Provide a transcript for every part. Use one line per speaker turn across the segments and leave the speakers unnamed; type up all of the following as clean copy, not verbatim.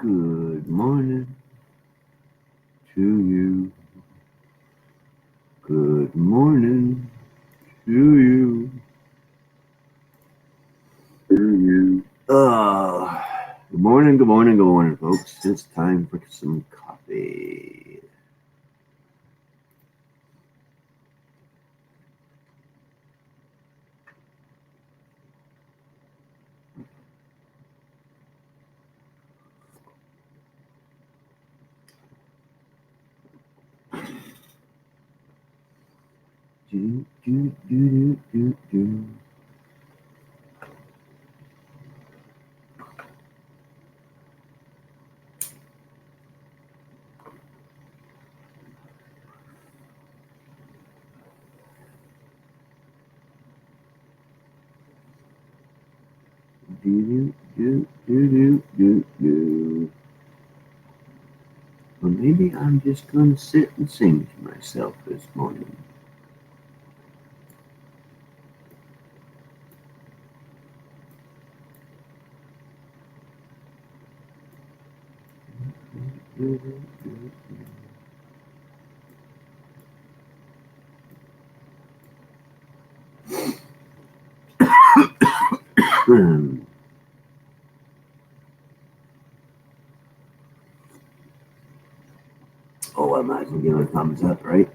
Good morning to you. Good morning to you. Good morning, folks. It's time for some coffee. Do, do, do, do, do. Do, do, do, do, do, do. Well, maybe I'm just going to sit and sing to myself this morning. Oh, I might as well give it a thumbs up, right?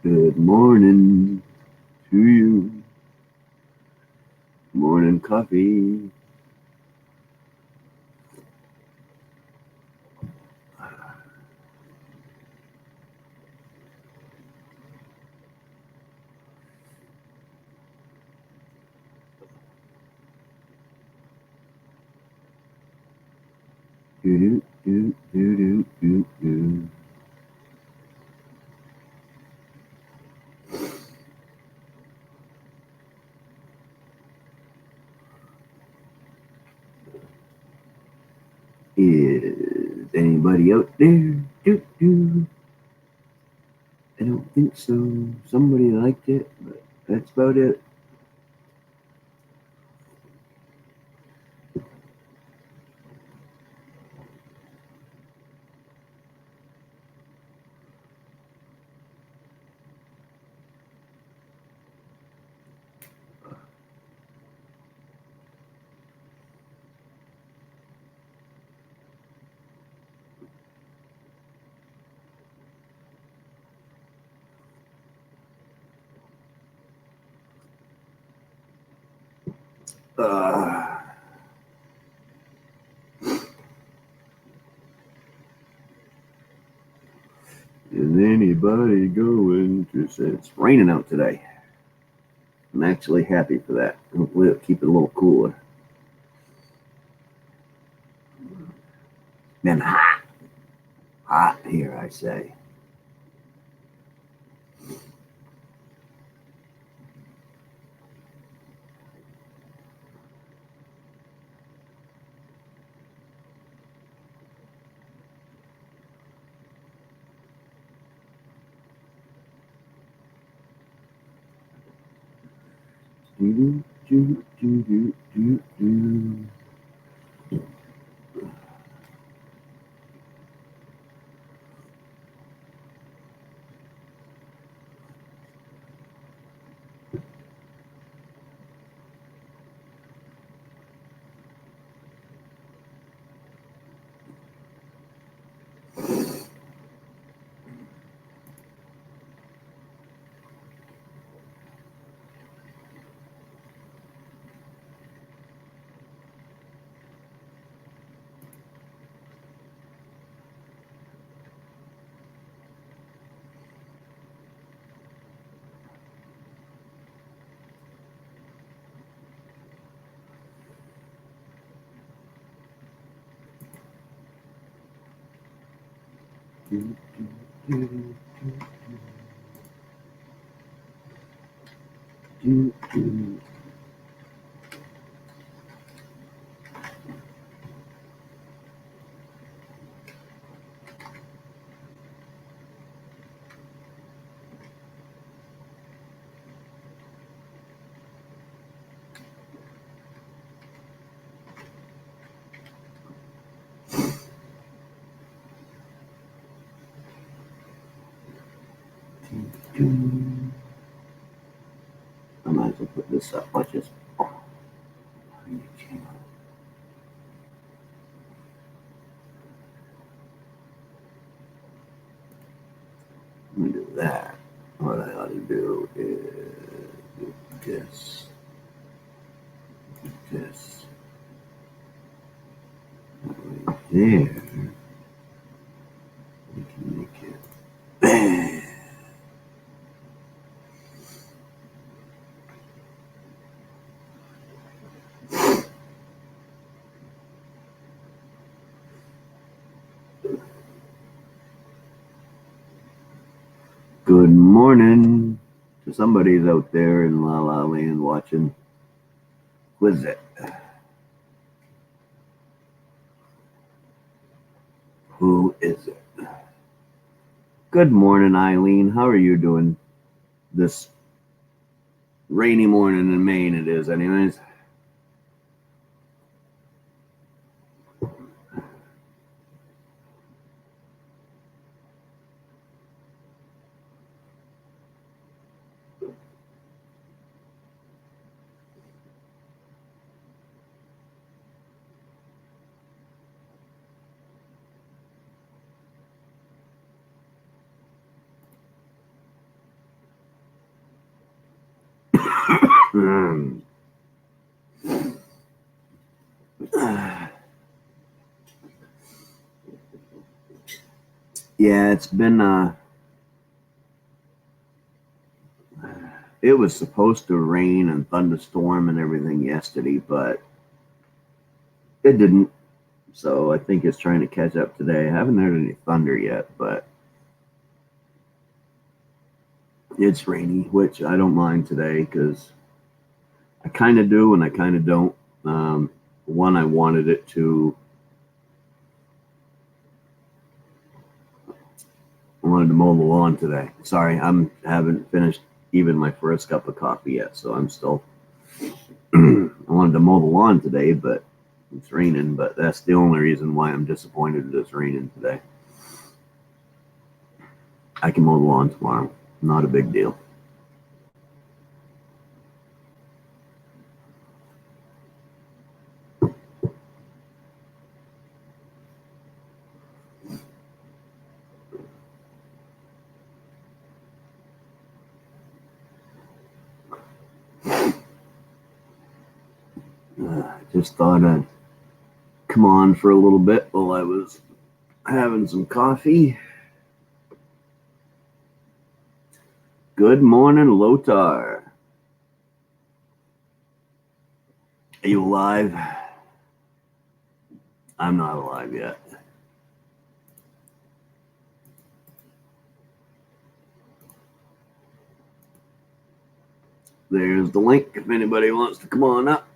Good morning to you. Morning coffee. Do, do, do, do, do, do. Is anybody out there? Do, do. I don't think so. Somebody liked it, but that's about it. Uh, is anybody going to say it's raining out today? I'm actually happy for that. Hopefully it'll keep it a little cooler. Been hot here, I say. Do, do, do, do, do, do. Do, do, do, do, do. I might as well put this up. Watch this. Oh, let me do that. What I ought to do is this. This. Right there. We can make it. Bam! Good morning to somebody's out there in La La Land watching. Who is it? Who is it? Good morning, Eileen. How are you doing this rainy morning in Maine? It is, anyways. Yeah, it's been it was supposed to rain and thunderstorm and everything yesterday, but it didn't. So I think it's trying to catch up today. I haven't heard any thunder yet, but it's rainy, which I don't mind today because I kind of do and I kind of don't. One, I wanted it to. I wanted to mow the lawn today. Sorry, haven't finished even my first cup of coffee yet, so I'm still. I wanted to mow the lawn today, but it's raining. But that's the only reason why I'm disappointed that it's raining today. I can mow the lawn tomorrow. Not a big deal. Just thought I'd come on for a little bit while I was having some coffee. Good morning, Lotar. Are you alive? I'm not alive yet. There's the link if anybody wants to come on up.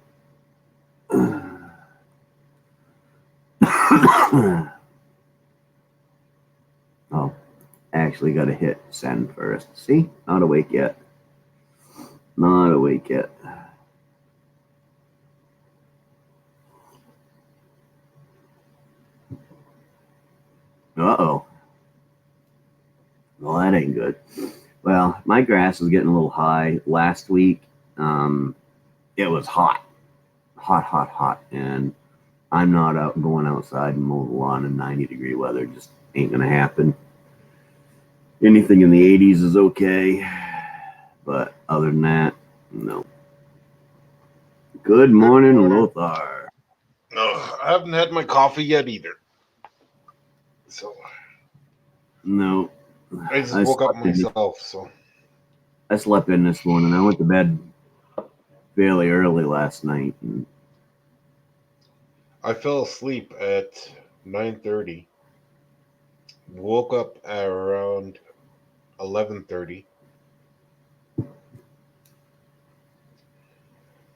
Oh, actually got to hit send first. See? Not awake yet. Not awake yet. Uh-oh. Well, that ain't good. Well, my grass is getting a little high. Last week, it was hot. Hot. And I'm not out going outside and mow the lawn in 90-degree weather. Just ain't going to happen. Anything in the 80s is okay. But other than that, no. Good morning, Lothar.
No, I haven't had my coffee yet either. So
No.
I just woke up myself. So
I slept in this morning. I went to bed fairly early last night. And
I fell asleep at 9:30. Woke up at around 11:30.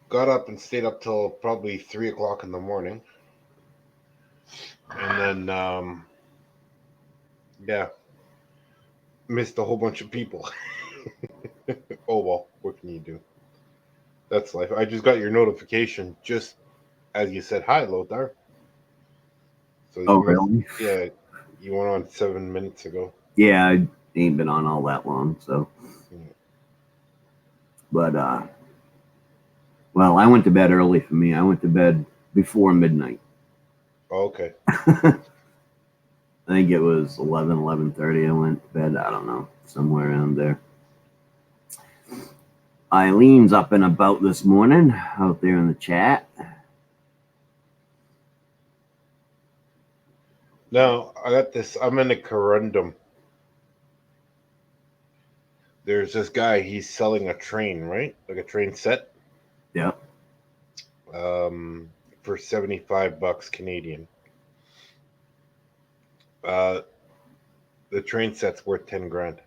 Got up and stayed up till probably 3 o'clock in the morning. And then missed a whole bunch of people. Oh well, what can you do? That's life. I just got your notification just as you said hi, Lothar. So
oh, really?
Yeah, you went on 7 minutes ago.
Yeah, He ain't been on all that long, so.
Yeah.
But well, I went to bed early for me. I went to bed before midnight.
Oh, okay.
I think it was 11:30. I went to bed. I don't know, somewhere around there. Eileen's up and about this morning out there in the chat.
Now I got this. I'm in a corundum. There's this guy. He's selling a train, right? Like a train set,
Yep.
for $75 Canadian. Uh, the train set's worth 10 grand.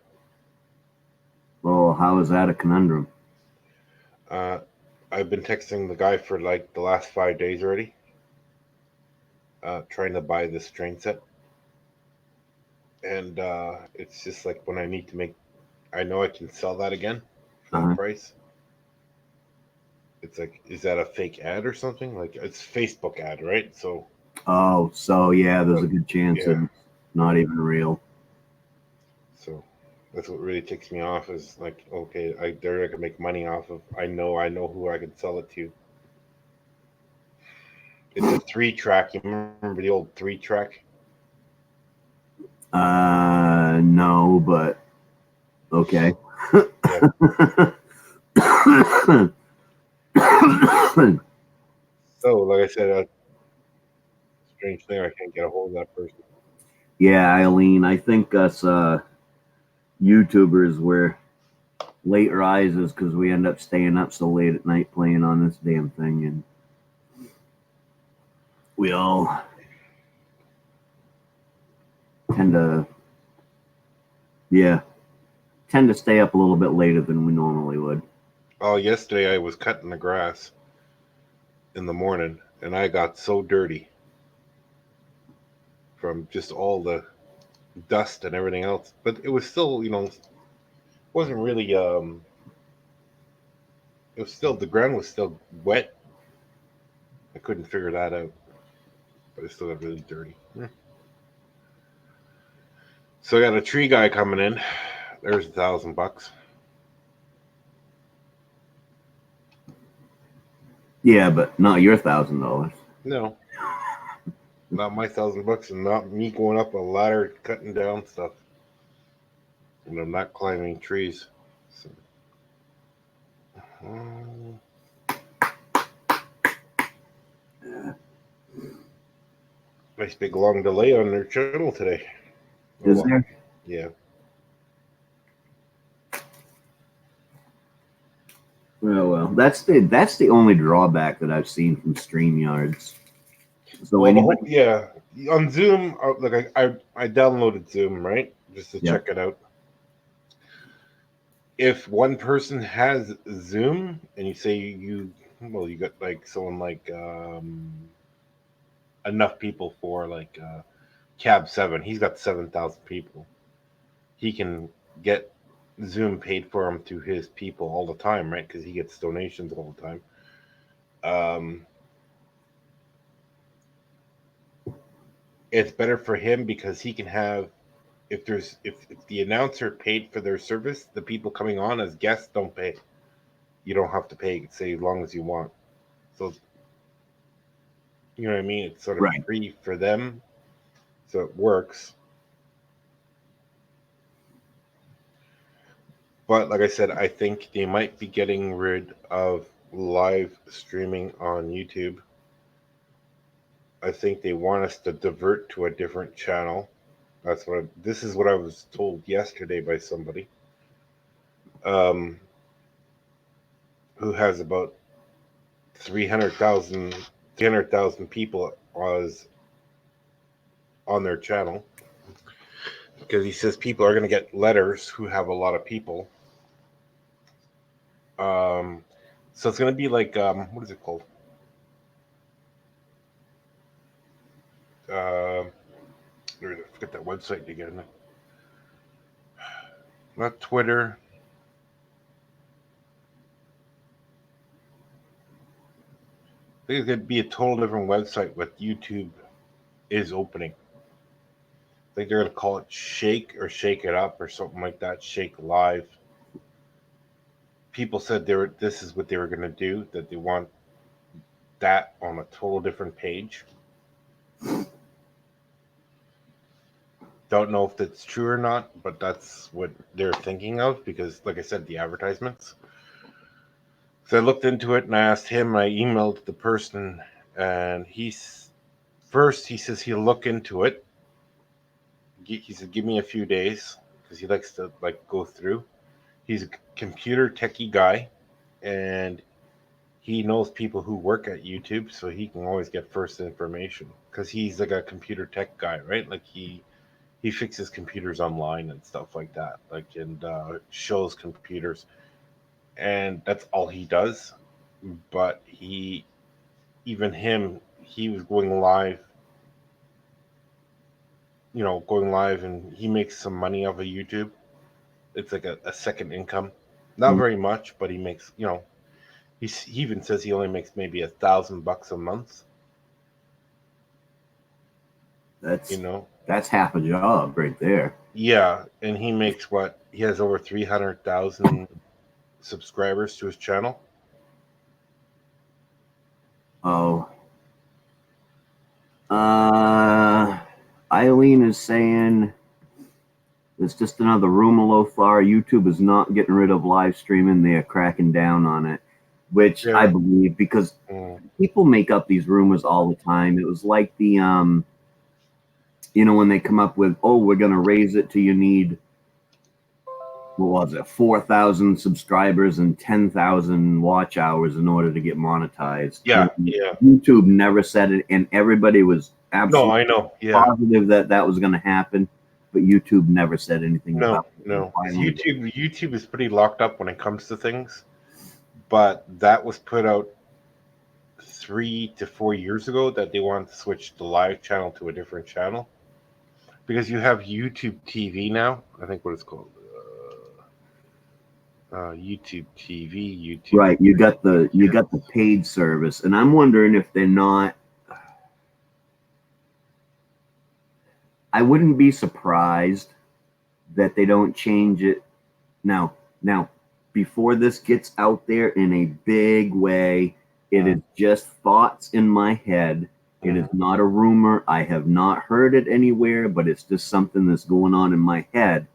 Well, how is that a conundrum?
Uh, I've been texting the guy for like the last 5 days already, trying to buy this train set, and it's just like when I need to make, I know I can sell that again for that
Uh-huh.
price. It's like, is that a fake ad or something? Like it's Facebook ad, right? So,
Oh, so yeah, there's
but
a good chance
yeah,
it's not even real.
so that's what really ticks me off is like, okay, they're not gonna make money off of. I know who I can sell it to. It's a 3 track. You remember the old 3 track?
No, but okay.
Yeah. So, like I said, strange thing, I can't get a hold of that person.
Yeah, Eileen, I think us YouTubers were late rises because we end up staying up so late at night playing on this damn thing, and we all tend to, yeah, tend to stay up a little bit later than we normally would.
Oh, yesterday I was cutting the grass in the morning, and I got so dirty from just all the dust and everything else. But it was still, wasn't really. It was still, the ground was still wet. I couldn't figure that out, but it still got really dirty. So I got a tree guy coming in. There's $1,000.
Yeah, but not your $1,000.
No, not my $1,000, and not me going up a ladder cutting down stuff. And I'm not climbing trees. So, um, nice big long delay on their channel today. Oh
Is
well,
there?
yeah.
Well, that's the only drawback that I've seen from StreamYards. So
Well, the whole,
anybody,
yeah, on Zoom, like I downloaded Zoom, right, just to
yeah,
check it out. If one person has Zoom and you say well, you got like someone like enough people for like Cab 7, he's got 7,000 people. He can get Zoom paid for him to his people all the time, right? Because he gets donations all the time. Um, it's better for him because he can have, if the announcer paid for their service, the people coming on as guests don't pay. You don't have to pay, say, as long as you want. So you know what I mean? It's sort of
right.
free for them, so it works. But like I said, I think they might be getting rid of live streaming on YouTube. I think they want us to divert to a different channel. This is what I was told yesterday by somebody, um, who has about 300,000 people was on their channel, because he says people are going to get letters who have a lot of people. Um, so it's going to be like, what is it called? Uh, I forget that website again. Not Twitter. I think it's going to be a total different website what YouTube is opening. think they're gonna call it Shake or Shake It Up or something like that. Shake Live. People said this is what they were gonna do. That they want that on a total different page. Don't know if that's true or not, but that's what they're thinking of because, like I said, the advertisements. So I looked into it and I asked him. I emailed the person, and he says he'll look into it. He said give me a few days because he likes to like go through. He's a computer techie guy, and he knows people who work at YouTube, so he can always get first information because he's like a computer tech guy, right? Like he fixes computers online and stuff like that, like and shows computers, and that's all he does. But even him, he was going live, going live, and he makes some money off of YouTube. It's like a second income, not
Mm,
very much, but he makes, he even says he only makes maybe $1,000 a month. You
That's
know,
that's half a job right there.
yeah, and he makes what he has over 300,000 subscribers to his channel.
Oh, uh, Eileen is saying it's just another rumor so far. YouTube is not getting rid of live streaming; they are cracking down on it, which I
Yeah.
believe because
Mm.
people make up these rumors all the time. It was like when they come up with, oh, we're gonna raise it to you need what was it, 4,000 subscribers and 10,000 watch hours in order to get monetized.
Yeah, yeah.
YouTube never said it, and everybody was
No,
absolutely
I know. Yeah.
positive that that was going to happen, but YouTube never said anything
No,
about it. And
no. Because
finally,
YouTube is pretty locked up when it comes to things. But that was put out 3 to 4 years ago that they wanted to switch the live channel to a different channel because you have YouTube TV now. I think what it's called. YouTube TV, YouTube.
right, you got the paid service, and I'm wondering if they're not. I wouldn't be surprised that they don't change it now, before this gets out there in a big way, it is just thoughts in my head. It is
Mhm.
not a rumor. I have not heard it anywhere, but it's just something that's going on in my head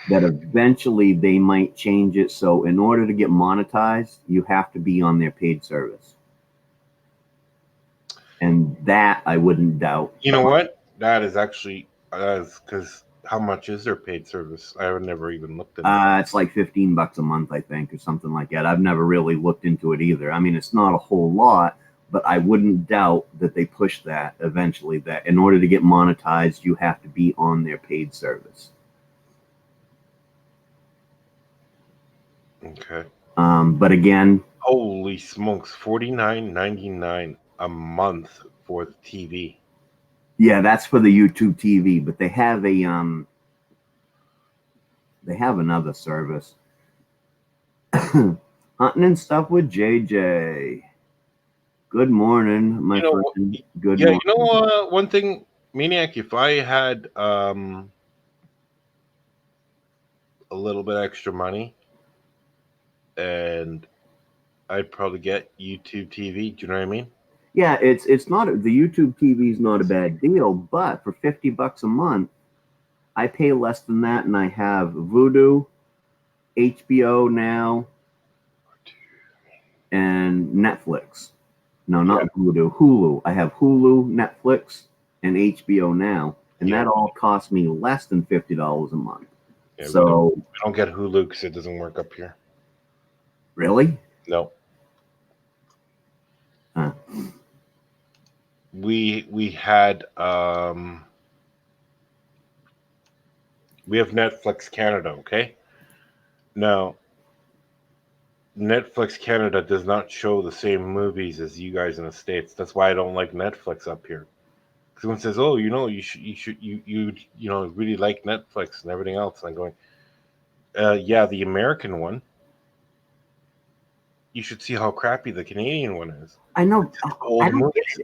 that eventually they might change it. So, in order to get monetized, you have to be on their paid service. And that I wouldn't doubt.
You know what? That is actually because how much is their paid service? I have never even looked into that.
It's like $15 a month, I think, or something like that. I've never really looked into it either. I mean, it's not a whole lot, but I wouldn't doubt that they push that eventually. That in order to get monetized, you have to be on their paid service.
Okay.
But again,
Holy smokes, $49.99 a month for the TV.
yeah, that's for the YouTube TV. But they have another service, hunting and stuff with JJ. Good morning, my
You know what?
friend. Good
Yeah,
morning.
one thing, Maniac, if I had a little bit extra money and I'd probably get YouTube TV. Do you know what I mean?
Yeah, it's not the YouTube TV is not a bad deal, but for $50 a month, I pay less than that, and I have Vudu, HBO Now, and Netflix. No,
Yeah,
not Vudu, Hulu. I have Hulu, Netflix, and HBO Now, and
yeah,
that all costs me less than $50 a month.
yeah.
So,
We don't get Hulu because it doesn't work up here.
really,
No,
huh.
we had we have Netflix Canada. Okay, now Netflix Canada does not show the same movies as you guys in the States. That's why I don't like Netflix up here. Someone says, "Oh, you really like Netflix and everything else." And I'm going, "Yeah, the American one. You should see how crappy the Canadian one is.
I know.
It's
I
old
don't get
movies."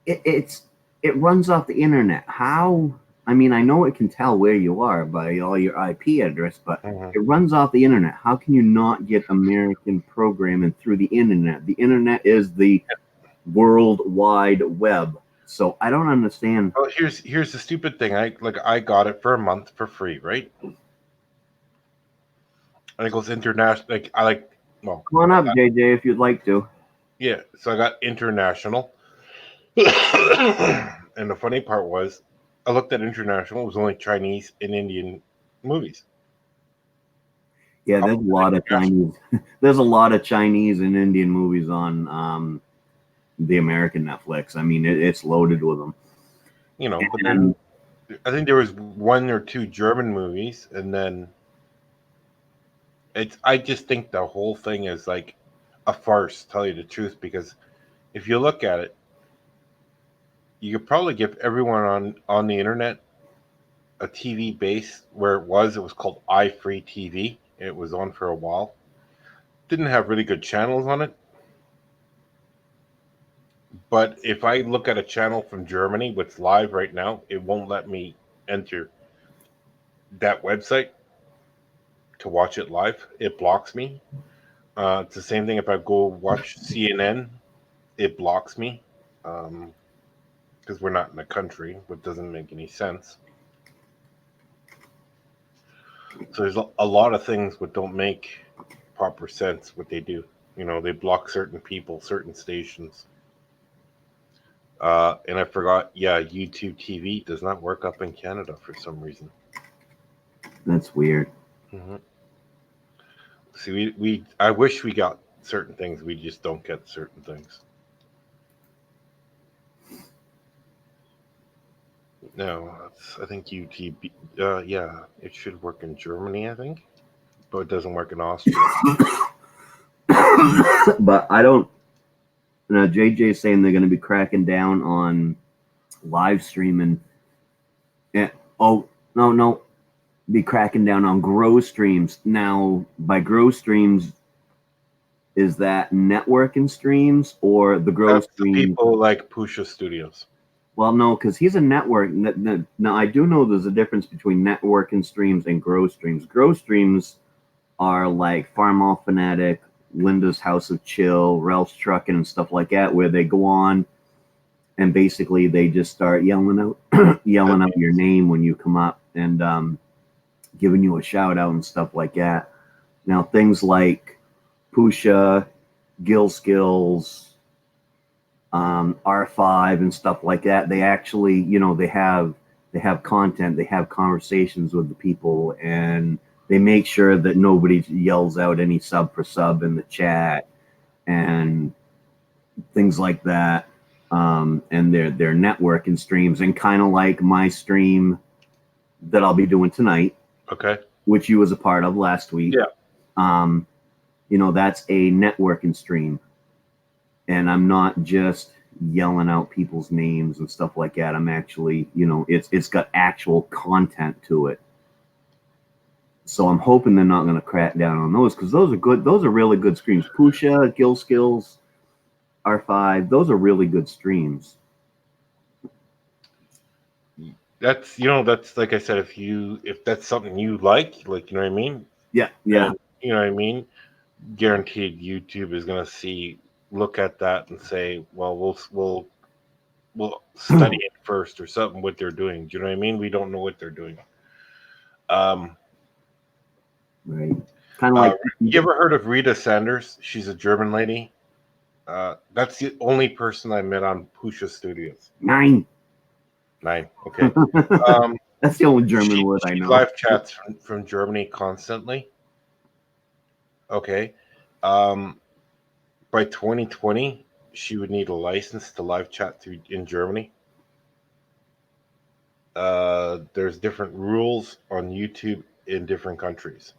it. It runs off the internet. How? I mean, I know it can tell where you are by all your IP address, but
Mhm.
it runs off the internet. How can you not get American programming through the internet? The internet is the World Wide Web. So I don't understand.
Well, here's the stupid thing. I got it for a month for free, right? And it goes international. Like I like well,
Come on up, JJ, if you'd like to.
yeah. So I got international, and the funny part was, I looked at international. It was only Chinese and Indian movies.
Yeah,
I
there's a
looked at
lot of
international,
Chinese. There's a lot of Chinese and Indian movies on the American Netflix. I mean, it's loaded with them.
but then
And
I think there was one or two German movies, and then it's. I just think the whole thing is like a farce. Tell you the truth, because if you look at it, you could probably give everyone on the internet a TV base where it was called iFree TV. It was on for a while. Didn't have really good channels on it. But if I look at a channel from Germany what's live right now, it won't let me enter that website to watch it live. It blocks me. It's the same thing if I go watch CNN, it blocks me because we're not in the country, which doesn't make any sense. So there's a lot of things that don't make proper sense what they do. They block certain people, certain stations. And I forgot, yeah, YouTube TV does not work up in Canada for some reason.
that's weird.
Hmm. See, I wish we got certain things. We just don't get certain things. No, I think UTB. Yeah, it should work in Germany, I think, but it doesn't work in Austria.
But I don't. JJ's saying they're going to be cracking down on live streaming. Yeah. Oh no, no, be cracking down on grow streams. Now, by grow streams, is that networking streams or the grow
That's the
stream?
people like Pusha Studios.
Well, no, because he's a network. Now, I do know there's a difference between networking streams and grow streams. Grow streams are like Farm All Fanatic, Linda's House of Chill, Ralph's Trucking, and stuff like that, where they go on and basically they just start yelling out, yelling out your name when you come up and giving you a shout out and stuff like that. Now, things like Pusha, Gill Skills, R5 and stuff like that, they actually, they have content, they have conversations with the people, and they make sure that nobody yells out any sub for sub in the chat and things like that. And their networking streams, and kind of like my stream that I'll be doing tonight,
Okay.
which you was a part of last week.
Yeah.
That's a networking stream, and I'm not just yelling out people's names and stuff like that. I'm actually, it's got actual content to it. So I'm hoping they're not going to crack down on those, because those are good. Those are really good streams. Pusha, Gill Skills, R5, those are really good streams.
That's like I said, if that's something you like, you know what I mean?
Yeah, yeah.
And, you know what I mean? Guaranteed YouTube is gonna look at that and say, well, we'll study it first or something what they're doing. Do you know what I mean? We don't know what they're doing.
Right. Kind of like
You ever heard of Rita Sanders? She's a German lady. That's the only person I met on Pusha Studios.
9.
9. Okay.
That's the only German word I
She
know.
live chats from Germany constantly. Okay. By 2020, she would need a license to live chat in Germany. There's different rules on YouTube in different countries.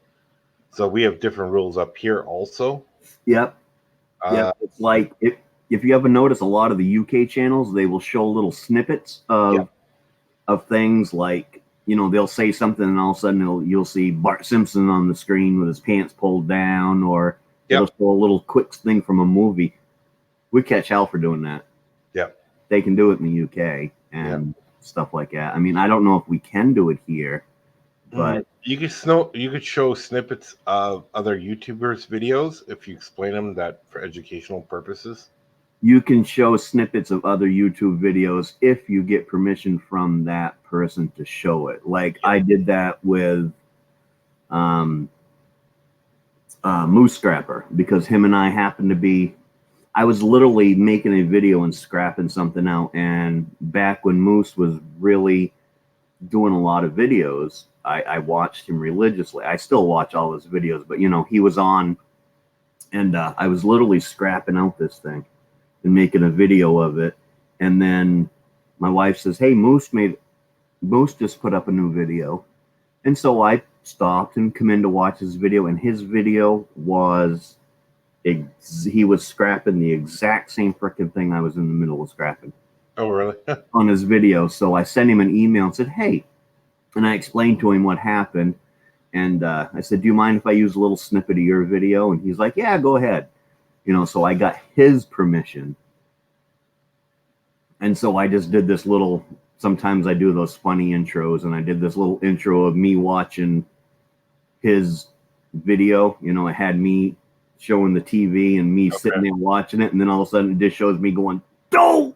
So we have different rules up here also.
Yep. It's like if you ever notice, a lot of the UK channels, they will show little snippets of things, like, they'll say something and all of a sudden you'll see Bart Simpson on the screen with his pants pulled down, or it'll show a little quick thing from a movie. We catch hell for doing that.
Yeah.
They can do it in the UK, and stuff like that. I mean, I don't know if we can do it here, but
you could show snippets of other YouTubers' videos if you explain them that for educational purposes.
you can show snippets of other YouTube videos if you get permission from that person to show it. Like I did that with Moose Scrapper, because him and I happened to be, I was literally making a video and scrapping something out. And back when Moose was really doing a lot of videos, I watched him religiously. I still watch all his videos, but you know, he was on, and I was literally scrapping out this thing and making a video of it. And then my wife says, "Hey, Moose just put up a new video." And so I stopped and come in to watch his video, and his video was he was scrapping the exact same freaking thing I was in the middle of scrapping.
Oh, really?
On his video. So I sent him an email and said, "Hey," and I explained to him what happened. And I said, "Do you mind if I use a little snippet of your video?" And he's like, "Yeah, go ahead." You know, so I got his permission. And so I just did this little, sometimes I do those funny intros, and I did this little intro of me watching his video. You know, it had me showing the TV and me sitting there watching it, and then all of a sudden it just shows me going, "Don't!"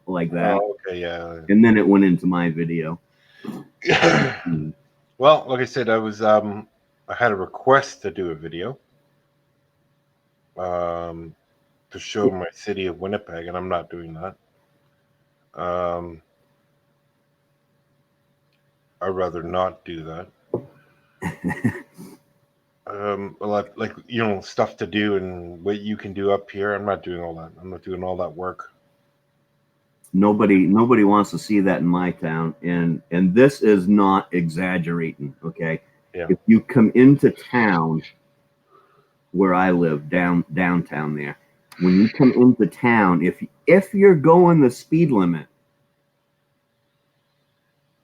like that.
Oh, okay, yeah.
And then it went into my video.
Well, like I said, I had a request to do a video to show my city of Winnipeg, and I'm not doing that. I'd rather not do that. Like you know, stuff to do and what you can do up here. I'm not doing all that. I'm not doing all that work.
Nobody wants to see that in my town, and this is not exaggerating. Okay,
Yeah.
If you come into town where I live, downtown there, when you come into town, if you're going the speed limit,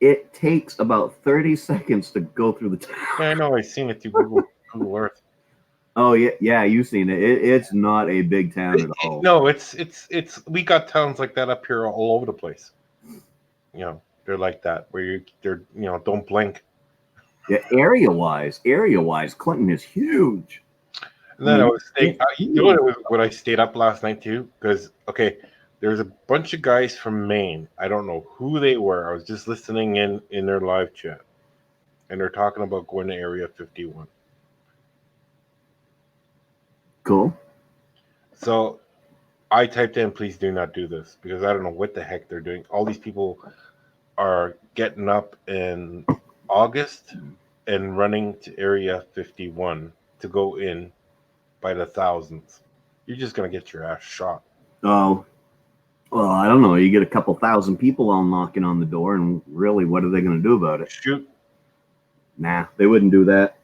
it takes about 30 seconds to go through the town.
Yeah, I know. I've seen it through Google Earth.
Oh yeah, you've seen it. It's not a big town at all.
No, it's we got towns like that up here all over the place. You know, they're like that where they're don't blink.
Yeah, area wise, Clinton is huge.
And then I was staying. You know what I stayed up last night too? Because there's a bunch of guys from Maine. I don't know who they were. I was just listening in their live chat, and they're talking about going to Area 51.
Cool.
So I typed in, "Please do not do this," because I don't know what the heck they're doing. All these people are getting up in August and running to Area 51 to go in by the thousands. You're just gonna get your ass shot.
Oh, well, I don't know. You get a couple thousand people all knocking on the door, and really, what are they going to do about it?
Shoot.
Nah, they wouldn't do that.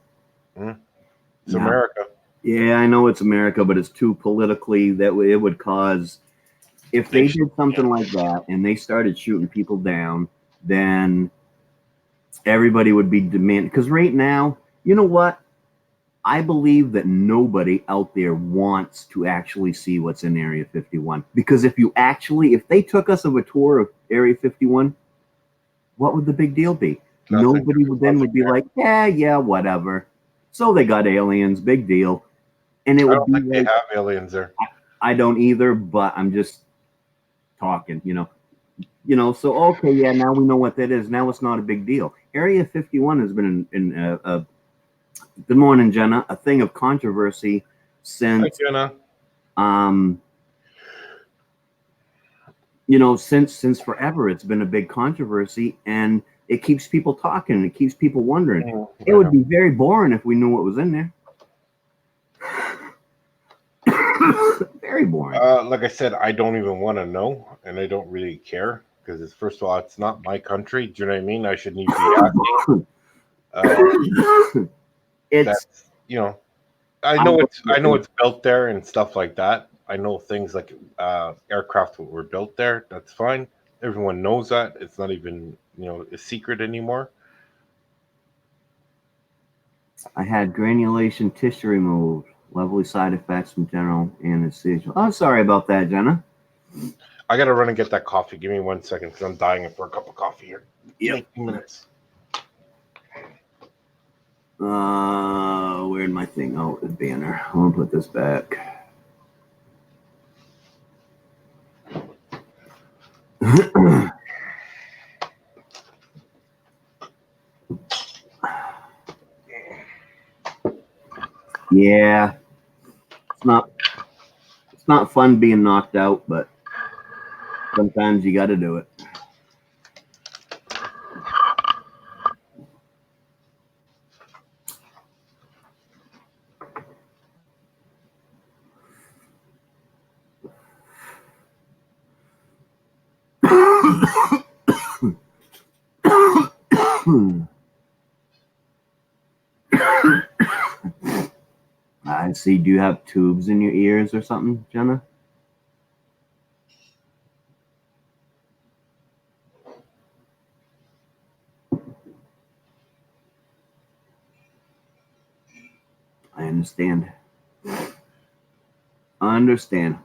It's America.
Yeah, I know it's America, but it's too politically that it would cause. If they did something like that and they started shooting people down, then everybody would be demanding. Because right now, you know what? I believe that nobody out there wants to actually see what's in Area 51. Because if they took us of a tour of Area 51, what would the big deal be? Nobody would be like, yeah, whatever. So they got aliens, big deal. And it would be like,
they have aliens there.
I don't either, but I'm just talking, so okay, yeah, now we know what that is. Now it's not a big deal. Area 51 has been in good morning, Jenna, a thing of controversy since.
Hi, Jenna.
Since forever. It's been a big controversy, and it keeps people talking, and it keeps people wondering. It would be very boring if we knew what was in there. Very boring.
Like I said, I don't even want to know, and I don't really care, because first of all, it's not my country. Do you know what I mean? I shouldn't even be asking. That's I know it's built there and stuff like that. I know things like aircraft were built there. That's fine. Everyone knows that. It's not even a secret anymore.
I had granulation tissue removed. Lovely side effects from general anesthesia. Oh, sorry about that, Jenna.
I gotta run and get that coffee. Give me 1 second because I'm dying for a cup of coffee here.
Yep.
2 minutes.
Where'd my thing? Oh, the banner. I'm gonna put this back. Yeah, it's not fun being knocked out, but sometimes you got to do it. I see. Do you have tubes in your ears or something, Jenna? I understand. I understand.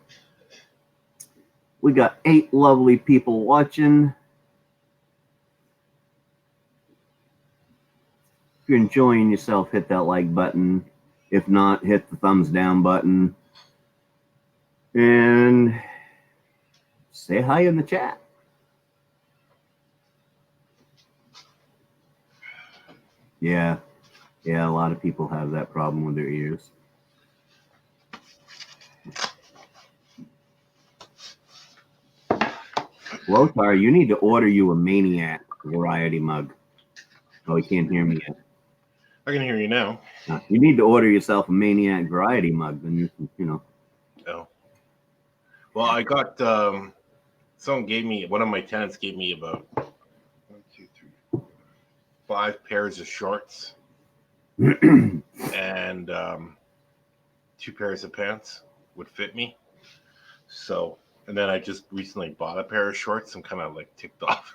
We got 8 lovely people watching. If you're enjoying yourself, hit that like button. If not, hit the thumbs down button. And say hi in the chat. Yeah, a lot of people have that problem with their ears. Lothar, you need to order you a Maine-iac variety mug. Oh, he can't hear me yet.
I can hear you now.
You need to order yourself a Maine-iac variety mug, then you can,
Oh. Well, I got one of my tenants gave me about 1, 2, 3, 5 pairs of shorts and 2 pairs of pants would fit me. So, and then I just recently bought a pair of shorts. I'm kind of like ticked off.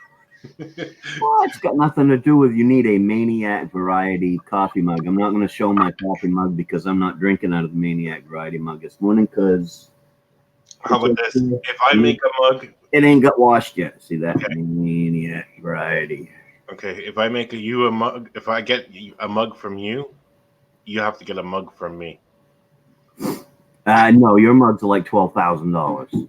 Well, it's got nothing to do with you need a Maine-iac variety coffee mug. I'm not going to show my coffee mug because I'm not drinking out of the Maine-iac variety mug this morning because...
How about this? If I make a mug...
It ain't got washed yet. See that? Okay. Maine-iac variety.
Okay, if I make a mug, if I get a mug from you, you have to get a mug from me.
No, your mugs are like $12,000.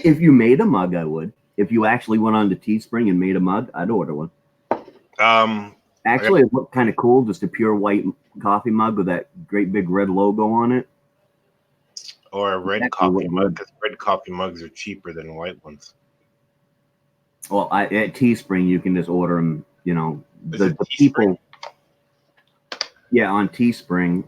If you made a mug, I would. If you actually went on to Teespring and made a mug, I'd order one. Actually, it looked kind of cool, just a pure white coffee mug with that great big red logo on it.
Or a red coffee mug, because red coffee mugs are cheaper than white ones.
Well, at Teespring, you can just order them, the people. Yeah, on Teespring,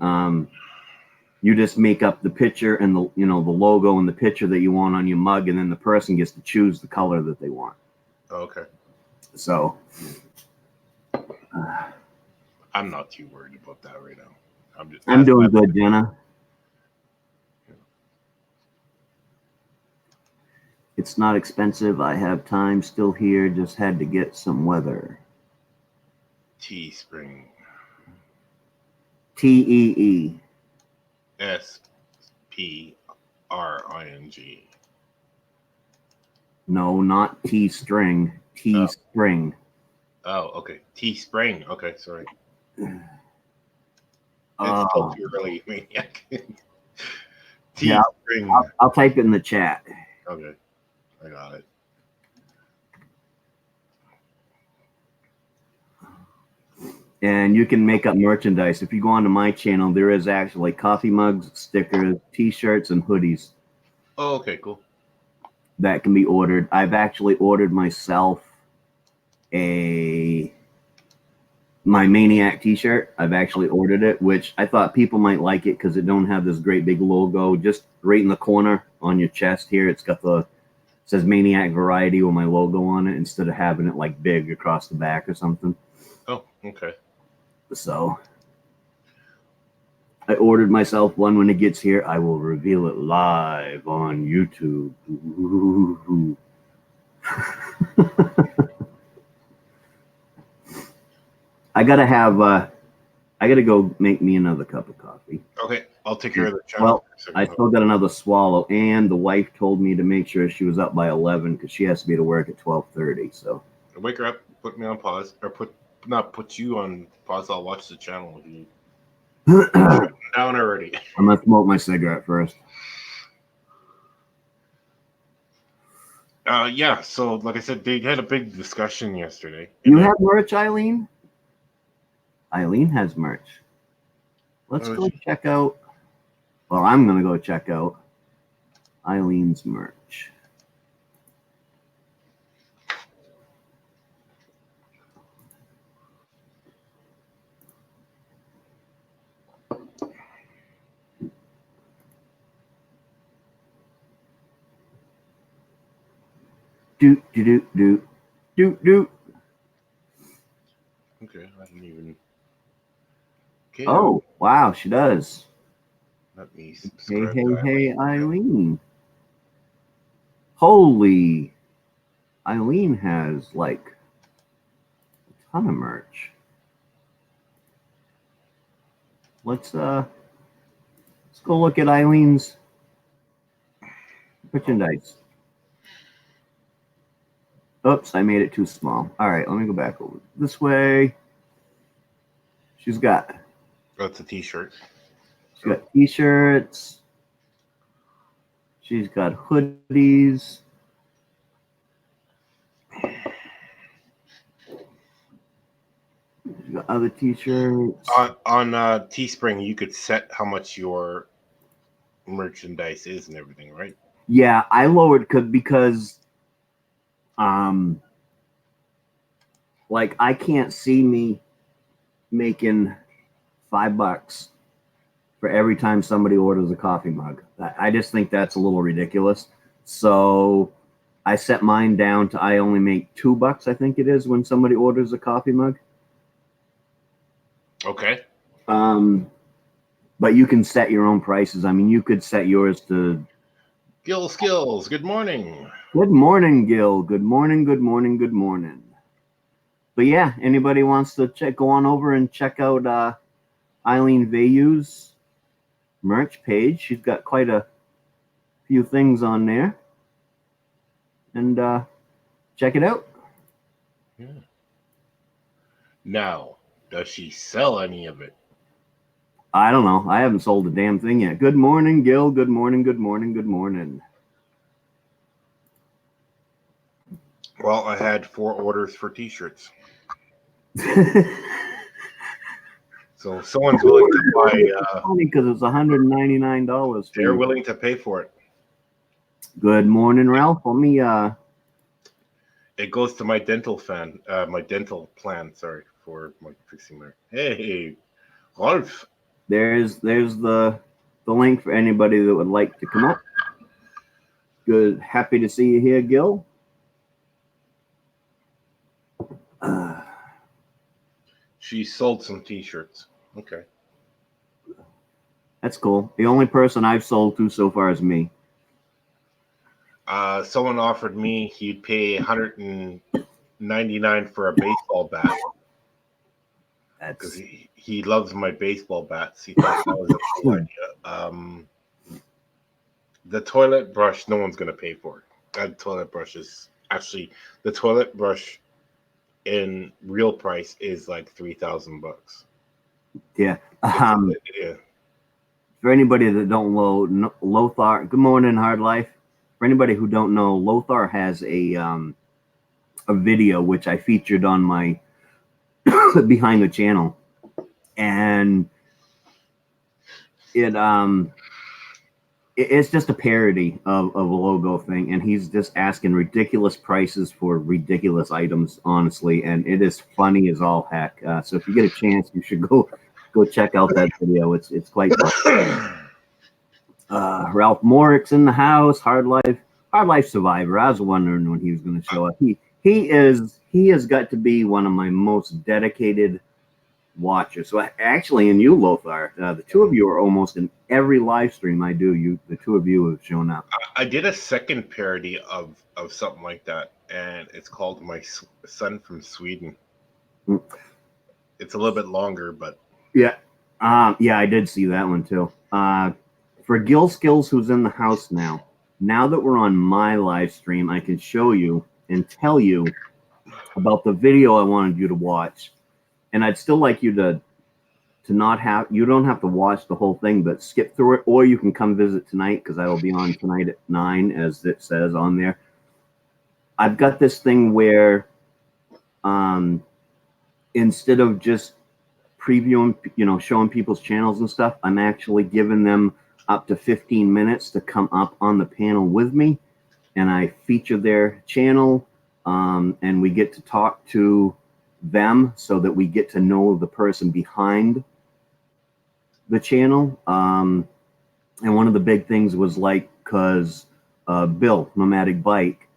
you just make up the picture and the logo and the picture that you want on your mug, and then the person gets to choose the color that they want.
Oh, okay.
So
I'm not too worried about that right now.
I'm doing good, Jenna. It's not expensive. I have time still here. Just had to get some weather.
Teespring.
Teespring. No, not T-string. Teespring.
Oh, okay. Teespring. Okay, sorry. It's still too early, Maine-iac. Teespring.
Yeah, I'll type it in the chat.
Okay, I got it.
And you can make up merchandise. If you go onto my channel, there is actually coffee mugs, stickers, T-shirts, and hoodies.
Oh, okay, cool.
That can be ordered. I've actually ordered myself my Maine-iac T-shirt. I've actually ordered it, which I thought people might like it because it don't have this great big logo. Just right in the corner on your chest here, it's got says Maine-iac Variety with my logo on it instead of having it like big across the back or something.
Oh, okay. So
I ordered myself one. When it gets here, I will reveal it live on YouTube. I gotta have I got to go make me another cup of coffee.
Okay, I'll take care of the channel.
Well, I still got another swallow, and the wife told me to make sure she was up by 11 because she has to be to work at 12:30. So
wake her up, put me on pause, or put you on pause. I'll watch the channel if you shut down already.
I'm gonna smoke my cigarette first.
Yeah. So, like I said, they had a big discussion yesterday.
You have merch, Eileen? Eileen has merch. Let's go check out. Well, I'm gonna go check out Eileen's merch. Do do do do do do.
Okay, I didn't even. Okay.
Oh wow, she does.
Let me
Hey
subscribe
hey
to
hey,
Eileen.
Eileen. Holy, Eileen has like a ton of merch. Let's go look at Eileen's merchandise. Oops, I made it too small. All right, let me go back over this way. She's got.
That's a T-shirt.
She's got T-shirts. She's got hoodies. She's got other T-shirts.
On Teespring, you could set how much your merchandise is and everything, right?
Yeah, I lowered because like I can't see me making $5 for every time somebody orders a coffee mug. I just think that's a little ridiculous. So I set mine down to I only make $2, I think it is, when somebody orders a coffee mug.
Okay.
But you can set your own prices. I mean, you could set yours to
Gil Skills, good morning.
Good morning, Gil. Good morning, good morning, good morning. But yeah, anybody wants to go on over and check out Eileen Vayu's merch page. She's got quite a few things on there. And check it out.
Yeah. Now, does she sell any of it?
I don't know. I haven't sold a damn thing yet. Good morning, Gil. Good morning, good morning, good morning.
Well, I had 4 orders for T-shirts. So someone's willing to buy.
Funny because it's $199.
They're willing to pay for it.
Good morning, Ralph. Let me.
It goes to my dental plan. Sorry for my fixing there. Hey, Rolf.
There's the link for anybody that would like to come up. Good, happy to see you here, Gil.
She sold some T-shirts. Okay.
That's cool. The only person I've sold to so far is me.
Someone offered me he'd pay $199 for a baseball bat. Because he loves my baseball bats. He thought that was a cool idea. The toilet brush, no one's going to pay for it. That toilet brush is actually the toilet brush in real price is like $3,000.
Yeah.
Yeah.
For anybody that don't know, Lothar. Good morning, Hard Life. For anybody who don't know, Lothar has a video which I featured on my behind the channel, and it's just a parody of a logo thing, and he's just asking ridiculous prices for ridiculous items, honestly, and it is funny as all heck. So if you get a chance, you should go check out that video. It's quite fun. Ralph Morrick's in the house. Hard Life Survivor. I was wondering when he was going to show up. He has got to be one of my most dedicated watchers. So actually, and you, Lothar, the two of you are almost in every live stream I do. The two of you have shown up.
I did a second parody of something like that, and it's called My Son from Sweden. It's a little bit longer, but
Yeah. Yeah, I did see that one too. For Gil Skills, who's in the house now that we're on my live stream, I can show you and tell you about the video I wanted you to watch. And I'd still like you to not have, you don't have to watch the whole thing, but skip through it, or you can come visit tonight because I will be on tonight at 9, as it says on there. I've got this thing where instead of just previewing, showing people's channels and stuff, I'm actually giving them up to 15 minutes to come up on the panel with me, and I feature their channel, and we get to talk to them so that we get to know the person behind the channel. And one of the big things was like, because Bill, Nomadic Bike,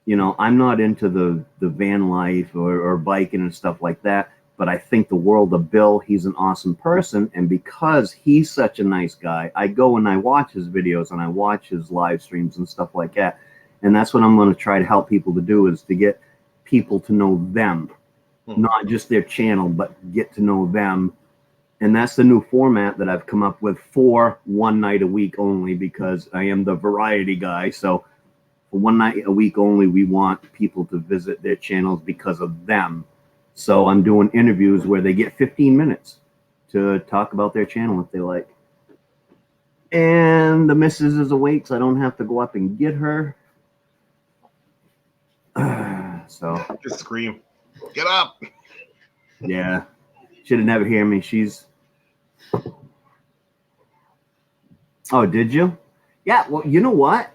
I'm not into the van life or biking and stuff like that, but I think the world of Bill. He's an awesome person, and because he's such a nice guy, I go and I watch his videos and I watch his live streams and stuff like that. And that's what I'm going to try to help people to do, is to get people to know them, not just their channel, but get to know them. And that's the new format that I've come up with for one night a week only, because I am the variety guy. So for one night a week only, we want people to visit their channels because of them. So I'm doing interviews where they get 15 minutes to talk about their channel if they like. And the missus is awake, so I don't have to go up and get her. So
just scream, get up.
Yeah, should have never hear me. She's. Oh, did you? Yeah. Well, you know what?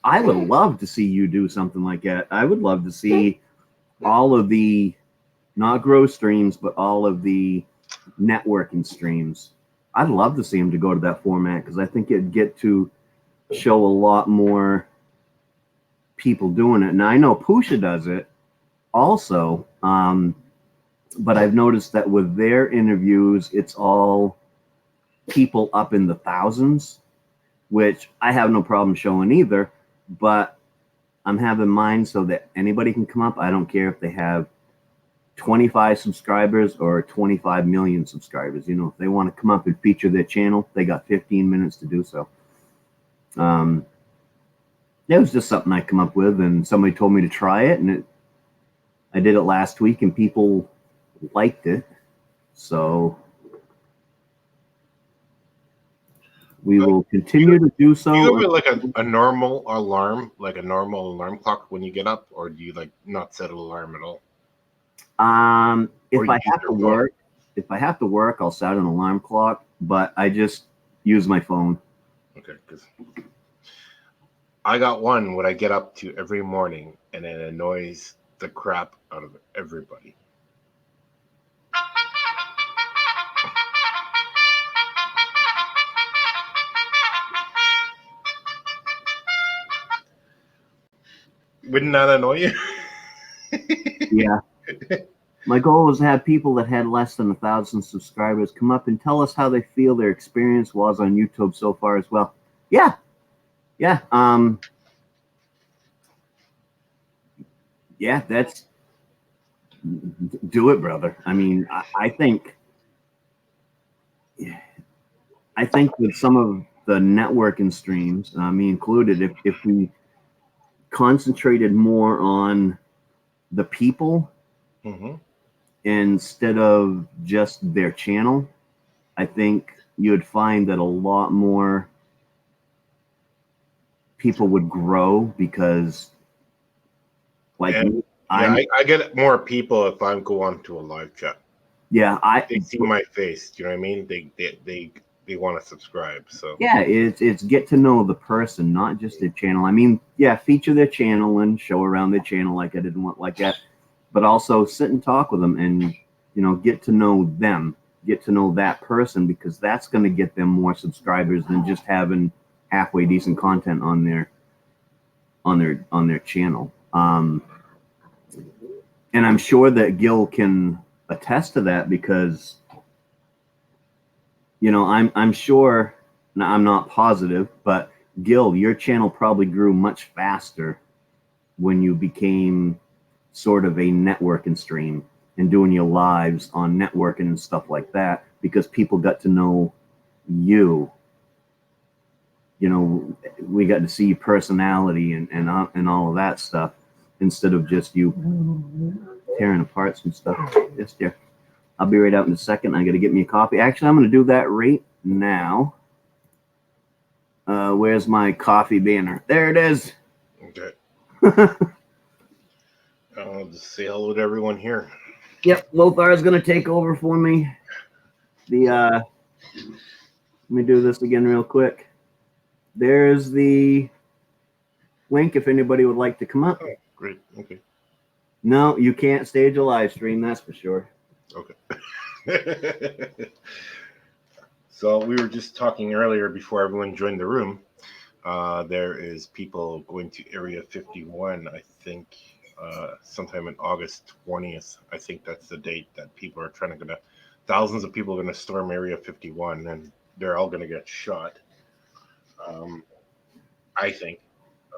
I would love to see you do something like that. I would love to see all of the, not grow streams, but all of the networking streams. I'd love to see him to go to that format, because I think it'd get to show a lot more people doing it. Now I know Pusha does it also, but I've noticed that with their interviews, it's all people up in the thousands, which I have no problem showing either, but I'm having mine so that anybody can come up. I don't care if they have 25 subscribers or 25 million subscribers. If they want to come up and feature their channel, they got 15 minutes to do so. It was just something I come up with, and somebody told me to try it, and I did it last week, and people liked it. So we will continue to do so.
Do you have like a normal alarm, like a normal alarm clock when you get up, or do you like not set an alarm at all?
If I have to work, I'll set an alarm clock, but I just use my phone.
Okay, because I got one what I get up to every morning, and it annoys the crap out of everybody. Wouldn't that annoy you?
Yeah. My goal was to have people that had less than 1,000 subscribers come up and tell us how they feel their experience was on YouTube so far as well. Yeah. Yeah. Yeah, do it, brother. I mean, I think with some of the networking streams, me included, if we concentrated more on the people instead of just their channel, I think you'd find that a lot more people would grow, because
I get more people if I go on to a live chat.
Yeah,
they see my face. Do you know what I mean? They want to subscribe. So
yeah, it's get to know the person, not just their channel. I mean, yeah, feature their channel and show around their channel like I didn't want like that, but also sit and talk with them and get to know them, get to know that person, because that's going to get them more subscribers than just having halfway decent content on their channel. And I'm sure that Gil can attest to that, because I'm sure, now I'm not positive, but Gil, your channel probably grew much faster when you became sort of a networking stream. and doing your lives on networking and stuff like that, because people got to know you. You know, we got to see your personality and all of that stuff, instead of just you tearing apart some stuff. Yes, dear. I'll be right out in a second. I got to get me a coffee. Actually, I'm going to do that right now. Where's my coffee banner? There it is.
Okay. I'll just say hello to everyone here.
Yep, Lothar is going to take over for me. Let me do this again real quick. There's the link if anybody would like to come up.
Oh, great. Okay.
No, you can't stage a live stream, that's for sure.
Okay. So we were just talking earlier before everyone joined the room. There is people going to Area 51, I think, sometime in August 20th. I think that's the date that people are trying to thousands of people are going to storm Area 51, and they're all going to get shot. I think.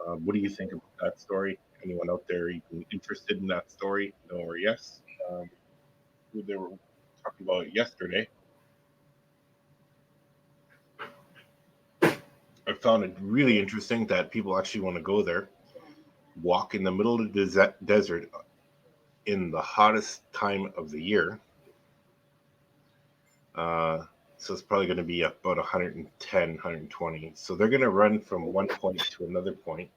What do you think about that story? Anyone out there even interested in that story? No or yes? Who they were talking about yesterday. I found it really interesting that people actually want to go there, walk in the middle of the desert in the hottest time of the year. So it's probably going to be about 110, 120. So they're going to run from one point to another point.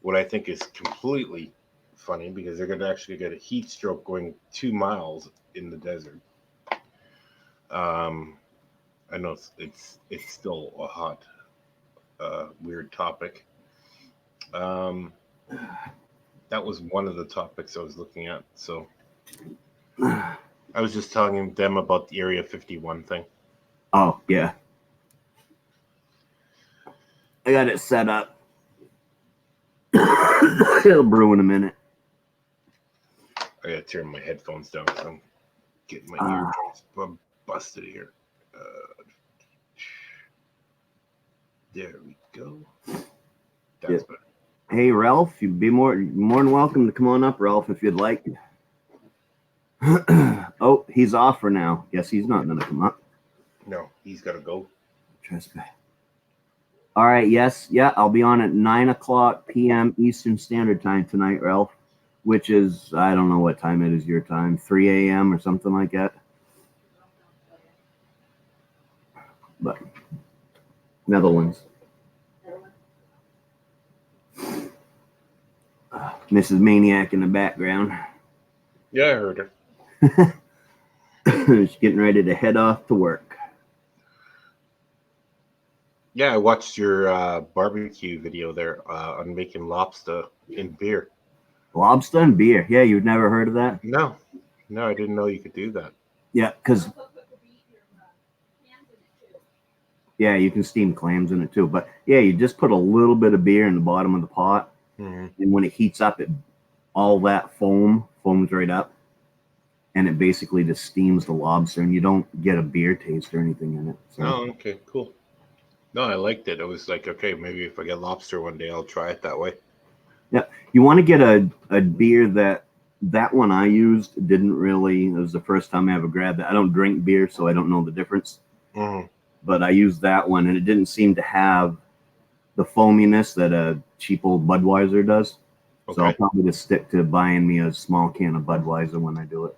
What I think is completely funny, because they're going to actually get a heat stroke going 2 miles in the desert. I know it's still a hot, weird topic. That was one of the topics I was looking at. So I was just telling them about the Area 51 thing.
Oh, yeah. I got it set up. It'll brew in a minute.
I gotta turn my headphones down because I'm getting my eardrums busted here. There we go. That's better.
Hey, Ralph, you'd be more than welcome to come on up, Ralph, if you'd like. Oh, he's off for now. Guess he's not going to come up.
No, he's got to go.
All right, yes. Yeah, I'll be on at 9 o'clock p.m. Eastern Standard Time tonight, Ralph, which is, I don't know what time it is your time, 3 a.m. or something like that. But Netherlands. Mrs. Maine-iac in the background.
Yeah, I heard her.
She's getting ready to head off to work.
Yeah, I watched your barbecue video there on making lobster in beer.
Lobster and beer. Yeah, you've never heard of that?
No, I didn't know you could do that.
Yeah, because yeah, you can steam clams in it too. But yeah, you just put a little bit of beer in the bottom of the pot, and when it heats up, all that foams right up, and it basically just steams the lobster, and you don't get a beer taste or anything in it. So.
Oh, okay, cool. No, I liked it. I was like, okay, maybe if I get lobster one day, I'll try it that way.
Yeah, you want to get a beer that one I used didn't really. It was the first time I ever grabbed it. I don't drink beer, so I don't know the difference. But I used that one, and it didn't seem to have the foaminess that a cheap old Budweiser does. Okay. So I'll probably just stick to buying me a small can of Budweiser when I do it.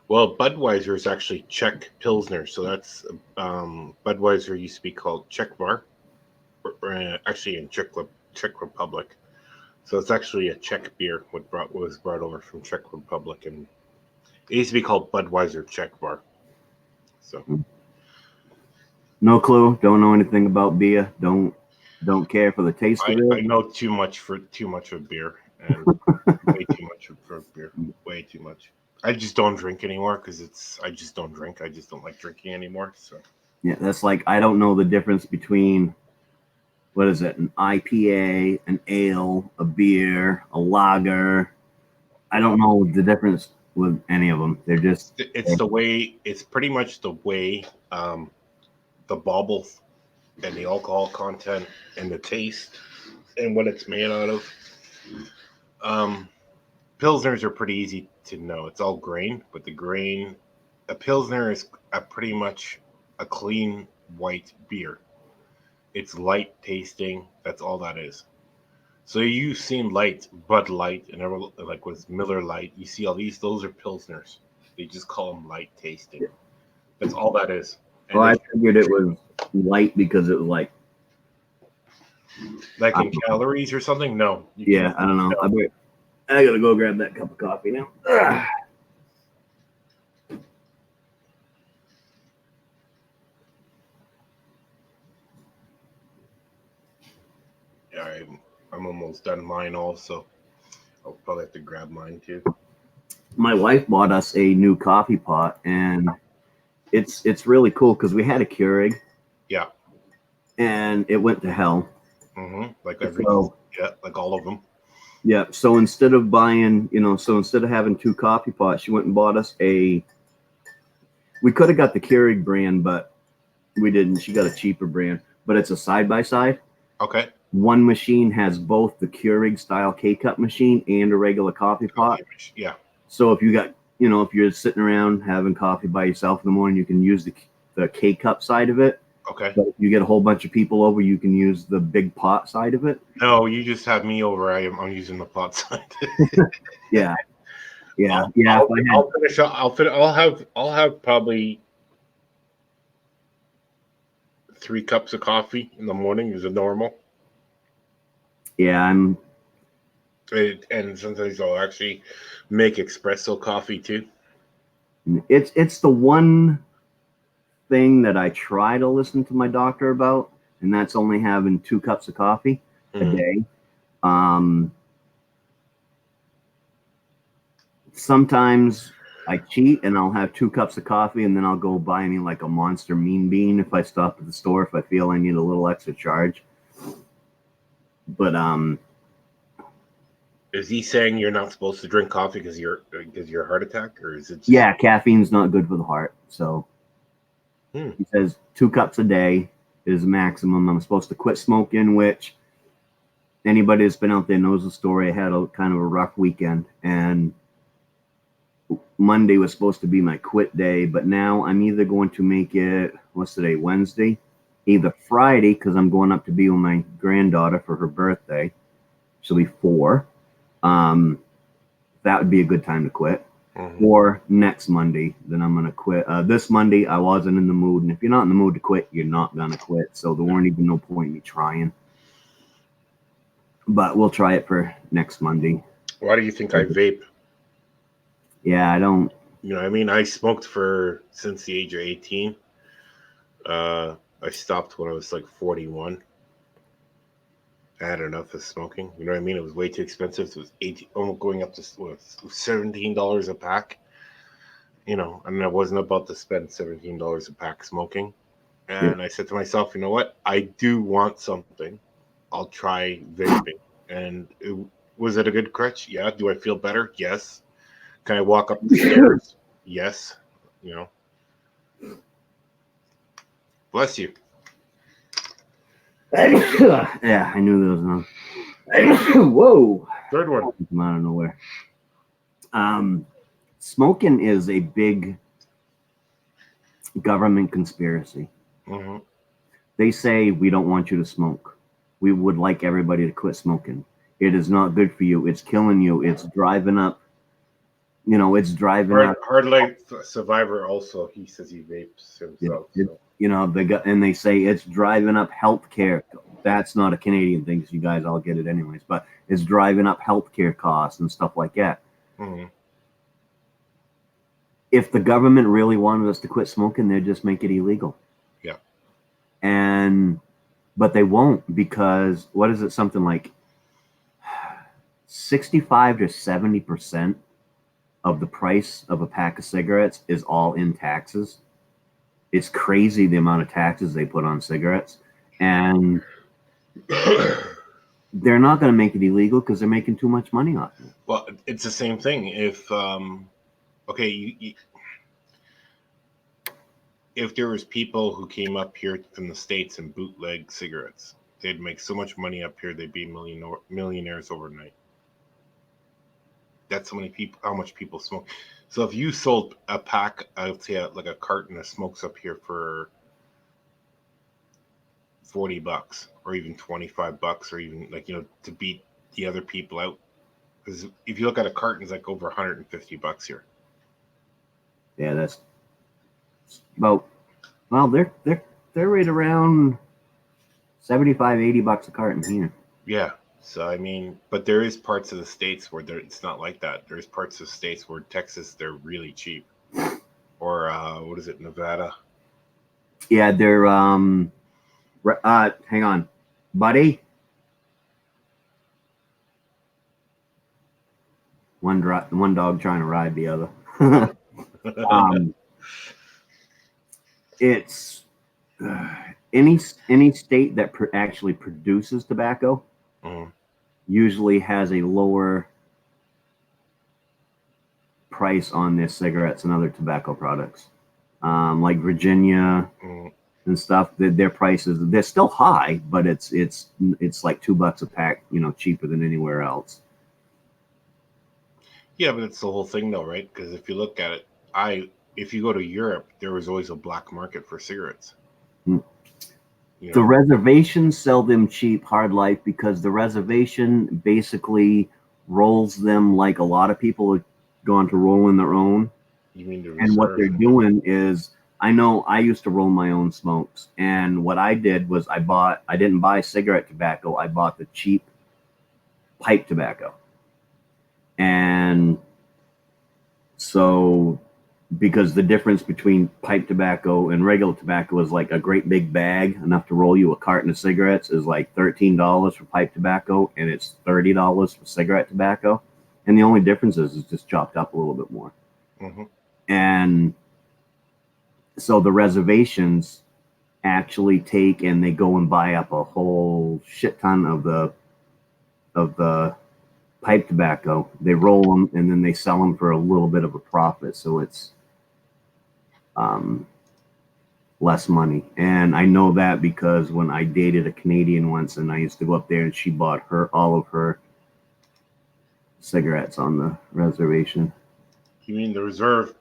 Well, Budweiser is actually Czech Pilsner, so that's Budweiser used to be called Czech Bar, actually in Czech Republic. So it's actually a Czech beer. Was brought over from Czech Republic, and it used to be called Budweiser Czech Bar. So,
no clue. Don't know anything about beer. Don't care for the taste of it.
I know too much of beer, and way too much for beer. Way too much. I just don't drink anymore because I just don't drink. I just don't like drinking anymore. So
yeah, that's like I don't know the difference between what is it, an IPA, an ale, a beer, a lager. I don't know the difference with any of them. They're just
it's pretty much the way the bubbles and the alcohol content and the taste and what it's made out of. Pilsners are pretty easy to know. It's all grain, but a Pilsner is pretty much a clean white beer. It's light tasting. That's all that is. So you've seen light, Bud Light, and like was Miller Light. You see all these; those are pilsners. They just call them light tasting. That's all that is. And
Well, I figured it was light because it was
like in calories or something. No.
Yeah, I don't know. I gotta go grab that cup of coffee now. Ugh.
I'm almost done mine also. I'll probably have to grab mine too.
My wife bought us a new coffee pot, and it's really cool because we had a Keurig.
Yeah.
And it went to hell.
Like like all of them.
Yeah. So instead of buying, instead of having two coffee pots, she went and bought us we could have got the Keurig brand, but we didn't. She got a cheaper brand, but it's a side by side.
Okay.
One machine has both the Keurig style K-cup machine and a regular coffee pot.
Yeah.
So if you got, if you're sitting around having coffee by yourself in the morning, you can use the K-cup side of it.
Okay.
But if you get a whole bunch of people over, you can use the big pot side of it.
No, you just have me over. I'm using the pot side.
Yeah. Yeah.
I'll finish. I'll have probably 3 cups of coffee in the morning. Is it normal?
Yeah,
and sometimes I'll actually make espresso coffee too.
It's the one thing that I try to listen to my doctor about, and that's only having 2 cups of coffee a day. Sometimes I cheat and I'll have 2 cups of coffee, and then I'll go buy me like a Monster Mean Bean if I stop at the store if I feel I need a little extra charge. But
is he saying you're not supposed to drink coffee because you're a heart attack, or is it?
Yeah, caffeine's not good for the heart. So he says 2 cups a day is maximum. I'm supposed to quit smoking, which anybody that's been out there knows the story. I had a kind of a rough weekend, and Monday was supposed to be my quit day, but now I'm either going to make it, what's today, Wednesday? Either Friday, because I'm going up to be with my granddaughter for her birthday. She'll be 4. That would be a good time to quit. Or next Monday, then I'm going to quit. This Monday, I wasn't in the mood, and if you're not in the mood to quit, you're not going to quit. So there weren't even no point in me trying. But we'll try it for next Monday.
Why do you think I vape?
Yeah, I don't.
I mean, I smoked since the age of 18. I stopped when I was like 41. I had enough of smoking. You know what I mean? It was way too expensive. It was almost going up to $17 a pack. And I wasn't about to spend $17 a pack smoking. And I said to myself, you know what? I do want something. I'll try vaping. And was it a good crutch? Yeah. Do I feel better? Yes. Can I walk up the stairs? Yes. Bless you.
Yeah, I knew there was none. Whoa.
Third one.
Come out of nowhere. Smoking is a big government conspiracy. They say we don't want you to smoke. We would like everybody to quit smoking. It is not good for you. It's killing you. It's driving up. It's driving up.
Hard Life Survivor also, he says he vapes himself.
They say it's driving up healthcare. That's not a Canadian thing, because you guys all get it anyways. But it's driving up healthcare costs and stuff like that. If the government really wanted us to quit smoking, they'd just make it illegal.
Yeah.
But they won't, because what is it? Something like 65 to 70% of the price of a pack of cigarettes is all in taxes. It's crazy the amount of taxes they put on cigarettes, and they're not going to make it illegal because they're making too much money off it.
Well, it's the same thing. If if there was people who came up here from the States and bootleg cigarettes, they'd make so much money up here they'd be millionaires overnight. that's how much people smoke. So if you sold a pack, I would say like a carton of smokes up here for $40 or even $25 or even like, to beat the other people out. Because if you look at a carton, it's like over $150 here.
Yeah, that's about, well, they're right around $75-$80 a carton here.
Yeah. So I mean, but there is parts of the states where it's not like that. There's parts of states where Texas they're really cheap, or what is it, Nevada?
Yeah, they're hang on, buddy. One dog trying to ride the other. It's any state that actually produces tobacco usually has a lower price on their cigarettes and other tobacco products. Like Virginia and stuff, their prices, they're still high, but it's like $2 a pack, cheaper than anywhere else.
Yeah, but it's the whole thing though, right? Because if you look at it, if you go to Europe, there was always a black market for cigarettes.
The reservations sell them cheap hard life because the reservation basically rolls them like a lot of people have gone to rolling their own.
You mean the reserve?
And what they're doing is, I know I used to roll my own smokes, and what I did was I didn't buy cigarette tobacco, I bought the cheap pipe tobacco. And so, because the difference between pipe tobacco and regular tobacco is like a great big bag, enough to roll you a carton of cigarettes, is like $13 for pipe tobacco, and it's $30 for cigarette tobacco. And the only difference is it's just chopped up a little bit more. And so the reservations actually take and they go and buy up a whole shit ton of the pipe tobacco. They roll them and then they sell them for a little bit of a profit. So it's less money. And I know that because when I dated a Canadian once, and I used to go up there and she bought all of her cigarettes on the reservation.
You mean the reserve?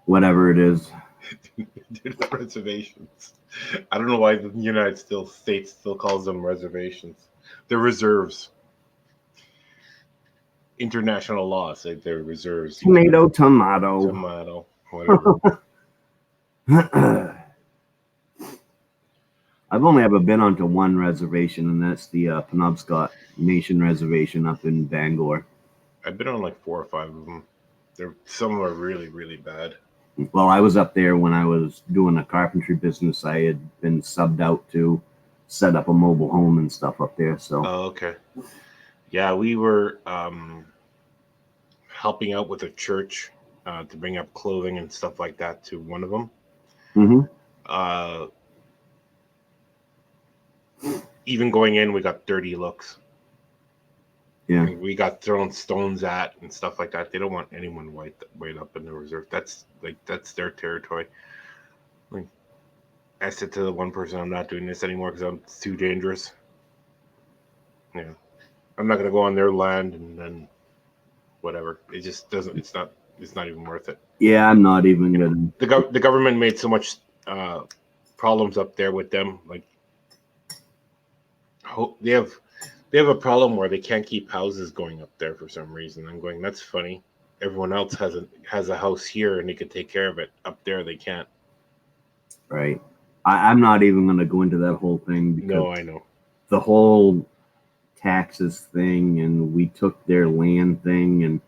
Whatever it is.
The reservations. I don't know why the United States still calls them reservations. They're reserves. International law say they're reserves.
Tomato.
Whatever.
I've only ever been onto one reservation, and that's the Penobscot Nation Reservation up in Bangor.
I've been on like 4 or 5 of them. Some of them are really, really bad.
Well, I was up there when I was doing a carpentry business. I had been subbed out to set up a mobile home and stuff up there. So.
Oh, okay. Yeah, we were helping out with a church to bring up clothing and stuff like that to one of them. Even going in, we got dirty looks.
Yeah,
and we got thrown stones at and stuff like that. They don't want anyone white up in the reserve. That's their territory. Like, I said to the one person, I'm not doing this anymore because it's too dangerous. Yeah, I'm not gonna go on their land and then whatever. It just doesn't. It's not even worth it.
Yeah, I'm not even gonna.
The government made so much problems up there with them. Like, they have a problem where they can't keep houses going up there for some reason. I'm going, that's funny. Everyone else has a house here and they could take care of it. Up there, they can't.
Right. I'm not even going to go into that whole thing. Because
no, I know.
The whole taxes thing, and we took their land thing, and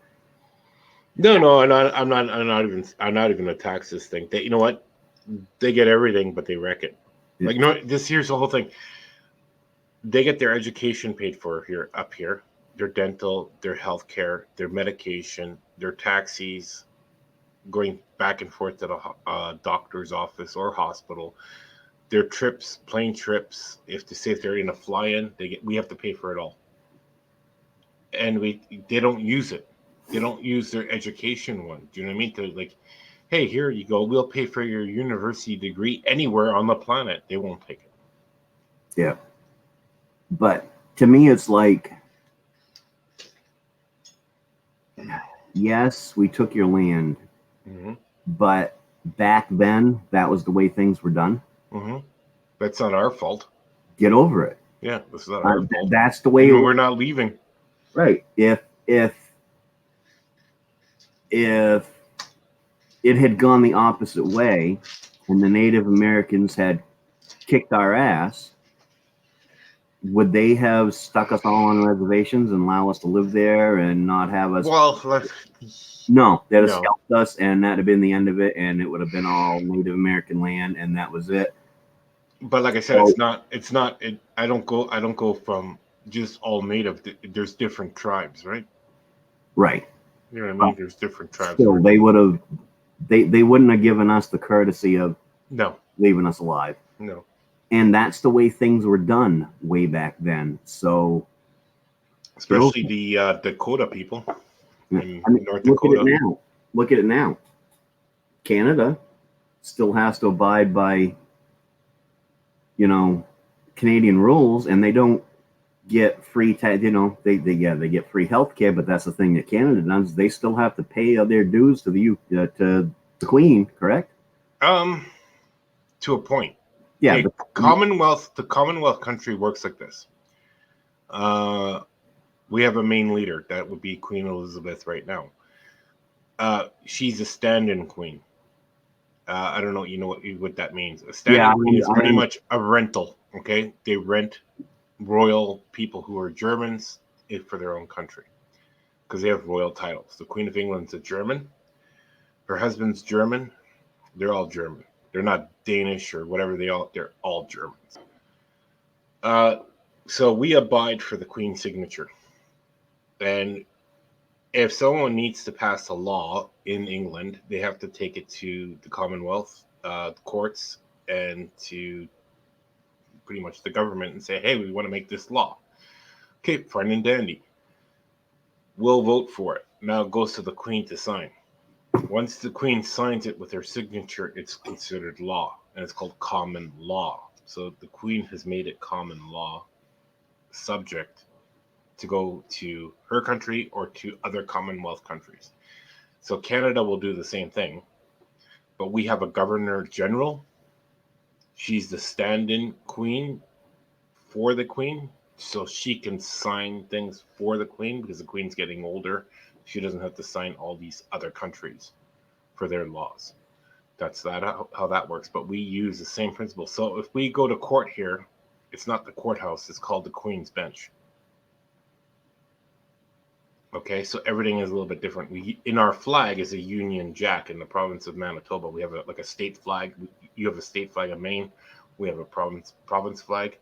no, I'm not even a taxes thing. You know what? They get everything, but they wreck it. Yeah. Like, here's the whole thing. They get their education paid for up here, their dental, their health care, their medication, their taxis, going back and forth to the doctor's office or hospital, their trips, plane trips. If they're in a fly-in, we have to pay for it all, and they don't use it. They don't use their education one. Do you know what I mean? They're like, hey, here you go. We'll pay for your university degree anywhere on the planet. They won't take it.
Yeah. But to me, it's like Yes, we took your land,
Mm-hmm.
but back then, that was the way things were done.
Mm-hmm. That's not our fault.
Get over it.
Yeah, this is not our fault.
That's the way it
And we're
was.
not leaving.
Right. If it had gone the opposite way, and the Native Americans had kicked our ass, would they have stuck us all on reservations and allow us to live there and not have us?
Well,
No, they'd have
no.
scalped us, and that'd have been the end of it, and it would have been all Native American land, and that was it.
But like I said,
So,
it's not. It's not. I don't go. I don't go from just all native. There's different tribes, right?
right.
You know what I
But
mean? There's different tribes.
still, they would have. They wouldn't have given us the courtesy of
No,
leaving us alive,
no.
and that's the way things were done way back then. So, get over
Especially
it.
the Dakota people in
I mean,
North
look at it
Dakota.
now. Look at it now. Canada still has to abide by, you know, Canadian rules, and they don't get free they get free health care, but that's the thing that Canada does. They still have to pay their dues to to the Queen, correct?
Um, to a point.
Yeah,
Okay, Commonwealth. The Commonwealth country works like this. Uh, we have a main leader. That would be Queen Elizabeth right now. She's a stand-in queen. I don't know. You know what that means? A
yeah,
stand-in queen is
I
pretty much a rental. Okay, they rent royal people who are Germans for their own country because they have royal titles. The Queen of England's a German. Her husband's German. They're all German. They're not Danish or whatever. They're all Germans. Uh, so we abide for the Queen's signature. And if someone needs to pass a law in England, they have to take it to the Commonwealth courts and to pretty much the government and say, hey, we want to make this law. Okay, fine and dandy. We'll vote for it. Now it goes to the Queen to sign. Once the Queen signs it with her signature, it's considered law, and it's called common law. So the Queen has made it common law, subject to go to her country or to other Commonwealth countries. So Canada will do the same thing, but we have a Governor General. She's the stand-in Queen for the Queen, so she can sign things for the Queen because the Queen's getting older. She doesn't have to sign all these other countries for their laws. That's how that works. But we use the same principle. So if we go to court here, it's not the courthouse. It's called the Queen's Bench. Okay, so everything is a little bit different. We in our flag is a Union Jack in the province of Manitoba. We have like a state flag. You have a state flag in Maine. We have a province flag.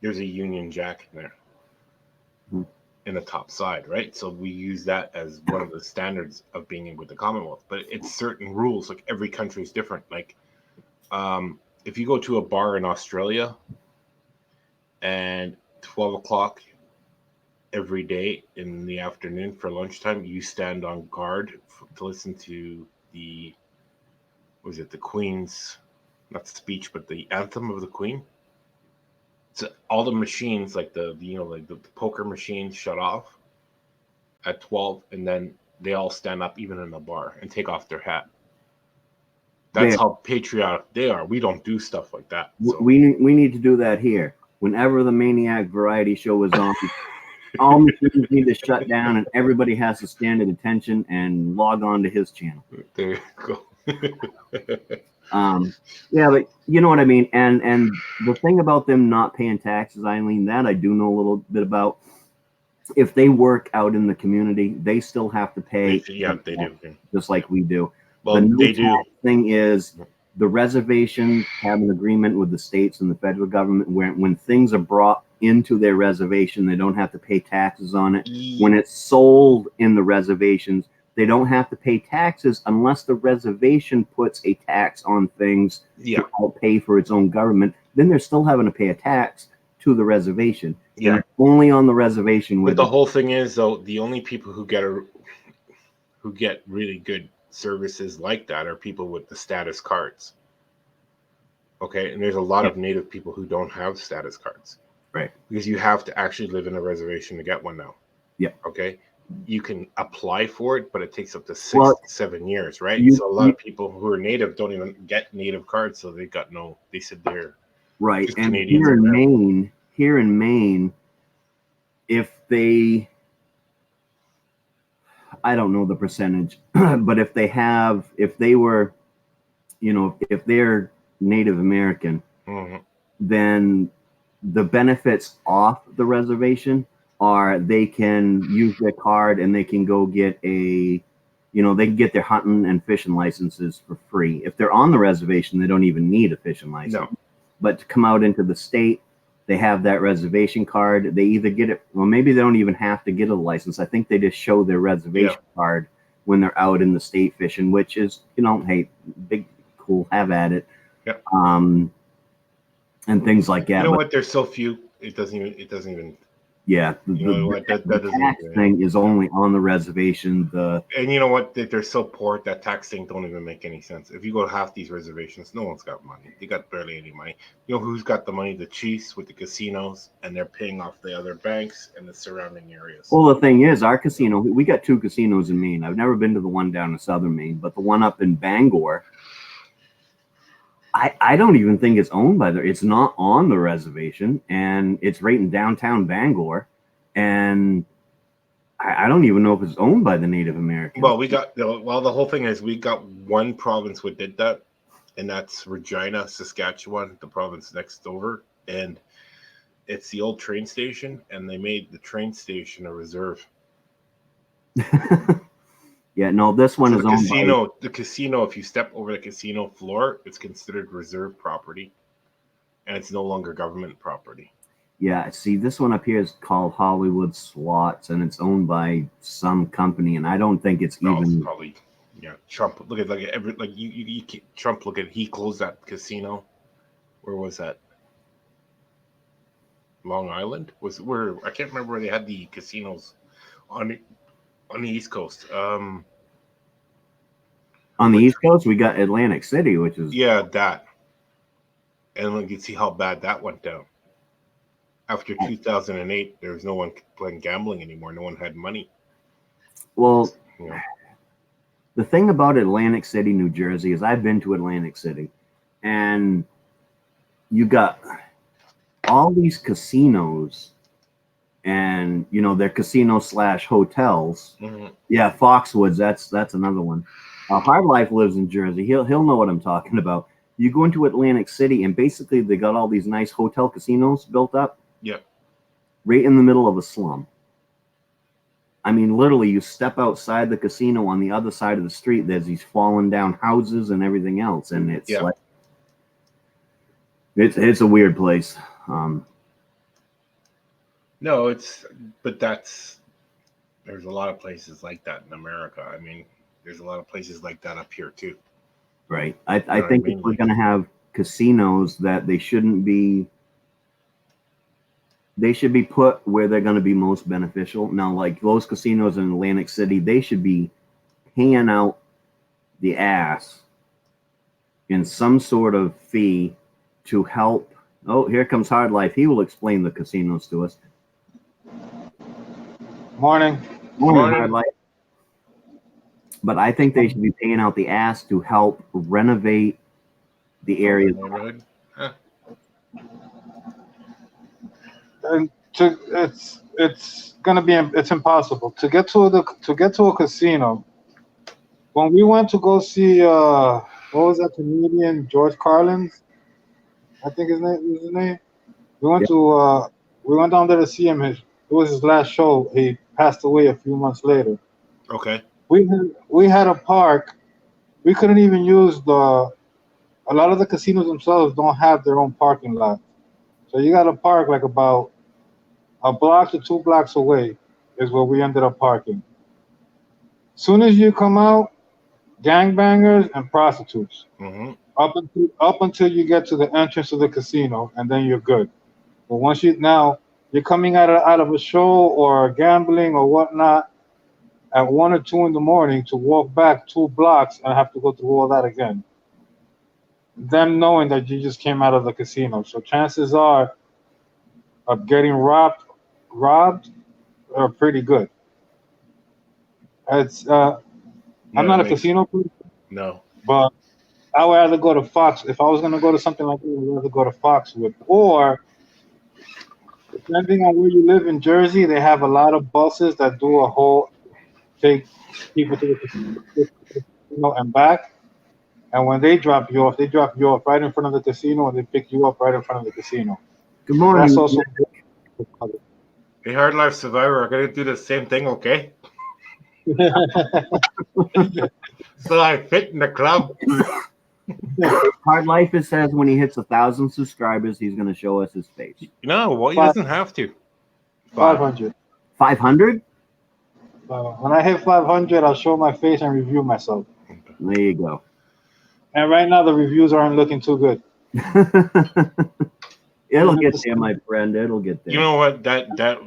There's a Union Jack in there in the top side, right? So we use that as one of the standards of being with the Commonwealth. But it's certain rules. Like every country is different. Like if you go to a bar in Australia and 12 o'clock every day in the afternoon for lunchtime, you stand on guard to listen to the the Queen's, not speech, but the anthem of the Queen. So all the machines, like the poker machines, shut off at 12, and then they all stand up, even in the bar, and take off their hat. That's
they,
how patriotic they are. We don't do stuff like that. So
we need to do that here. Whenever the Maine-iac variety show is on, all machines need to shut down, and everybody has to stand at attention and log on to his channel.
there you go.
Yeah, but you know what I mean. And the thing about them not paying taxes, Eileen, that I do know a little bit about. If they work out in the community, they still have to pay.
Yeah, they do.
Just like we do.
Well,
The no
they do.
tax thing is the reservations have an agreement with the states and the federal government where when things are brought into their reservation, they don't have to pay taxes on it. When it's sold in the reservations, they don't have to pay taxes unless the reservation puts a tax on things to help pay for its own government. Then they're still having to pay a tax to the reservation.
Yeah.
And only on the reservation.
But the whole thing is, though, the only people who get really good services like that are people with the status cards. Okay, and there's a lot of Native people who don't have status cards.
Right.
Because you have to actually live in a reservation to get one now.
Yeah.
Okay. you can apply for it, but it takes up to 6
Well,
to 7 years, right?
you,
So a lot
you
of people who are native don't even get native cards, so they got no. They said they're
right,
just
and
Canadians up there.
Here in Maine, if they, I don't know the percentage, but if they were, if they're Native American,
Mm-hmm.
then the benefits off the reservation are they can use their card and they can go get they can get their hunting and fishing licenses for free. If they're on the reservation, they don't even need a fishing license.
No.
But to come out into the state, they have that reservation card. They either get it, well, maybe they don't even have to get a license. I think they just show their reservation card when they're out in the state fishing, which is, hey, big, cool, have at it.
Yeah.
And things like that.
You know what? There's so few. It doesn't even.
Yeah,
You know what? That doesn't
tax
even.
thing is only on the reservation.
And you know what? They're so poor that tax thing don't even make any sense. If you go to half these reservations, no one's got money. They got barely any money. You know who's got the money? The chiefs with the casinos, and they're paying off the other banks and the surrounding areas.
Well, the thing is, our casino, we got 2 casinos in Maine. I've never been to the one down in southern Maine, but the one up in Bangor, I don't even think it's owned by it's not on the reservation, and it's right in downtown Bangor, and I don't even know if it's owned by the Native Americans.
Well, the whole thing is we got one province that did that, and that's Regina, Saskatchewan, the province next over, and it's the old train station, and they made the train station a reserve.
Yeah, no, this one is owned by
the casino. If you step over the casino floor, it's considered reserve property, and it's no longer government property.
Yeah, see, this one up here is called Hollywood Slots, and it's owned by some company, and I don't think it's even.
It's probably, Trump. Look at you Trump. Look at he closed that casino. Where was that? Long Island was where I can't remember where they had the casinos on the East Coast.
On the East Coast, we got Atlantic City, which is
that, and you can see how bad that went down. After 2008, there was no one playing gambling anymore. No one had money.
Well, the thing about Atlantic City, New Jersey, is I've been to Atlantic City, and you got all these casinos, and they're casino / hotels.
Mm-hmm.
Yeah, Foxwoods. That's another one. Hard Life lives in Jersey. He'll know what I'm talking about. You go into Atlantic City, and basically they got all these nice hotel casinos built up.
Yeah.
Right in the middle of a slum. I mean, literally, you step outside the casino on the other side of the street. There's these fallen down houses and everything else, and it's like it's a weird place.
No, but there's a lot of places like that in America. I mean, there's a lot of places like that up here too.
Right. I think if we're going to have casinos, that they shouldn't be. They should be put where they're going to be most beneficial. Now, like those casinos in Atlantic City, they should be paying out the ass in some sort of fee to help. Oh, here comes Hard Life. He will explain the casinos to us.
Morning.
Hard Life. But I think they should be paying out the ass to help renovate the area.
And it's impossible to get to a casino. When we went to go see what was that comedian, George Carlin's, I think his name. We went down there to see him. It was his last show. He passed away a few months later.
Okay.
We had a park. We couldn't even use a lot of the casinos themselves don't have their own parking lot. So you got to park like about a block to 2 blocks away is where we ended up parking. Soon as you come out, gangbangers and prostitutes.
Mm-hmm.
Up until you get to the entrance of the casino, and then you're good. But once you're coming out of a show or gambling or whatnot at 1 or 2 in the morning to walk back 2 blocks and have to go through all that again. Them knowing that you just came out of the casino. So chances are of getting robbed are pretty good. It's
No,
I'm not
it
a
makes-
casino player,
No.
but I would rather go to Fox. If I was gonna go to something like that, I would rather go to Foxwood. Or depending on where you live in Jersey, they have a lot of buses that do a whole take people to the casino and back. And when they drop you off right in front of the casino, and they pick you up right in front of the casino.
Good morning.
That's also
Hey, Hard Life Survivor, I gotta do the same thing, okay? So I fit in the club.
Hard Life it says when he hits 1,000 subscribers, he's going to show us his face.
No, well, he
Five-
doesn't have to.
500.
500?
When I hit 500, I'll show my face and review myself.
There you go.
And right now, the reviews aren't looking too good.
It'll get there, my friend. It'll get there.
You know what? That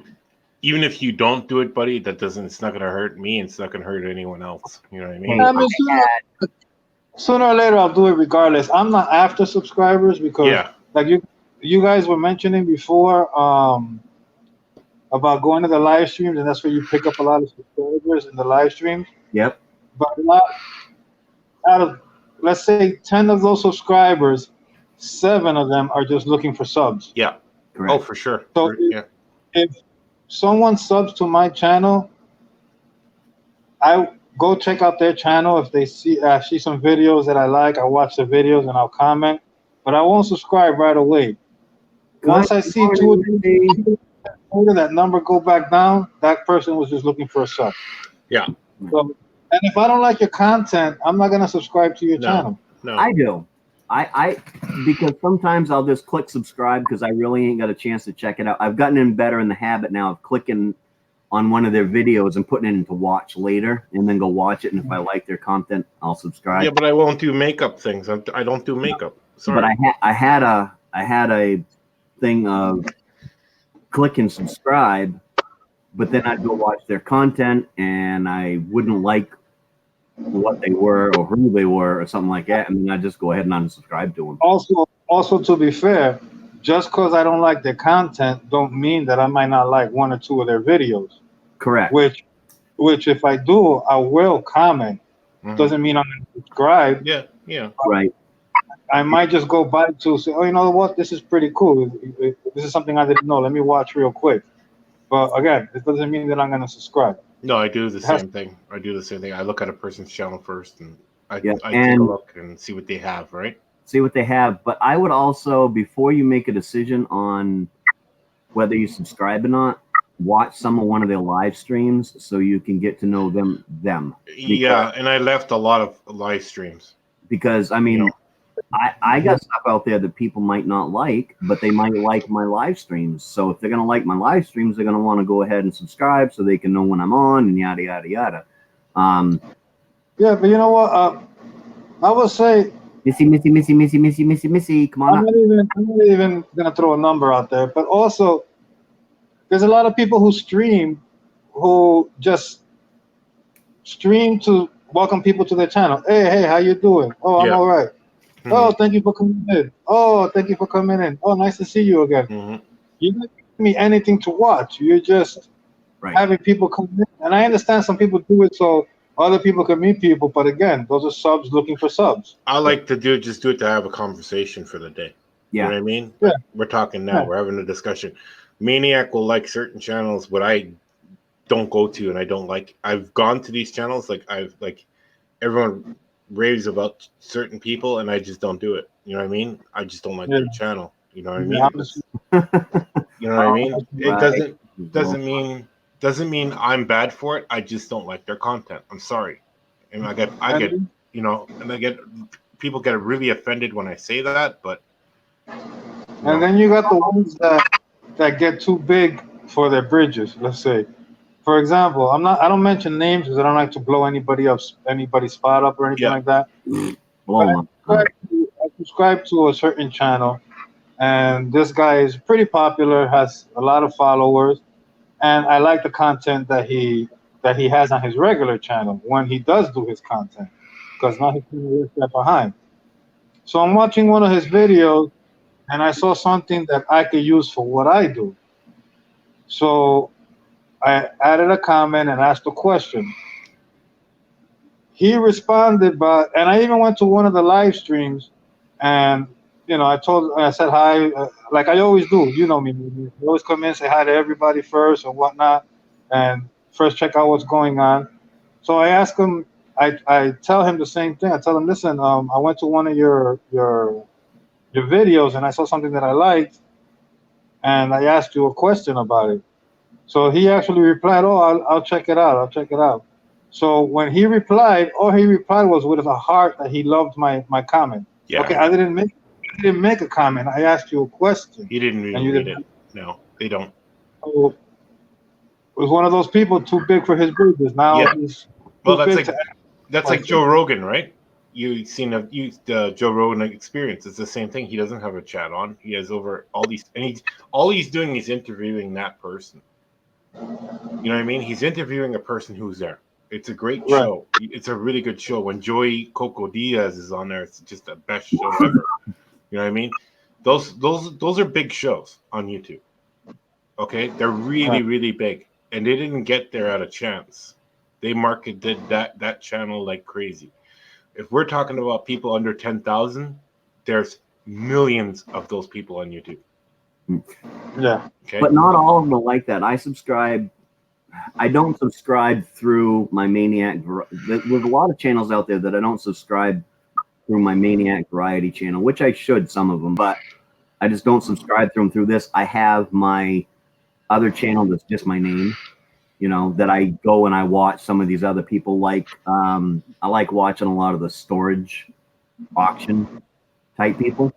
even if you don't do it, buddy, it's not gonna hurt me. It's not gonna hurt anyone else. You know what I mean?
Hey,
I mean, sooner or later, I'll do it regardless. I'm not after subscribers because,
Yeah.
like you guys were mentioning before, about going to the live streams, and that's where you pick up a lot of subscribers in the live streams.
Yep.
But a lot out of, let's say, 10 of those subscribers, 7 of them are just looking for subs.
Yeah.
Correct.
Oh, for sure.
So
Yeah.
if someone subs to my channel, I go check out their channel. If they see some videos that I like, I watch the videos and I'll comment. But I won't subscribe right away. Once I see that number go back down, that person was just looking for a sub.
Yeah.
So, and if I don't like your content, I'm not gonna subscribe to your channel.
No.
I do. I because sometimes I'll just click subscribe because I really ain't got a chance to check it out. I've gotten in better in the habit now of clicking on one of their videos and putting it into watch later and then go watch it. And if I like their content, I'll subscribe.
Yeah, but I won't do makeup things. I don't do makeup. Sorry.
But I had a thing of click and subscribe, but then I'd go watch their content and I wouldn't like what they were or who they were or something like that, and then I'd just go ahead and unsubscribe to them.
Also, to be fair, just because I don't like their content, don't mean that I might not like 1 or 2 of their videos.
Correct.
Which if I do, I will comment.
Mhm.
Doesn't mean I'm gonna subscribe.
Yeah. Yeah.
Right.
I might just go by to say, oh, you know what, this is pretty cool. This is something I didn't know. Let me watch real quick. But again, it doesn't mean that I'm gonna subscribe.
No, I do the same thing. I look at a person's channel first, and I take a
and
look and see what they have. Right.
see what they have. But I would also, before you make a decision on whether you subscribe or not, watch some of one of their live streams so you can get to know them.
Yeah, and I left a lot of live streams.
Because I mean, I got stuff out there that people might not like, but they might like my live streams. So if they're gonna like my live streams, they're gonna want to go ahead and subscribe so they can know when I'm on and yada yada yada.
Yeah, but you know what? I would say
Missy. Come on
I'm
up.
not even gonna throw a number out there, but also there's a lot of people who stream who just stream to welcome people to their channel. Hey, how you doing? Oh, I'm all right.
Mhm.
Oh, thank you for coming in. Oh, thank you for coming in. Oh, nice to see you again.
Mhm.
You're not giving me anything to watch. You're just having people come in. And I understand some people do it so other people can meet people, but again, those are subs looking for subs.
I like to do it to have a conversation for the day.
Yeah.
You know what I mean?
Yeah.
We're talking now.
Yeah.
We're having a discussion. Maine-iac will like certain channels, but I don't go to, and I don't like. I've gone to these channels, everyone raves about certain people, and I just don't do it. You know what I mean? I just don't like their channel. You know what I mean? You know what I mean? It doesn't mean I'm bad for it. I just don't like their content. I'm sorry, and I get people get really offended when I say that, but.
And then you got the ones that get too big for their bridges. Let's say, for example, I don't mention names because I don't like to blow anybody's spot up or anything like that. But I subscribe to a certain channel, and this guy is pretty popular, has a lot of followers, and I like the content that he has on his regular channel when he does do his content, because now he's going to step behind. So I'm watching one of his videos, and I saw something that I could use for what I do. So I added a comment and asked a question. he responded, and I even went to one of the live streams, and I said hi, like I always do. You know me, I always come in, say hi to everybody first and whatnot, and first check out what's going on. So I ask him, I tell him the same thing. I tell him, listen, I went to one of your videos and I saw something that I liked, and I asked you a question about it. So he actually replied, "Oh, I'll check it out. I'll check it out." So when he replied, all he replied was with a heart that he loved my comment.
Yeah.
Okay, I didn't make a comment. I asked you a question.
He didn't even read it. No, they don't.
So it was one of those people too big for his britches. Now he's
well,
too
that's like Joe Rogan, right? You've seen the Joe Rogan experience. It's the same thing. He doesn't have a chat on. He has over all these, and all he's doing is interviewing that person. You know what I mean? He's interviewing a person who's there. It's a great show. It's a really good show. When Joey Coco Diaz is on there, it's just the best show ever. You know what I mean? Those are big shows on YouTube. Okay, they're really really big, and they didn't get there out of chance. They marketed that channel like crazy. If we're talking about people under 10,000, there's millions of those people on YouTube.
Yeah.
Okay.
But not all of them are like that. I don't subscribe through my Maine-iac. There's a lot of channels out there that I don't subscribe through my Maine-iac variety channel, which I should, some of them, but I just don't subscribe through this. I have my other channel that's just my name, that I go and I watch some of these other people. Like I like watching a lot of the storage auction type people.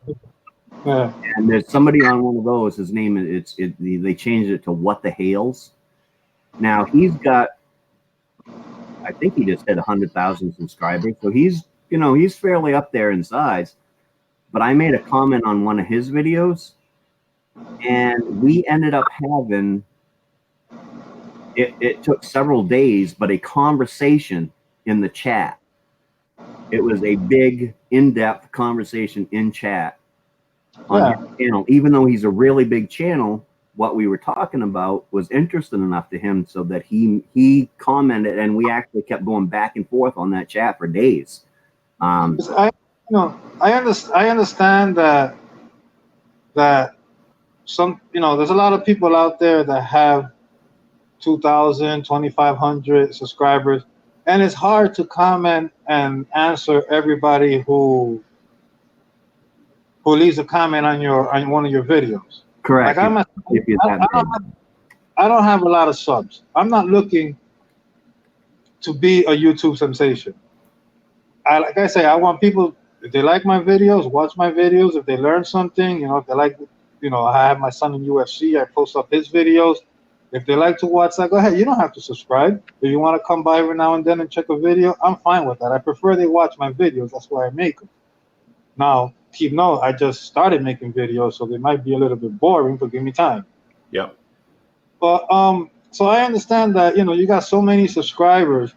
Yeah.
And there's somebody on one of those. His name they changed it to What the Hales. Now he's got, I think he just hit 100,000 subscribers, so he's fairly up there in size. But I made a comment on one of his videos, and we ended up having. It took several days, but a conversation in the chat. It was a big, in-depth conversation in chat on his channel. Even though he's a really big channel, what we were talking about was interesting enough to him so that he commented, and we actually kept going back and forth on that chat for days.
I understand that some there's a lot of people out there that have 2,000, 2,500 subscribers, and it's hard to comment and answer everybody who leaves a comment on one of your videos.
Correct.
Like I don't have a lot of subs. I'm not looking to be a YouTube sensation. Like I say, I want people, if they like my videos, watch my videos. If they learn something, if they like, I have my son in UFC. I post up his videos. If they like to watch that, go ahead. You don't have to subscribe. If you want to come by every now and then and check a video, I'm fine with that. I prefer they watch my videos. That's why I make them. Now, keep note, I just started making videos, so they might be a little bit boring, but give me time.
Yeah.
But so I understand that you got so many subscribers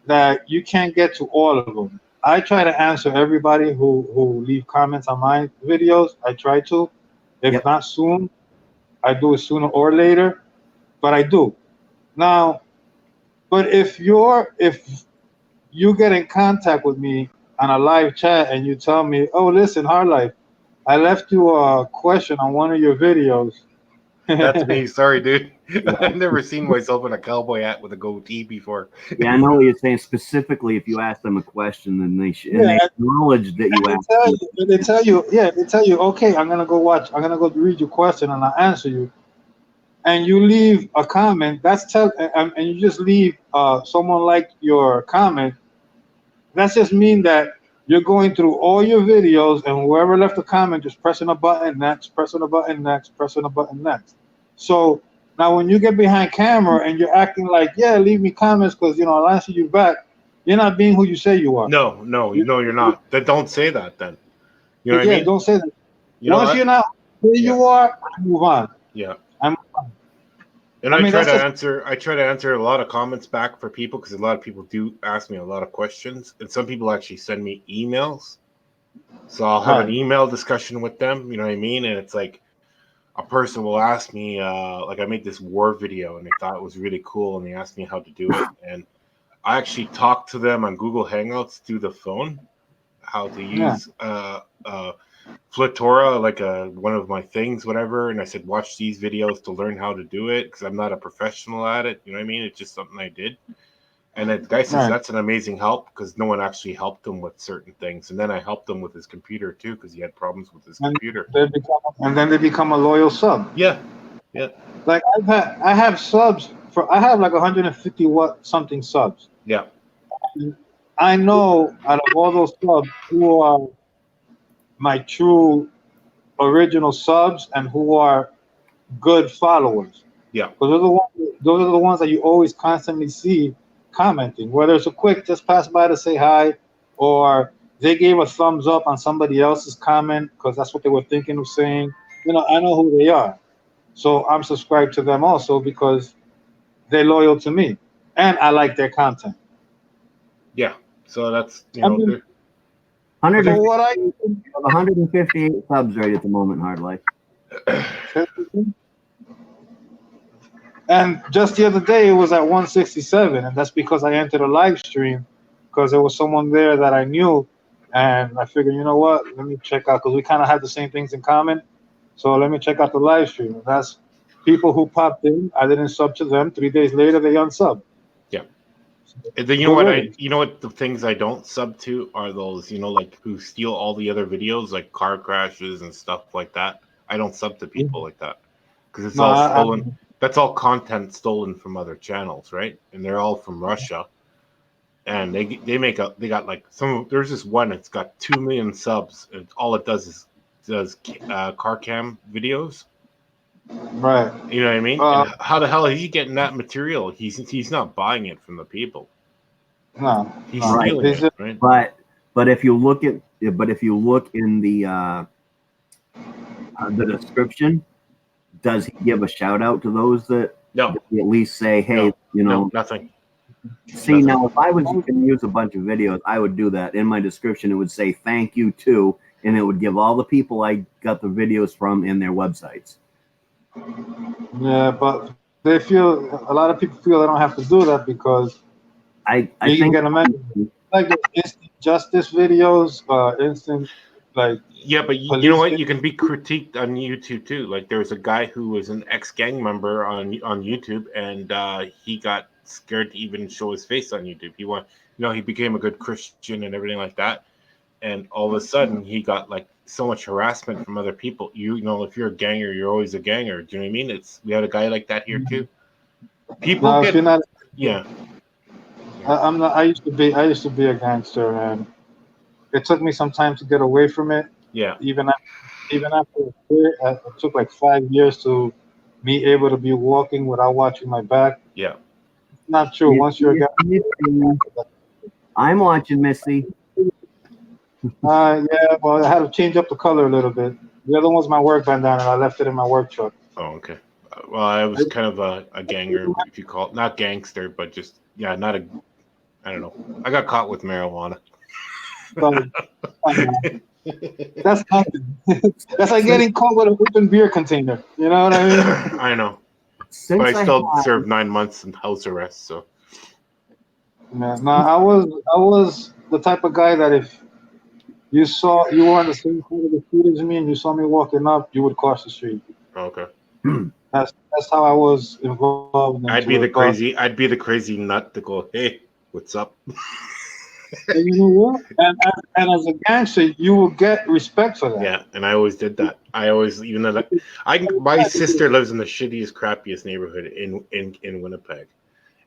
that you can't get to all of them. I try to answer everybody who leave comments on my videos. I try to. If not soon, I do it sooner or later, but I do. Now, but if you get in contact with me on a live chat and you tell me, "Oh, listen, Hard Life, I left you a question on one of your videos."
That's me. Sorry, dude. I've never seen myself in a cowboy hat with a goatee before.
Yeah, I know what you're saying. Specifically, if you ask them a question, then they acknowledge that you asked.
They tell you, okay, I'm gonna go read your question and I'll answer you. And you leave a comment. And you just leave someone like your comment. That's just mean that you're going through all your videos, and whoever left a comment, just pressing a button next, pressing a button next, pressing a button next. So now when you get behind camera and you're acting like, yeah, leave me comments because I'll answer you back, you're not being who you say you are.
No, you're not. Then don't say that then. You know what I mean?
Don't say that.
Once
you're not who you are, move on.
Yeah.
And
I try to answer a lot of comments back for people because a lot of people do ask me a lot of questions, and some people actually send me emails. So I'll have an email discussion with them. You know what I mean? And it's like a person will ask me, like I made this war video and they thought it was really cool, and they asked me how to do it, and I actually talked to them on Google Hangouts through the phone, how to use Flitora, like one of my things, whatever. And I said, watch these videos to learn how to do it because I'm not a professional at it. You know what I mean? It's just something I did. And the guy says that's an amazing help because no one actually helped him with certain things. And then I helped him with his computer too because he had problems with his computer.
And then they become a loyal sub.
Yeah, yeah.
Like I have subs I have like 150 something subs.
Yeah.
I know out of all those subs who are my true original subs and who are good followers.
Yeah.
Because those are the ones that you always constantly see commenting, whether it's a quick just pass by to say hi, or they gave a thumbs up on somebody else's comment because that's what they were thinking of saying. You know, I know who they are. So I'm subscribed to them also because they're loyal to me and I like their content.
Yeah. So that's, you know,
158 subs right at the moment, Hard Life.
And just the other day it was at 167, and that's because I entered a live stream because there was someone there that I knew, and I figured, you know what, let me check out because we kind of had the same things in common. So let me check out the live stream. And that's people who popped in. I didn't sub to them. 3 days later, they unsubbed.
Yeah. And then you know what the things I don't sub to are those, you know, like who steal all the other videos, like car crashes and stuff like that. I don't sub to people like that because it's all stolen. That's all content stolen from other channels, right? And they're all from Russia. And they got like there's this one that's got 2 million subs, and all it does car cam videos.
Right.
You know what I mean? And how the hell is he getting that material? He's not buying it from the people.
No.
He's stealing it, right?
But if you look in the description, does he give a shout out to those that
at
least say, hey,
nothing.
See, nothing. Now if I was going to use a bunch of videos, I would do that. In my description, it would say thank you to, and it would give all the people I got the videos from in their websites.
Yeah, but a lot of people feel they don't have to do that because
I
you
think
can imagine like the instant justice videos, instant like.
Yeah, but you know what? You can be critiqued on YouTube too. Like there was a guy who was an ex-gang member on YouTube, and he got scared to even show his face on YouTube. He became a good Christian and everything like that, and all of a sudden he got like so much harassment from other people. You know, if you're a ganger, you're always a ganger. Do you know what I mean? We had a guy like that here too. People
no,
get,
if you're not,
yeah.
I'm not. I used to be a gangster, and it took me some time to get away from it.
Yeah.
Even after it took like 5 years to me able to be walking without watching my back.
Yeah.
Not true. Once you're a gangster,
I'm watching Missy.
Yeah, well, I had to change up the color a little bit. The other one's my work bandana, and I left it in my work truck.
Oh, okay. Well, I was kind of a ganger, if you call it, not gangster, but just I don't know. I got caught with marijuana.
That's nothing. That's like getting caught with an open beer container. You know what I mean?
I know. But I still served 9 months in house arrest. So.
Yeah, no, I was the type of guy that if you were on the same side of the street as me and you saw me walking up, you would cross the street.
Okay.
That's how I was involved.
I'd be the crazy nut to go, hey, what's up?
And you know what? And as a gangster, you will get respect for that.
Yeah, and I always did that. My sister lives in the shittiest, crappiest neighborhood in Winnipeg,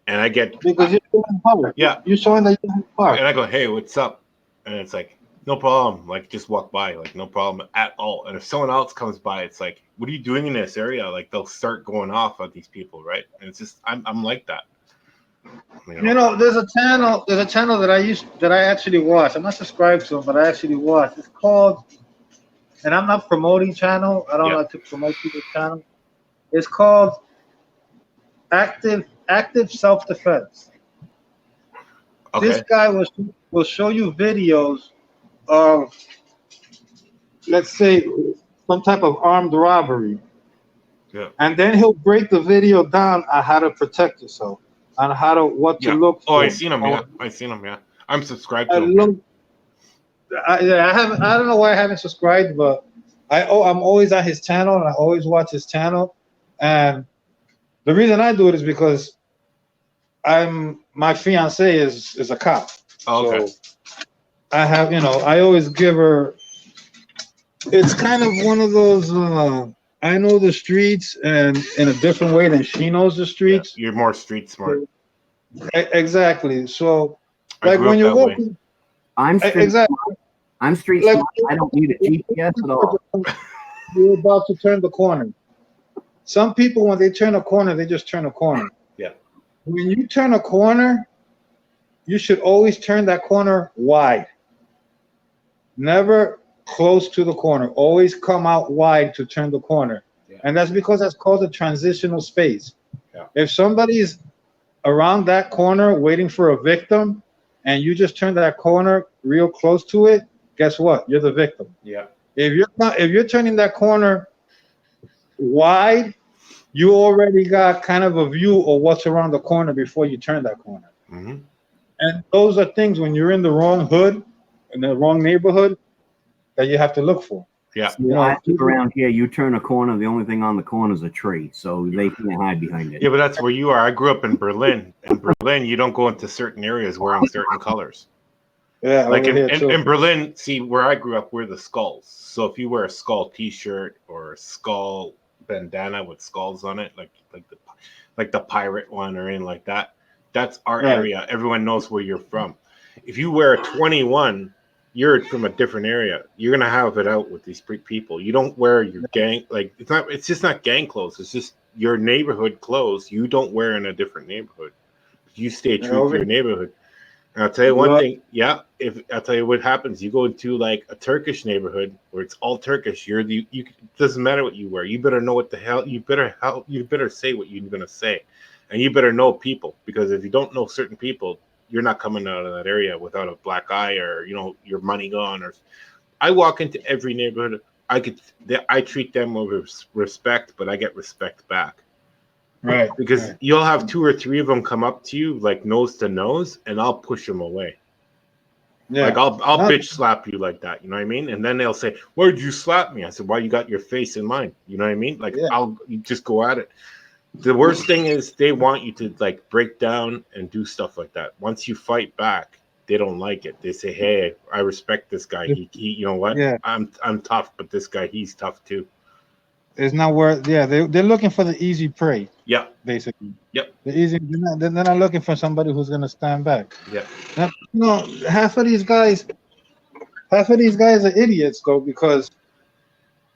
and I get
because you're showing heart.
Yeah,
you're showing that you have heart.
And I go, hey, what's up? And it's like, no problem. Like, just walk by. Like, no problem at all. And if someone else comes by, it's like, what are you doing in this area? Like, they'll start going off at these people, right? And it's just, I'm like that. You know,
there's a channel that I actually watch. I'm not subscribed to them, but I actually watch. It's called, and I'm not promoting channel. I don't like to promote people's channel. It's called Active Self-Defense. Okay. This guy will show you videos of, let's say, some type of armed robbery. Yeah. And then he'll break the video down on how to protect yourself. on what to
Yeah.
look
Oh,
for.
I seen him. Yeah, I seen him. Yeah, I'm subscribed
I
to him.
look. I haven't. I don't know why I haven't subscribed, but I'm always on his channel and I always watch his channel. And the reason I do it is because my fiance is a cop,
Oh, okay.
so I have I always give her. It's kind of one of those. I know the streets and in a different way than she knows the
Yeah,
streets.
you're more street smart.
Exactly. So,
I
like
grew
when
up
you're
that way.
walking,
I'm street.
exactly.
I'm street
Like
smart. I don't need a GPS at all.
you're about to turn the corner. Some people, when they turn a corner, they just turn a corner.
Yeah.
When you turn a corner, you should always turn that corner wide. Never close to the corner. Always come out wide to turn the corner.
Yeah.
And that's because that's called a transitional space.
Yeah.
If somebody's around that corner waiting for a victim and you just turn that corner real close to it, guess what? You're the victim.
Yeah.
If you're turning that corner wide, you already got kind of a view of what's around the corner before you turn that corner.
Mm-hmm.
And those are things when you're in the wrong hood, in the wrong neighborhood, that you have to look for.
Yeah.
I live around here. You turn a corner, the only thing on the corner is a tree, so they can't hide behind it.
Yeah, but that's where you are. I grew up in Berlin. In Berlin, you don't go into certain areas wearing certain colors.
Yeah,
Like
over here too.
in Berlin, see where I grew up, we're the skulls. So if you wear a skull T-shirt or a skull bandana with skulls on it, like the pirate one or anything like that, that's our
Right.
area. Everyone knows where you're from. If you wear a 21, you're from a different area. You're gonna have it out with these people. You don't wear your gang it's just not gang clothes. It's just your neighborhood clothes. You don't wear in a different neighborhood. You stay true to your neighborhood. And I'll tell you one thing. Yeah, if I'll tell you what happens, you go into like a Turkish neighborhood where it's all Turkish. It doesn't matter what you wear. You better know what the hell. You better say what you're gonna say, and you better know people, because if you don't know certain people, you're not coming out of that area without a black eye or your money gone. Or I walk into every neighborhood. I treat them with respect, but I get respect back.
Right.
Because you'll have 2 or 3 of them come up to you like nose to nose, and I'll push them away.
Yeah.
Like I'll bitch slap you like that. You know what I mean? And then they'll say, "Why'd you slap me?" I said, "Why you got your face in mine?" You know what I mean? Like you just go at it. The worst thing is they want you to like break down and do stuff like that. Once you fight back, they don't like it. They say, "Hey, I respect this guy. He you know what?
Yeah.
I'm tough, but this guy, he's tough too."
It's not where. Yeah, they're looking for the easy prey.
Yeah.
Basically.
Yep.
The easy. They're not looking for somebody who's gonna stand back.
Yeah.
Now, half of these guys are idiots though, because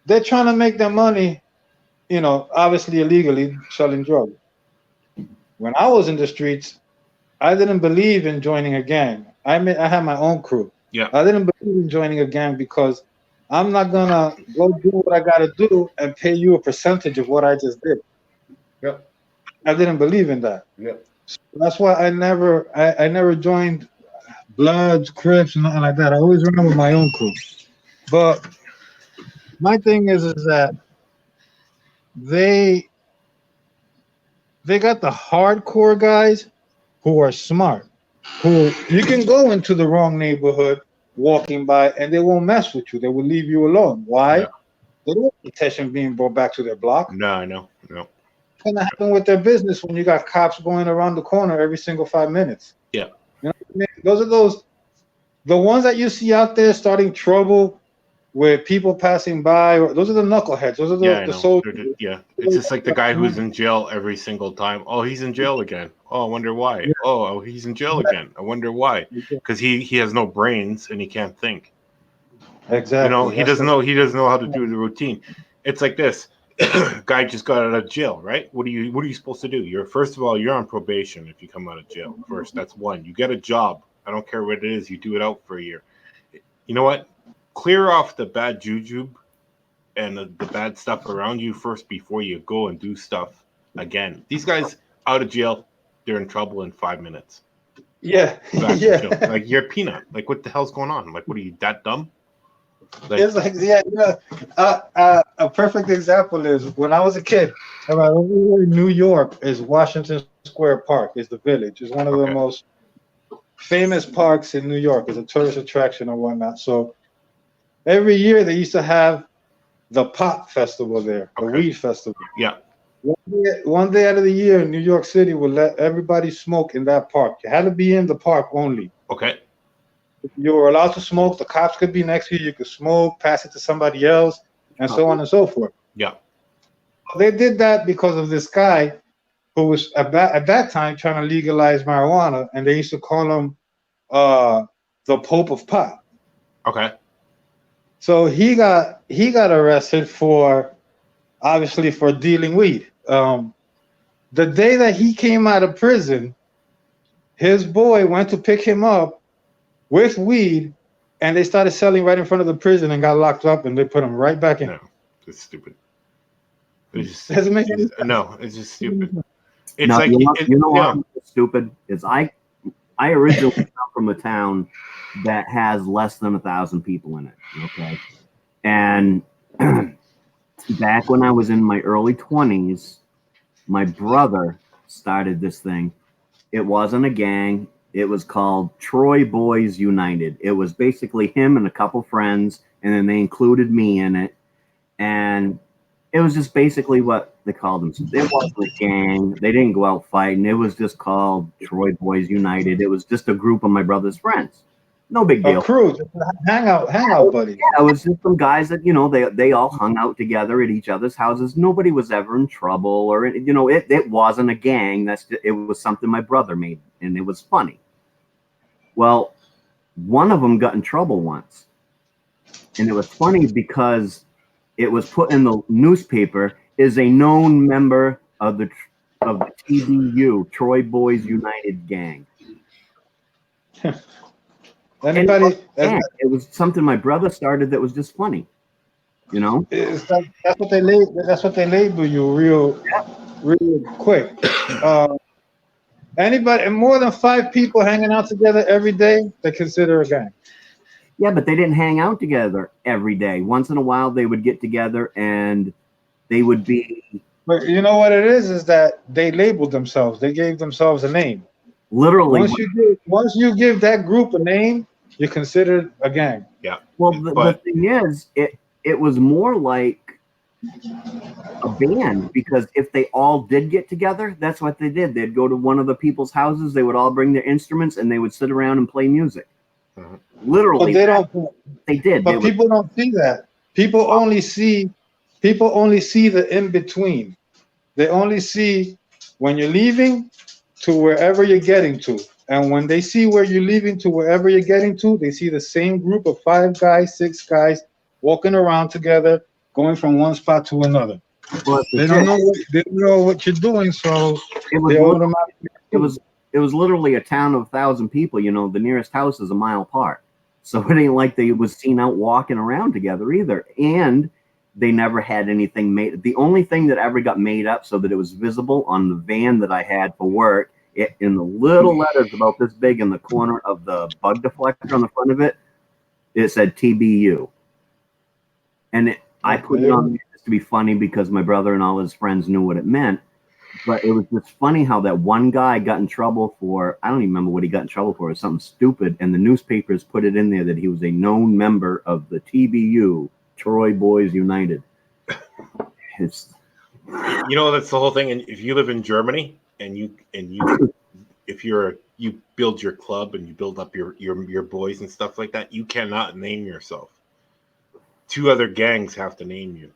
they're trying to make their money, obviously illegally selling drugs. When I was in the streets, I didn't believe in joining a gang. I had my own crew.
Yeah.
I didn't believe in joining a gang because I'm not gonna go do what I gotta do and pay you a percentage of what I just did.
Yep.
I didn't believe in that.
Yep.
So that's why I never joined Bloods, Crips, nothing like that. I always ran with my own crew. But my thing is that they got the hardcore guys who are smart, who you can go into the wrong neighborhood walking by and they won't mess with you. They will leave you alone. Why?
Yeah.
They don't want attention being brought back to their block.
No, I know. No.
What's gonna happen with their business when you got cops going around the corner every single 5 minutes?
Yeah.
You know what I mean? Those are the ones that you see out there starting trouble with people passing by. Those are the knuckleheads. Those are the soldiers.
Yeah, it's just like the guy who's in jail every single time. Oh, he's in jail again. Oh, I wonder why.
Yeah.
Oh, he's in jail again. I wonder why. Because he has no brains and he can't think.
Exactly.
He doesn't know how to do the routine. It's like this. Guy just got out of jail, right? What are you supposed to do? First of all, you're on probation if you come out of jail. First, that's one. You get a job. I don't care what it is. You do it out for a year. You know what? Clear off the bad juju and the bad stuff around you first before you go and do stuff again. These guys out of jail, they're in trouble in 5 minutes.
Yeah.
Yeah. Like you're a peanut. Like what the hell's going on? Like what are you, that dumb? Like,
It's like, yeah, a perfect example is when I was a kid. All right, over here in New York is Washington Square Park. Is the Village. It's one of the
okay.
most famous parks in New York. It's a tourist attraction or whatnot. So every year they used to have the pot festival there, the
Okay.
weed festival.
Yeah.
One day out of the year, New York City would let everybody smoke in that park. You had to be in the park only.
Okay.
You were allowed to smoke. The cops could be next to you. You could smoke, pass it to somebody else, and so on and so forth.
Yeah.
They did that because of this guy who was at that time trying to legalize marijuana, and they used to call him the Pope of Pot.
Okay.
So he got arrested for obviously for dealing weed. The day that he came out of prison, his boy went to pick him up with weed, and they started selling right in front of the prison and got locked up, and they put him right back in.
No, it's stupid. It's just,
Doesn't make any sense.
no, it's just stupid. It's
No,
like
you know
yeah.
what's stupid is I originally come from a town that has less than 1,000 people in it. Okay, and back when I was in my early 20s, my brother started this thing. It wasn't a gang. It was called Troy Boys United. It was basically him and a couple friends, and then they included me in it. And it was just basically what they called themselves. It wasn't a gang. They didn't go out fighting. It was just called Troy Boys United. It was just a group of my brother's friends. No big
A
deal.
crew, hangout buddy.
Yeah, it was just some guys that, they all hung out together at each other's houses. Nobody was ever in trouble or, it wasn't a gang. It was something my brother made, and it was funny. Well, one of them got in trouble once. And it was funny because it was put in the newspaper as a known member of the TBU, Troy Boys United gang.
Anybody?
It was something my brother started that was just funny,
That's what they label you real quick. Anybody more than 5 people hanging out together every day, they consider a gang.
Yeah, but they didn't hang out together every day. Once in a while, they would get together and they would be.
But you know what it is that they labeled themselves. They gave themselves a name.
Literally.
Once you give that group a name, you're considered a gang.
Yeah.
Well, the thing is, it was more like a band, because if they all did get together, that's what they did. They'd go to one of the people's houses. They would all bring their instruments and they would sit around and play music.
Mm-hmm.
Literally,
but
they did.
But people don't see that. People only see the in between. They only see when you're leaving to wherever you're getting to. And when they see where you're leaving to wherever you're getting to, they see the same group of 5 guys, 6 guys walking around together, going from one spot to another.
Well,
they don't know what you're doing, so
it was literally a town of 1,000 people. The nearest house is a mile apart, so it ain't like they was seen out walking around together either. And they never had anything made. The only thing that ever got made up so that it was visible on the van that I had for work, in the little letters about this big in the corner of the bug deflector on the front of it, it said TBU. And I put it on just to be funny because my brother and all his friends knew what it meant. But it was just funny how that one guy got in trouble for, I don't even remember what he got in trouble for, it was something stupid. And the newspapers put it in there that he was a known member of the TBU, Troy Boys United. That's
the whole thing. And if you live in Germany and you build your club and you build up your boys and stuff like that, you cannot name yourself. 2 other gangs have to name you.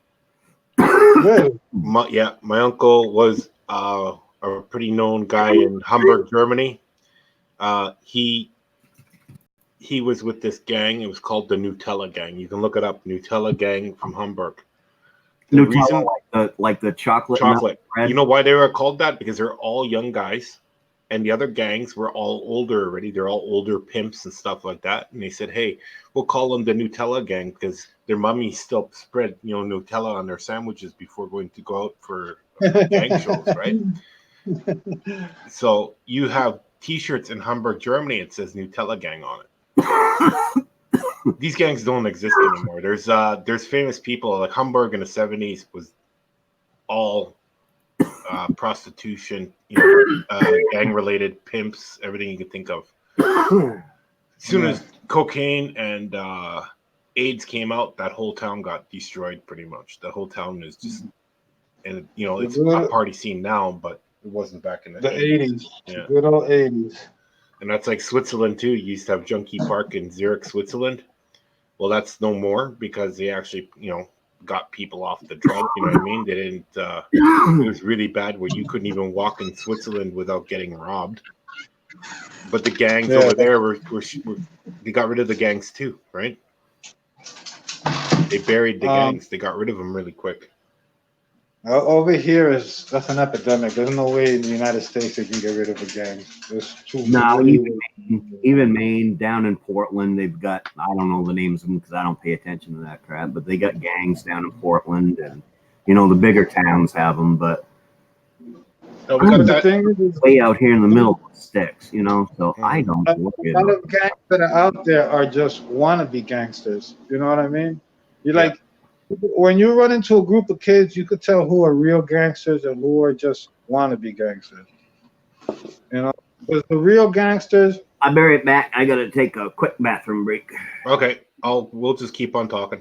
Really?
My uncle was a pretty known guy in Hamburg, Germany. He was with this gang. It was called the Nutella Gang. You can look it up. Nutella Gang from Hamburg.
Nutella, like the chocolate.
You know why they were called that? Because they're all young guys, and the other gangs were all older already. They're all older pimps and stuff like that. And they said, "Hey, we'll call them the Nutella Gang because their mummies still spread, Nutella on their sandwiches before going to go out for gang shows, right?" So you have T-shirts in Hamburg, Germany. It says Nutella Gang on it. These gangs don't exist anymore. There's famous people like Hamburg in the 70s was all prostitution, gang related pimps, everything you could think of. As soon as cocaine and AIDS came out, that whole town got destroyed pretty much. The whole town is just, and it's a party scene now, but it wasn't back in the
80s.
Yeah.
Good old 80s.
And that's like Switzerland too. You used to have Junkie Park in Zurich, Switzerland. Well, that's no more because they actually, got people off the drug. You know what I mean? They didn't. It was really bad where you couldn't even walk in Switzerland without getting robbed. But the gangs over there were they got rid of the gangs too, right? They buried the gangs. They got rid of them really quick.
Over here that's an epidemic. There's no way in the United States they can get rid of the gangs. There's too
even Maine, down in Portland, they've got, I don't know the names of them because I don't pay attention to that crap, but they got gangs down in Portland, and the bigger towns have them, but
we got that
thing way out here in the middle of the sticks, so I don't know.
A lot of gangs that are out there are just wannabe gangsters. You know what I mean? Like, when you run into a group of kids, you could tell who are real gangsters and who are just wannabe gangsters. Because the real gangsters.
I'll be right back. I gotta take a quick bathroom break.
Okay, we'll just keep on talking.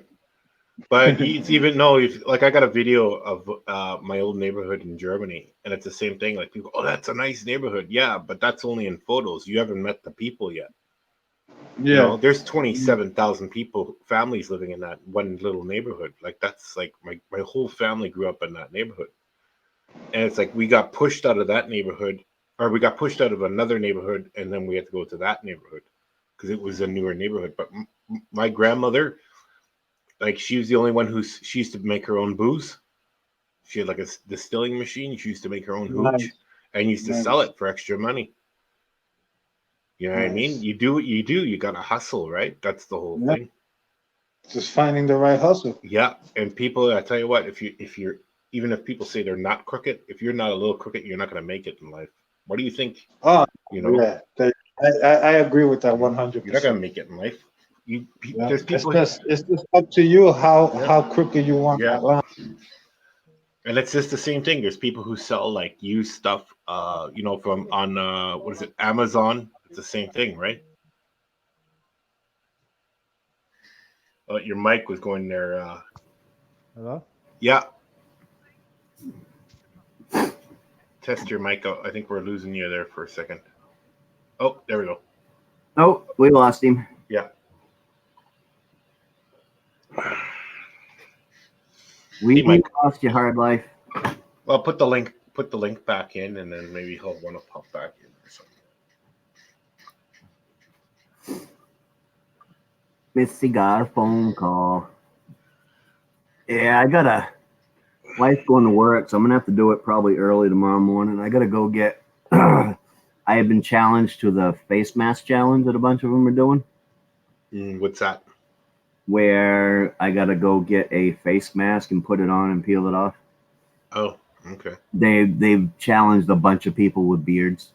But it's even I got a video of my old neighborhood in Germany, and it's the same thing. Like people, oh, that's a nice neighborhood. Yeah, but that's only in photos. You haven't met the people yet.
Yeah,
there's 27,000 families living in that one little neighborhood. Like that's like my whole family grew up in that neighborhood, and it's like we got pushed out of that neighborhood, or we got pushed out of another neighborhood, and then we had to go to that neighborhood because it was a newer neighborhood. But my grandmother, like she was the only one she used to make her own booze. She had like a distilling machine. She used to make her own hooch and used to sell it for extra money. You know what I mean? You do what you do. You got to hustle, right? That's the whole thing.
Just finding the right hustle.
Yeah, and people, I tell you what, if you're even if people say they're not crooked, if you're not a little crooked, you're not going to make it in life. What do you think?
Oh, yeah, I agree with that 100%.
You're not going to make it in life. There's people.
It's just up to you how crooked you want that line.
And it's just the same thing. There's people who sell like used stuff, from on what is it, Amazon? It's the same thing, right? Oh, your mic was going there.
Hello?
Yeah. Test your mic out. I think we're losing you there for a second. Oh, there we go.
Oh, we lost him.
Yeah.
We lost you, hard life.
Well, put the link back in, and then maybe he'll want to pop back in or something.
Missy got a phone call. Yeah, I got a wife going to work, so I'm gonna have to do it probably early tomorrow morning. I gotta go get. I have been challenged to the face mask challenge that a bunch of them are doing.
What's that?
Where I gotta go get a face mask and put it on and peel it off.
Oh, okay.
They've challenged a bunch of people with beards.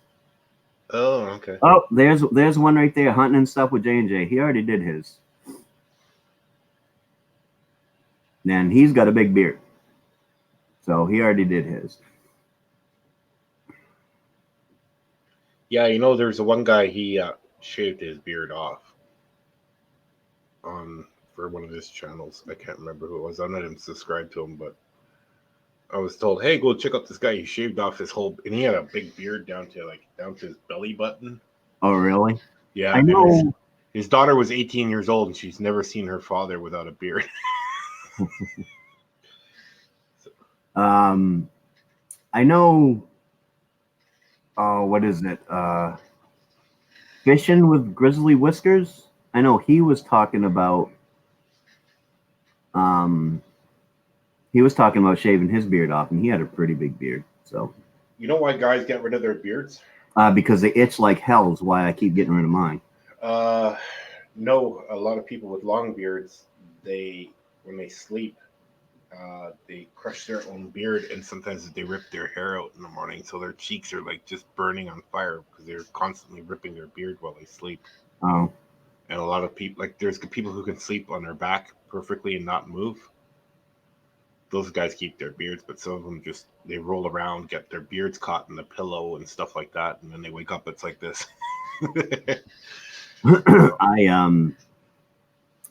Oh, okay.
Oh, there's one right there hunting and stuff with J&J. He already did his. And he's got a big beard. So he already did his.
Yeah, there's one guy, he shaved his beard off for one of his channels. I can't remember who it was. I'm not even subscribed to him, but I was told, hey, go check out this guy. He shaved off his whole, and he had a big beard down to his belly button.
Oh, really?
Yeah.
I know.
His daughter was 18 years old, and she's never seen her father without a beard.
I know. Oh, what is it? Fishing with Grizzly Whiskers. I know he was talking about. He was talking about shaving his beard off, and he had a pretty big beard. So.
You know why guys get rid of their beards?
Because they itch like hell. Is why I keep getting rid of mine.
No, a lot of people with long beards, when they sleep, they crush their own beard, and sometimes they rip their hair out in the morning, so their cheeks are like just burning on fire because they're constantly ripping their beard while they sleep.
Oh,
And a lot of people, like there's people who can sleep on their back perfectly and not move. Those guys keep their beards, but some of them just they roll around, get their beards caught in the pillow and stuff like that, and then they wake up. It's like this.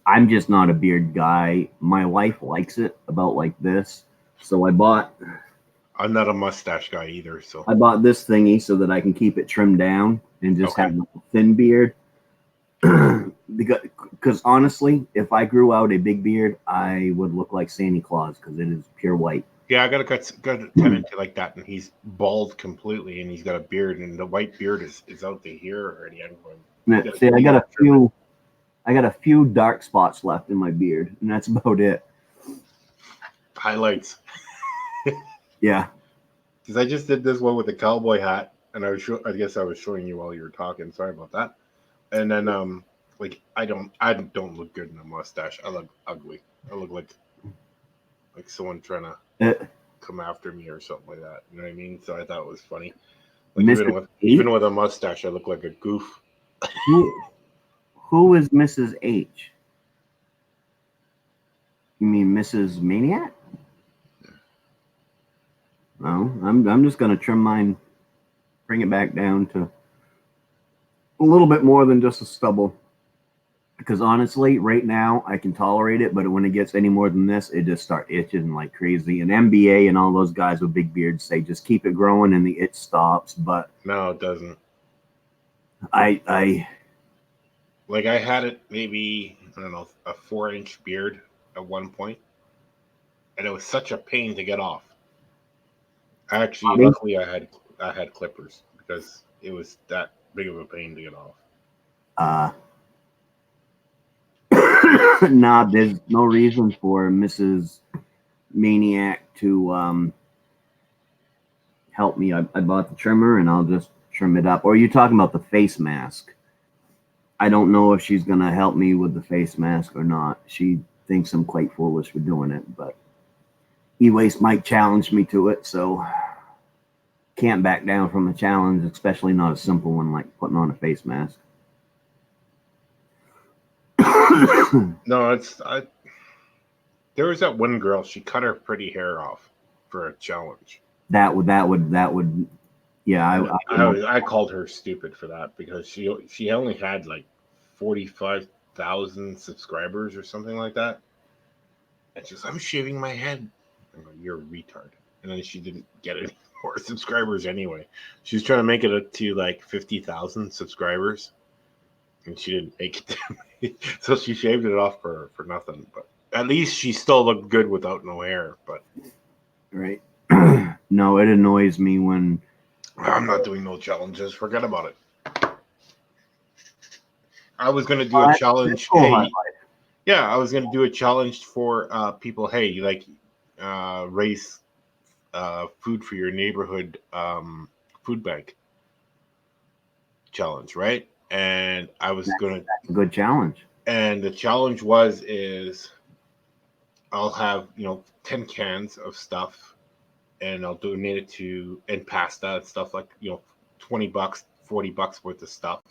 I'm just not a beard guy. My wife likes it about like this, so
I'm not a mustache guy either, so
I bought this thingy so that I can keep it trimmed down and just have a thin beard. Because honestly, if I grew out a big beard, I would look like Santa Claus because it is pure white.
yeah, I got a tenant like that, and he's bald completely, and he's got a beard, and the white beard is out to here already. I'm going.
See, I got a few dark spots left in my beard, and that's about it.
Highlights.
Yeah.
Because I just did this one with the cowboy hat, and I guess I was showing you while you were talking. Sorry about that. And then like I don't look good in a mustache. I look ugly. I look like someone trying to come after me or something like that. You know what I mean? So I thought it was funny. Like even with a mustache, I look like a goof.
Who is Mrs. H? You mean Mrs. Maine-iac? No, I'm just gonna trim mine, bring it back down to a little bit more than just a stubble. Because honestly, right now I can tolerate it, but when it gets any more than this, it just starts itching like crazy. And MBA and all those guys with big beards say just keep it growing and the itch stops. But
no, it doesn't.
I
like I had it maybe I don't know a 4-inch beard at one point, and it was such a pain to get off. Actually, luckily I had clippers because it was that big of a pain to get off.
Nah, there's no reason for Mrs. Maine-iac to help me. I bought the trimmer and I'll just trim it up. Or are you talking about the face mask? I don't know if she's gonna help me with the face mask or not. She thinks I'm quite foolish for doing it, but E-Waste Mike challenged me to it, so can't back down from a challenge, especially not a simple one like putting on a face mask.
No, there was that one girl. She cut her pretty hair off for a challenge.
That would. Yeah,
I called her stupid for that because she only had like 45,000 subscribers or something like that, and she goes, "I'm shaving my head." I'm like, "You're a retard." And then she didn't get any more subscribers anyway. She was trying to make it up to like 50,000 subscribers, and she didn't make it to me. So she shaved it off for nothing. But at least she still looked good without no hair. But
right. No, it annoys me when
I'm not doing no challenges. Forget about it. I was gonna do a challenge. Hey, yeah, I was gonna do a challenge for people. Hey, you like raise food for your neighborhood food bank challenge, right? And I was that's
a good challenge.
And the challenge is I'll have 10 cans of stuff, and I'll donate it to and pasta and stuff like $20, $40 worth of stuff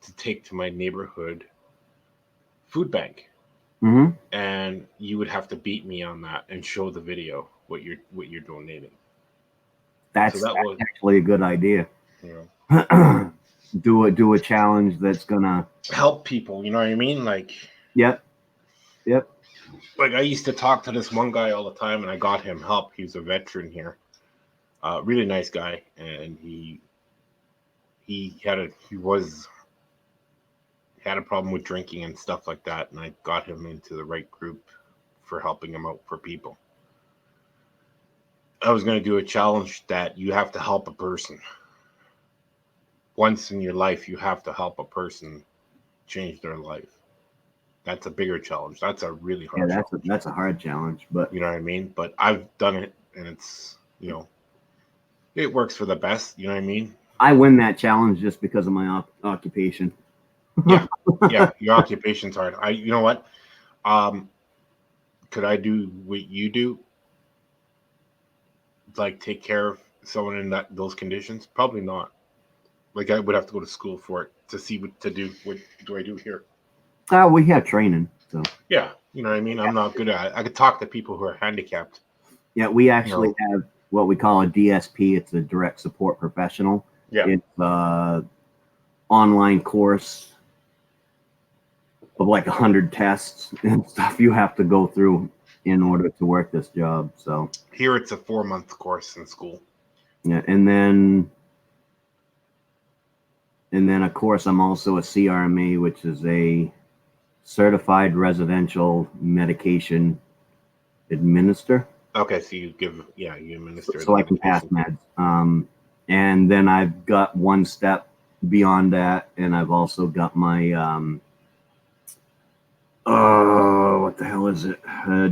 to take to my neighborhood food bank.
Mm-hmm.
And you would have to beat me on that and show the video what you're donating.
That's actually a good idea.
Yeah.
do a challenge that's gonna
help people. You know what I mean? Like.
Yep.
Like I used to talk to this one guy all the time, and I got him help. He's a veteran here, really nice guy, and he had a problem with drinking and stuff like that, and I got him into the right group for helping him out for people. I was going to do a challenge that you have to help a person once in your life. You have to help a person change their life. That's a bigger challenge. That's a really hard challenge.
That's a hard challenge, but
you know what I mean? But I've done it, and it's, it works for the best. You know what I mean?
I win that challenge just because of my occupation.
Yeah. Your occupation's hard. You know what? Could I do what you do? Like take care of someone in those conditions? Probably not. Like I would have to go to school for it to see what to do. What do I do here?
We have training, so
Yeah, you know what I mean. I'm not good at it. I could talk to people who are handicapped.
yeah, we actually
No.
have what we call a DSP. It's a direct support professional.
Yeah.
It's online course of like 100 tests and stuff you have to go through in order to work this job. So
Here it's a 4-month course in school.
yeah, and then of course I'm also a CRMA, which is a certified residential medication administrator.
Okay, so you administer the
So I can pass
medication.
meds. And then I've got one step beyond that, and I've also got my what the hell is it?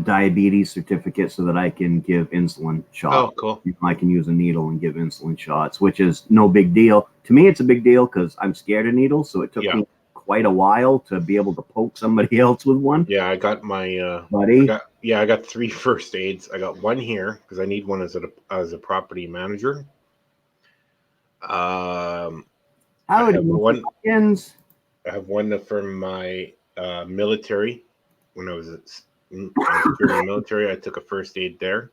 Diabetes certificate, so that I can give insulin shots.
Oh, cool.
I can use a needle and give insulin shots, which is no big deal. To me, it's a big deal because I'm scared of needles. So it took me quite a while to be able to poke somebody else with one.
Yeah, I got my
buddy.
I got 3 first aids. I got one here because I need one as a property manager.
How
I
do
have
you
one.
Hopkins?
I have one from my military. When I was in the military, I took a first aid there.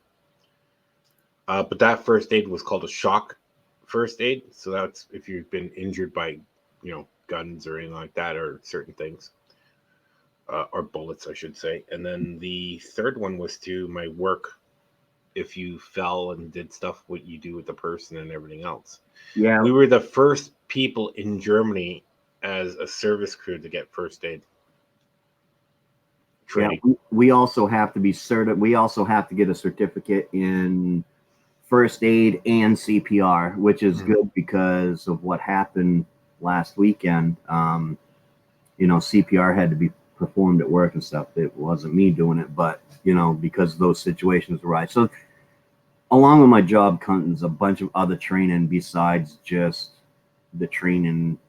But that first aid was called a shock first aid. So that's if you've been injured by, guns or anything like that, or certain things, or bullets, I should say. And then the third one was to my work. If you fell and did stuff, what you do with the person and everything else.
Yeah,
we were the first people in Germany as a service crew to get first aid training.
Yeah, we also have to be certified. We also have to get a certificate in first aid and CPR, which is good because of what happened last weekend. CPR had to be performed at work and stuff. It wasn't me doing it, but because those situations arise. So along with my job comes a bunch of other training besides just the training,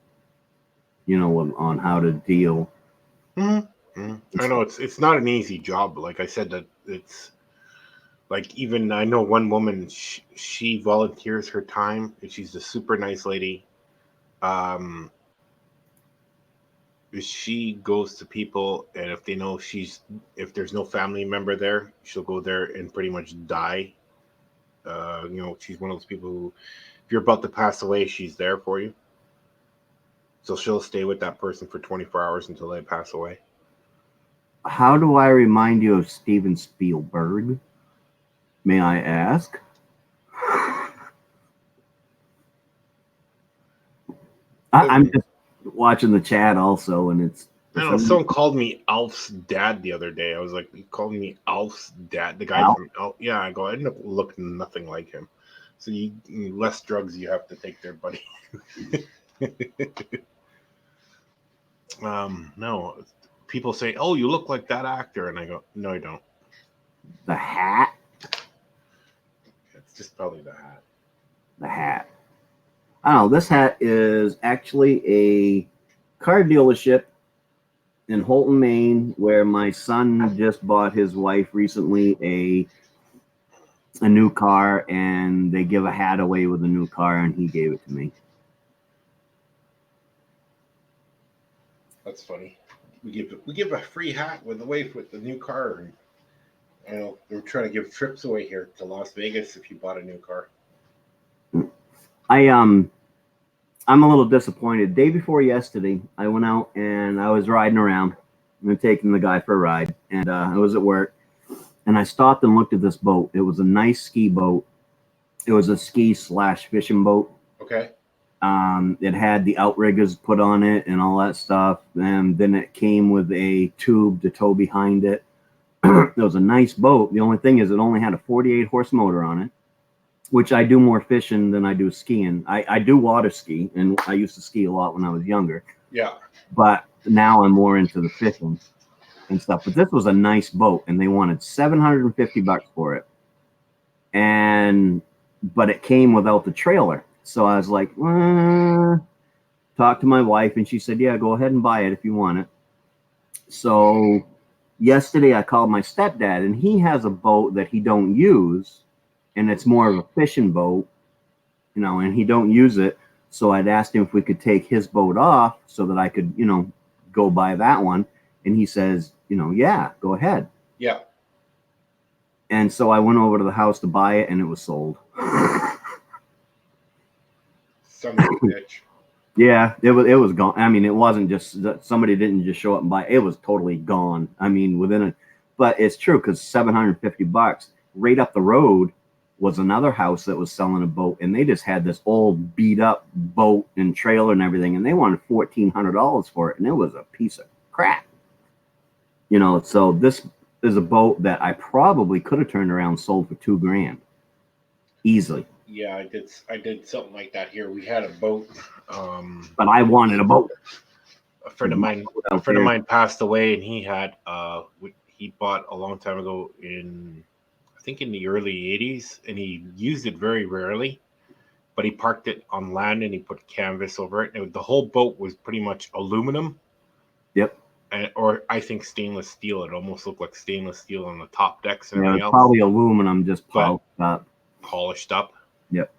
on how to deal.
I know it's not an easy job. Like I said, that it's like, even I know one woman, she volunteers her time, and she's a super nice lady. She goes to people, and if they know if there's no family member there, she'll go there and pretty much die. She's one of those people who, if you're about to pass away, she's there for you. So she'll stay with that person for 24 hours until they pass away.
How do I remind you of Steven Spielberg? May I ask? I'm just watching the chat also, and it's.
I don't know. Someone called me Alf's dad the other day. I was like, "You called me Alf's dad, the guy
Alf?
from Alf?" Yeah, I go. I end up looking nothing like him. So less drugs you have to take there, buddy. No. People say, "Oh, you look like that actor," and I go, "No, I don't."
The hat.
It's just probably the hat.
The hat. I don't know. This hat is actually a car dealership in Holton, Maine, where my son just bought his wife recently a new car, and they give a hat away with a new car, and he gave it to me.
That's funny. We give a free hat with the new car. And they're trying to give trips away here to Las Vegas if you bought a new car.
I'm a little disappointed. Day before yesterday, I went out and I was riding around and taking the guy for a ride, and I was at work, and I stopped and looked at this boat. It was a nice ski boat. It was a ski/fishing boat.
Okay.
It had the outriggers put on it and all that stuff, and then it came with a tube to tow behind it. It was a nice boat. The only thing is, it only had a 48 horse motor on it, which I do more fishing than I do skiing. I do water ski, and I used to ski a lot when I was younger.
Yeah.
But now I'm more into the fishing and stuff. But this was a nice boat, and they wanted $750 for it. But it came without the trailer. So I was like, talk to my wife, and she said, yeah, go ahead and buy it if you want it. So yesterday I called my stepdad, and he has a boat that he don't use, and it's more of a fishing boat, and he don't use it. So I'd asked him if we could take his boat off so that I could, go buy that one. And he says, yeah, go ahead.
Yeah.
And so I went over to the house to buy it, and it was sold.
Son of a bitch.
Yeah, it was gone. I mean, it wasn't just that somebody didn't just show up and buy it. It was totally gone. I mean, but it's true because $750 right up the road was another house that was selling a boat, and they just had this old beat up boat and trailer and everything, and they wanted $1,400 for it, and it was a piece of crap. So this is a boat that I probably could have turned around and sold for $2,000 easily.
Yeah, I did something like that here. We had a boat.
But I wanted a boat.
A friend of mine passed away, and he bought a long time ago I think in the early 80s, and he used it very rarely, but he parked it on land and he put canvas over it. And the whole boat was pretty much aluminum.
Yep.
Or I think stainless steel. It almost looked like stainless steel on the top decks and everything else.
Probably aluminum, just
polished up.
Yep.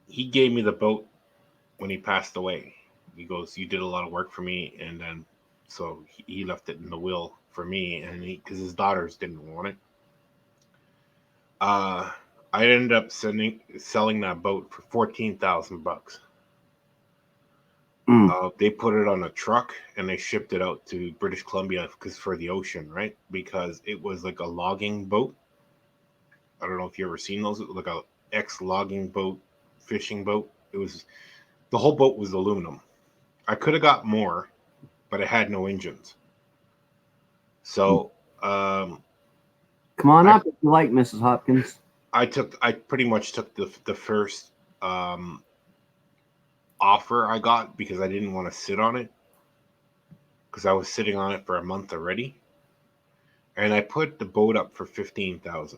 He gave me the boat when he passed away. He goes, "You did a lot of work for me," and then so he left it in the will for me, and because his daughters didn't want it. I ended up selling that boat for $14,000. They put it on a truck and they shipped it out to British Columbia for the ocean, right? Because it was like a logging boat. I don't know if you ever seen those, like a ex-logging boat, fishing boat. The whole boat was aluminum. I could have got more, but it had no engines. So, come
on up if you like, Mrs. Hopkins.
I pretty much took the first offer I got because I didn't want to sit on it, because I was sitting on it for a month already, and I put the boat up for $15,000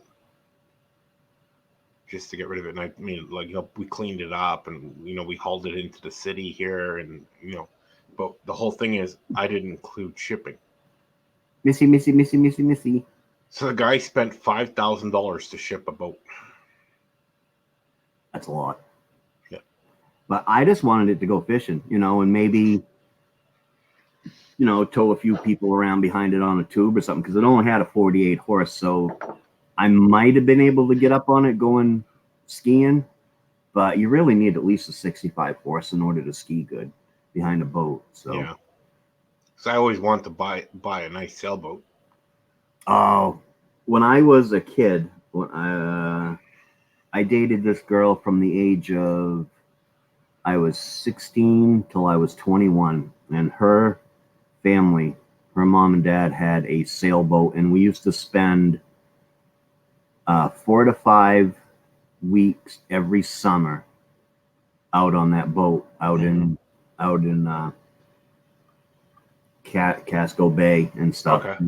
just to get rid of it. And I mean, we cleaned it up, and we hauled it into the city here, and but the whole thing is I didn't include shipping.
Missy.
So the guy spent $5,000 to ship a boat.
That's a lot.
Yeah.
But I just wanted it to go fishing, and maybe, tow a few people around behind it on a tube or something, because it only had a 48 horse. So I might have been able to get up on it going skiing, but you really need at least a 65 horse in order to ski good behind a boat. So
yeah. So I always wanted to buy a nice sailboat.
Oh, when I was a kid, I dated this girl from the age of, I was 16 till I was 21, and her family, her mom and dad had a sailboat, and we used to spend 4 to 5 weeks every summer out on that boat, out in Casco Bay and stuff.
Okay.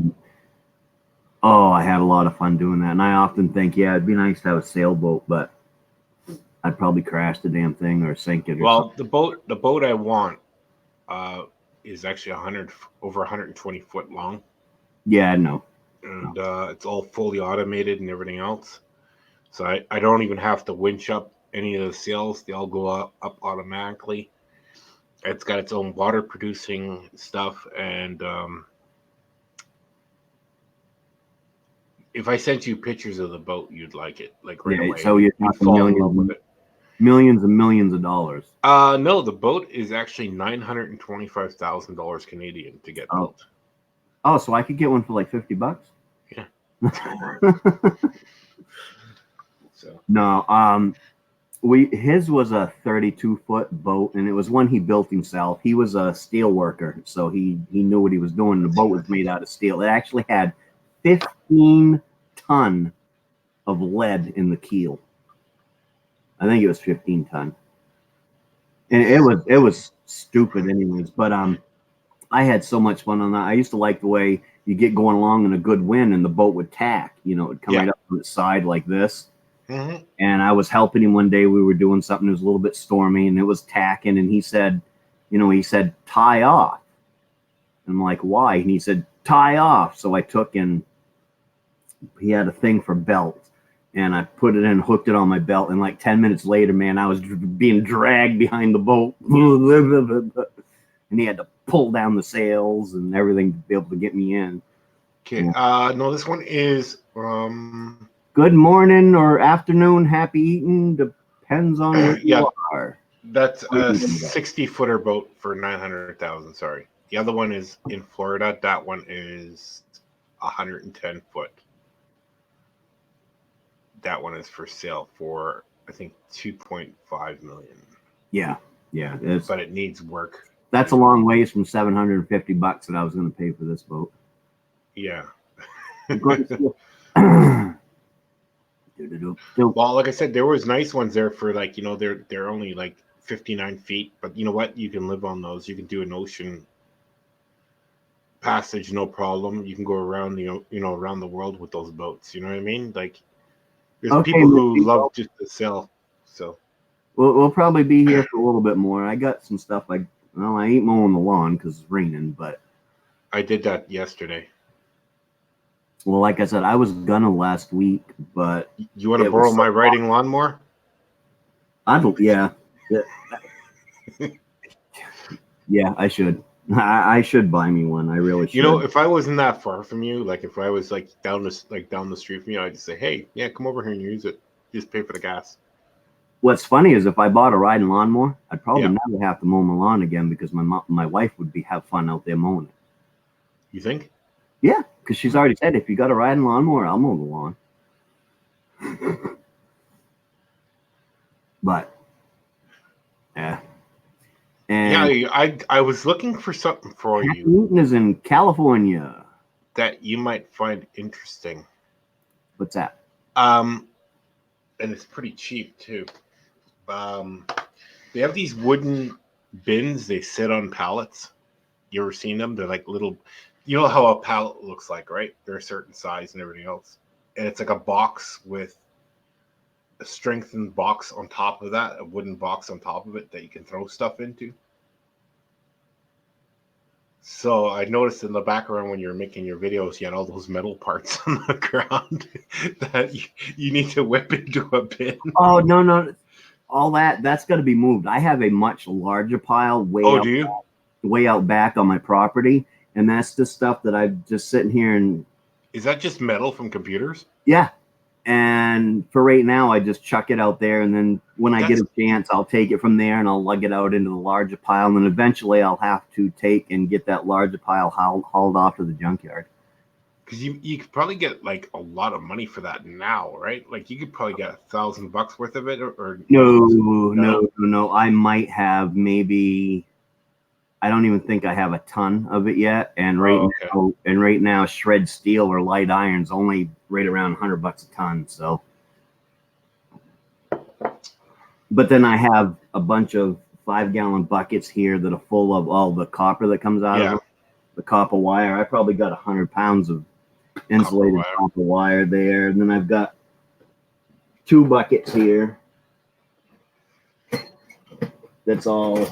I had a lot of fun doing that, and I often think, it'd be nice to have a sailboat, but I'd probably crash the damn thing or sink it.
The boat I want is actually over 120 foot long.
Yeah, no.
And it's all fully automated and everything else. So I don't even have to winch up any of the sails. They all go up automatically. It's got its own water producing stuff. And if I sent you pictures of the boat, you'd like it. Like right away.
So you're talking millions and millions of dollars.
No, the boat is actually $925,000 Canadian to get built.
Oh, so I could get one for like $50?
Yeah. So
no, his was a 32-foot boat, and it was one he built himself. He was a steel worker, so he knew what he was doing. The boat was made out of steel. It actually had 15 ton of lead in the keel. I think it was 15 ton. And it was stupid anyways, but I had so much fun on that. I used to like the way you get going along in a good wind and the boat would tack, it would come right up on its side like this.
Mm-hmm.
And I was helping him one day. We were doing something. It was a little bit stormy and it was tacking. And he said, tie off. And I'm like, why? And he said, tie off. So I took, and he had a thing for belts, and I put it in, hooked it on my belt. And like 10 minutes later, man, I was being dragged behind the boat. and he had to pull down the sails and everything to be able to get me in.
Okay. No, this one is
Good morning or afternoon, happy eating, depends on where
yeah,
you are.
that's a 60-footer boat for 900,000. Sorry, the other one is in Florida. That one is 110 foot. That one is for sale for I think 2.5 million.
Yeah,
But it needs work.
That's a long ways from $750 that I was going to pay for this boat.
Yeah. Well, like I said, there was nice ones there for like, you know, they're only like 59 feet, but you know what? You can live on those. You can do an ocean passage, no problem. You can go around, you know, around the world with those boats. You know what I mean? Like, there's people who love just to sail. So
we'll probably be here for a little bit more. I got some stuff. I ain't mowing the lawn because it's raining, but
I did that yesterday.
Well, like I said, I was gonna last week, but
you want to borrow my riding lawnmower?
Yeah, yeah, I should. I should buy me one. I really should.
You know, if I wasn't that far from you, like if I was like down the street from you, I'd just say, hey, yeah, come over here and use it. Just pay for the gas.
What's funny is if I bought a riding lawnmower, I'd probably never have to mow my lawn again because my wife would have fun out there mowing it.
You think?
Yeah, because she's already said if you got a riding lawnmower, I'll mow the lawn. But yeah. And
yeah, I was looking for something for you.
Newton is in California.
That you might find interesting.
What's that?
And it's pretty cheap too. They have these wooden bins. They sit on pallets. You ever seen them? They're like little. You know how a pallet looks like, right? They're a certain size and everything else. And it's like a box with a strengthened box on top of that, a wooden box on top of it that you can throw stuff into. So I noticed in the background when you're making your videos, you had all those metal parts on the ground that you need to whip into a bin.
Oh, no. All that's got to be moved. I have a much larger pile way out back on my property. And that's the stuff that I'm just sitting here and...
Is that just metal from computers?
Yeah. And for right now, I just chuck it out there. And then when I get a chance, I'll take it from there and I'll lug it out into the larger pile. And then eventually I'll have to take and get that larger pile hauled off to the junkyard.
Because you could probably get like a lot of money for that now, right? Like you could probably get $1,000 worth of it or
No. I might have maybe... I don't even think I have a ton of it yet, and right now, shred steel or light iron's only right around $100 a ton. So, but then I have a bunch of 5-gallon buckets here that are full of all the copper that comes out of it, the copper wire. I probably got 100 pounds of insulated copper wire there, and then I've got 2 buckets here. That's all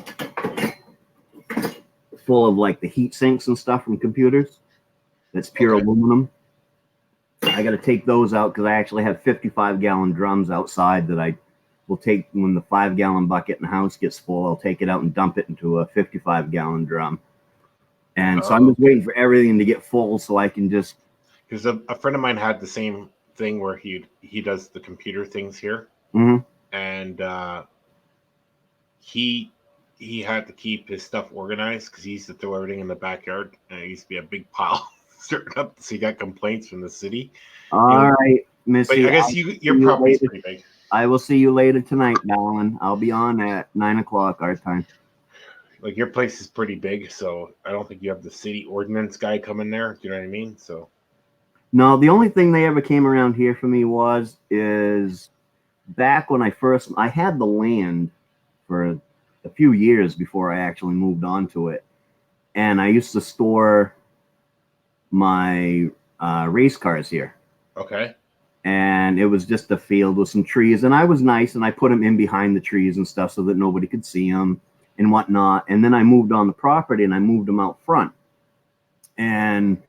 full of like the heat sinks and stuff from computers. That's pure aluminum. I got to take those out because I actually have 55-gallon drums outside that I will take when the 5-gallon bucket in the house gets full. I'll take it out and dump it into a 55-gallon drum. And so I'm just waiting for everything to get full so I can just...
Because a friend of mine had the same thing where he does the computer things here.
Mm-hmm.
And he had to keep his stuff organized because he used to throw everything in the backyard, and it used to be a big pile starting up. So he got complaints from the city.
All right, Missy.
But I guess your property's pretty big.
I will see you later tonight, Alan. I'll be on at 9 o'clock our time.
Like your place is pretty big, so I don't think you have the city ordinance guy coming there. Do you know what I mean? So
no, the only thing they ever came around here for me is back when I had the land for a few years before I actually moved on to it. And I used to store my race cars here.
Okay.
And it was just a field with some trees. And I was nice, and I put them in behind the trees and stuff so that nobody could see them and whatnot. And then I moved on the property, and I moved them out front. And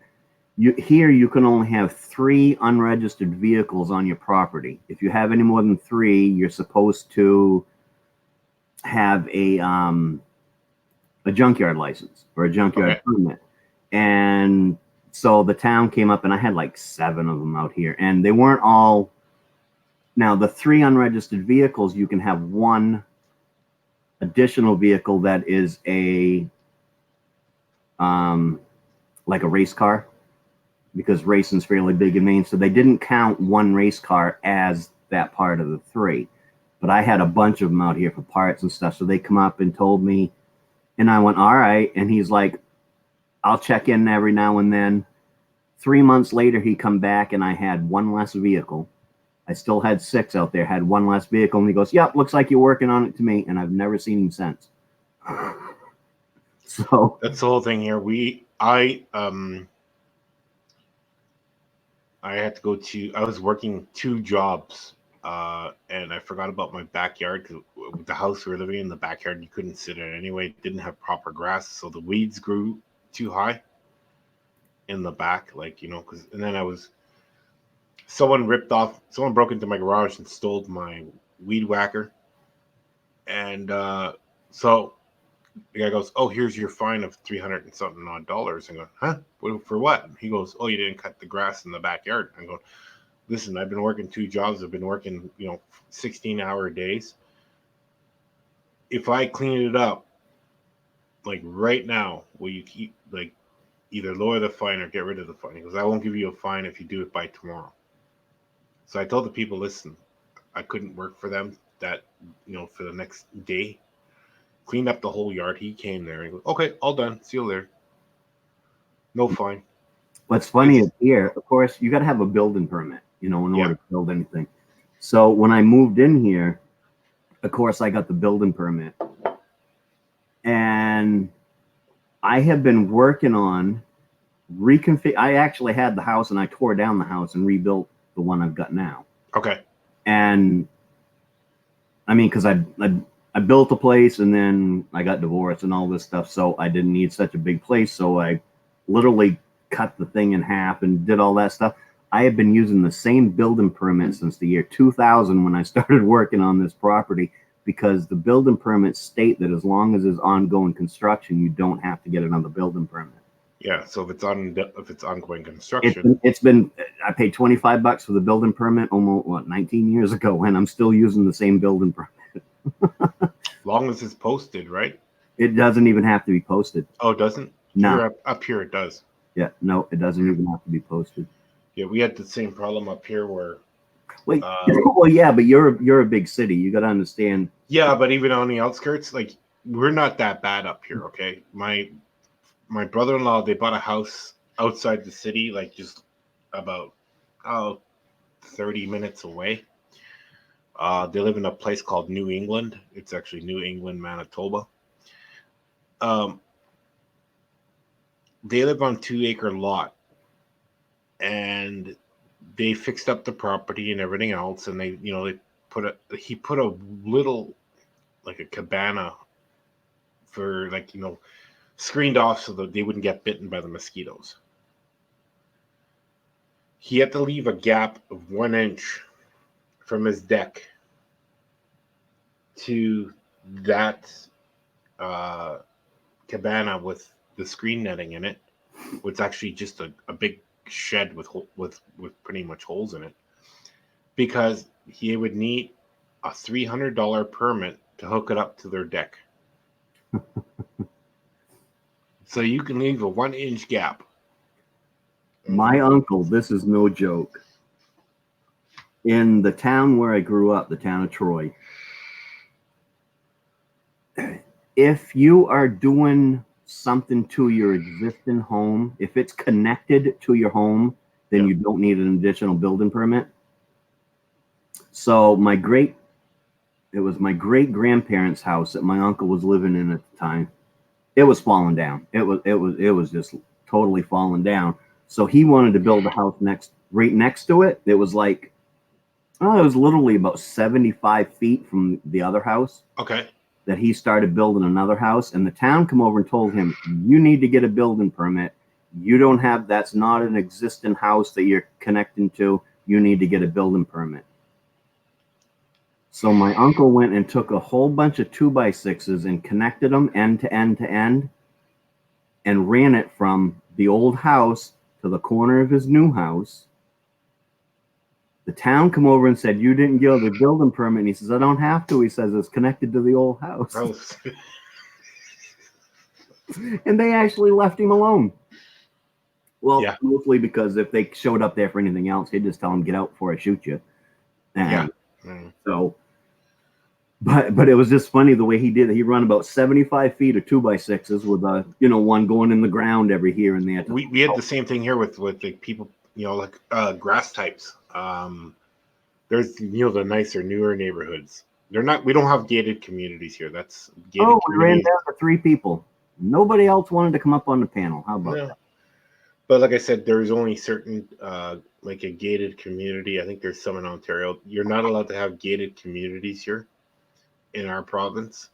here you can only have 3 unregistered vehicles on your property. If you have any more than 3, you're supposed to have a a junkyard license or a junkyard
Okay.
permit. And so the town came up, and I had like 7 of them out here, and they weren't all. Now, the 3 unregistered vehicles, you can have 1 additional vehicle that is a like a race car, because racing's fairly big in Maine. So they didn't count 1 race car as that part of the 3. But I had a bunch of them out here for parts and stuff. So they come up and told me, and I went, all right. And he's like, I'll check in every now and then. 3 months later, he come back, and I had 1 less vehicle. I still had 6 out there, had 1 less vehicle. And he goes, yep, looks like you're working on it to me. And I've never seen him since. So
That's the whole thing here. I had to go to. I was working 2 jobs, and I forgot about my backyard, because with the house we were living in, the backyard you couldn't sit in anyway. It didn't have proper grass, so the weeds grew too high in the back, like, because. And then someone broke into my garage and stole my weed whacker, and so the guy goes, "Oh, here's your fine of $300 and something odd dollars." I go, "Huh? For what?" He goes, "Oh, you didn't cut the grass in the backyard." I go, "Listen, I've been working 2 jobs. I've been working, 16-hour days. If I clean it up, like right now, will you keep, like, either lower the fine or get rid of the fine?" He goes, "I won't give you a fine if you do it by tomorrow." So I told the people, "Listen, I couldn't work for them that, for the next day." Cleaned up the whole yard. He came there and he goes, "Okay, all done. See you later. No fine."
what's funny is here, of course, you got to have a building permit, in order to build anything. So when I moved in here, of course, I got the building permit. And I have been working on reconfig. I actually had the house, and I tore down the house and rebuilt the one I've got now.
Okay.
And I mean, because I built a place, and then I got divorced and all this stuff, so I didn't need such a big place. So I literally cut the thing in half and did all that stuff. I have been using the same building permit since the year 2000 when I started working on this property, because the building permits state that as long as there's ongoing construction, you don't have to get another building permit.
Yeah, so if it's ongoing construction,
it's been I paid $25 for the building permit almost 19 years ago, and I'm still using the same building permit.
long as it's posted, right?
It doesn't even have to be posted.
Oh, it doesn't?
No.
Here, up here it does.
Yeah, no, it doesn't even have to be posted.
Yeah, we had the same problem up here where.
Wait, well, yeah, but you're a big city. You got to understand.
Yeah, but even on the outskirts, like, we're not that bad up here. Okay, my brother-in-law, they bought a house outside the city, like just about 30 minutes away. They live in a place called New England. It's actually New England, Manitoba. They live on 2-acre lot, and they fixed up the property and everything else. And he put a little, like a cabana for, like, screened off so that they wouldn't get bitten by the mosquitoes. He had to leave a gap of 1 inch from his deck to that cabana with the screen netting in it. It's actually just a big shed with pretty much holes in it, because he would need a $300 permit to hook it up to their deck. So you can leave a 1 inch gap.
My uncle, this is no joke, in the town where I grew up, the town of Troy, if you are doing something to your existing home, if it's connected to your home, then you don't need an additional building permit. So it was my great grandparents' house that my uncle was living in at the time. It was falling down. It was just totally falling down. So he wanted to build a house right next to it. It was like, it was literally about 75 feet from the other house.
Okay.
That he started building another house, and the town come over and told him, you need to get a building permit. That's not an existing house that you're connecting to. You need to get a building permit. So my uncle went and took a whole bunch of 2x6s and connected them end to end to end and ran it from the old house to the corner of his new house. The town come over and said, "You didn't give the building permit." And he says, "I don't have to." He says, "It's connected to the old house." And they actually left him alone. Well,
Yeah.
mostly because if they showed up there for anything else, he'd just tell them, "Get out before I shoot you." And so, but it was just funny the way he did it. He run about 75 feet of 2x6s with a, one going in the ground every here and there.
We had the same thing here with like people, like grass types. There's the nicer, newer neighborhoods. We don't have gated communities here. That's gated
we ran down to 3 people. Nobody else wanted to come up on the panel. How about that?
But like I said, there's only certain like a gated community. I think there's some in Ontario. You're not allowed to have gated communities here in our province.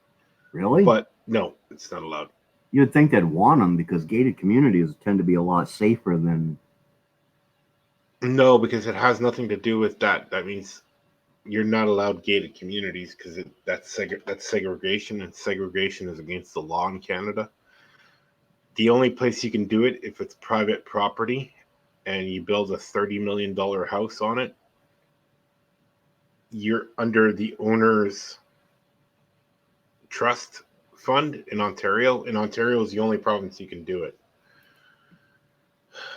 Really?
But no, it's not allowed.
You'd think they'd want them because gated communities tend to be a lot safer than.
No, because it has nothing to do with that. That means you're not allowed gated communities because that's segregation, and segregation is against the law in Canada. The only place you can do it if it's private property and you build a $30 million house on it, you're under the owner's trust fund in Ontario. In Ontario is the only province you can do it.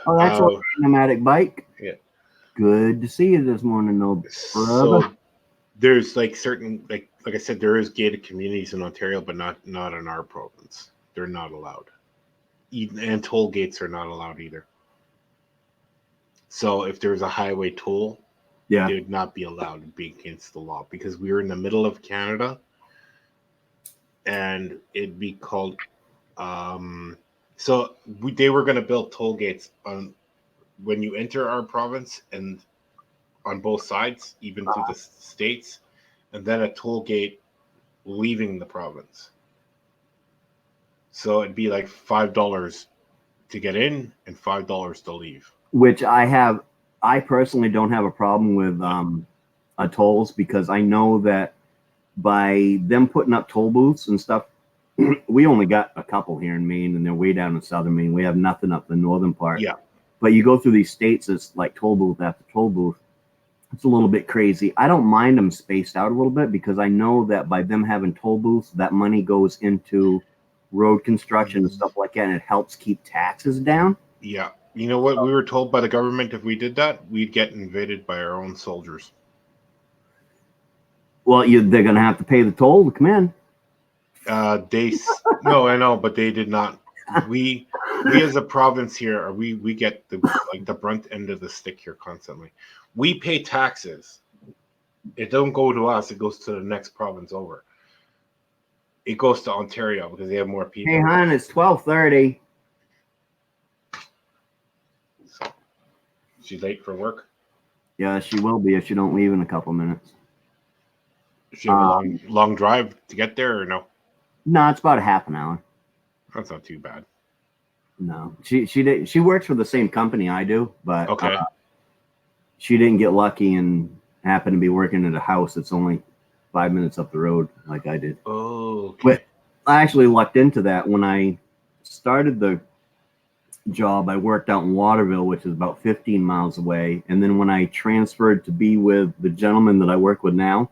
Oh, that's a nomadic bike.
Yeah.
Good to see you this morning, though.
So there's like certain like I said, there is gated communities in Ontario, but not in our province. They're not allowed. And toll gates are not allowed either. So if there's a highway toll,
they
would not be allowed. It'd be against the law because we're in the middle of Canada, and it'd be called. They were going to build toll gates on when you enter our province and on both sides, even through the states, and then a toll gate leaving the province. So it'd be like $5 to get in and $5 to leave.
Which I personally don't have a problem with tolls because I know that by them putting up toll booths and stuff, we only got a couple here in Maine, and they're way down in southern Maine. We have nothing up the northern part.
Yeah.
But you go through these states, it's like toll booth after toll booth. It's a little bit crazy. I don't mind them spaced out a little bit because I know that by them having toll booths, that money goes into road construction and stuff like that, and it helps keep taxes down.
Yeah. You know what? We were told by the government if we did that, we'd get invaded by our own soldiers.
Well, they're going to have to pay the toll to come in.
No, I know, but they did not. We as a province here, we get the brunt end of the stick here constantly. We pay taxes. It don't go to us. It goes to the next province over. It goes to Ontario because they have more people.
Hey, hon, it's 12:30.
So, she's late for work?
Yeah, she will be if she don't leave in a couple minutes.
Does she have a long drive to get there or no?
No, it's about a half an hour.
That's not too bad.
No, she works for the same company I do, but
okay.
She didn't get lucky and happened to be working at a house that's only 5 minutes up the road, like I did.
Oh, okay.
But I actually lucked into that when I started the job. I worked out in Waterville, which is about 15 miles away, and then when I transferred to be with the gentleman that I work with now,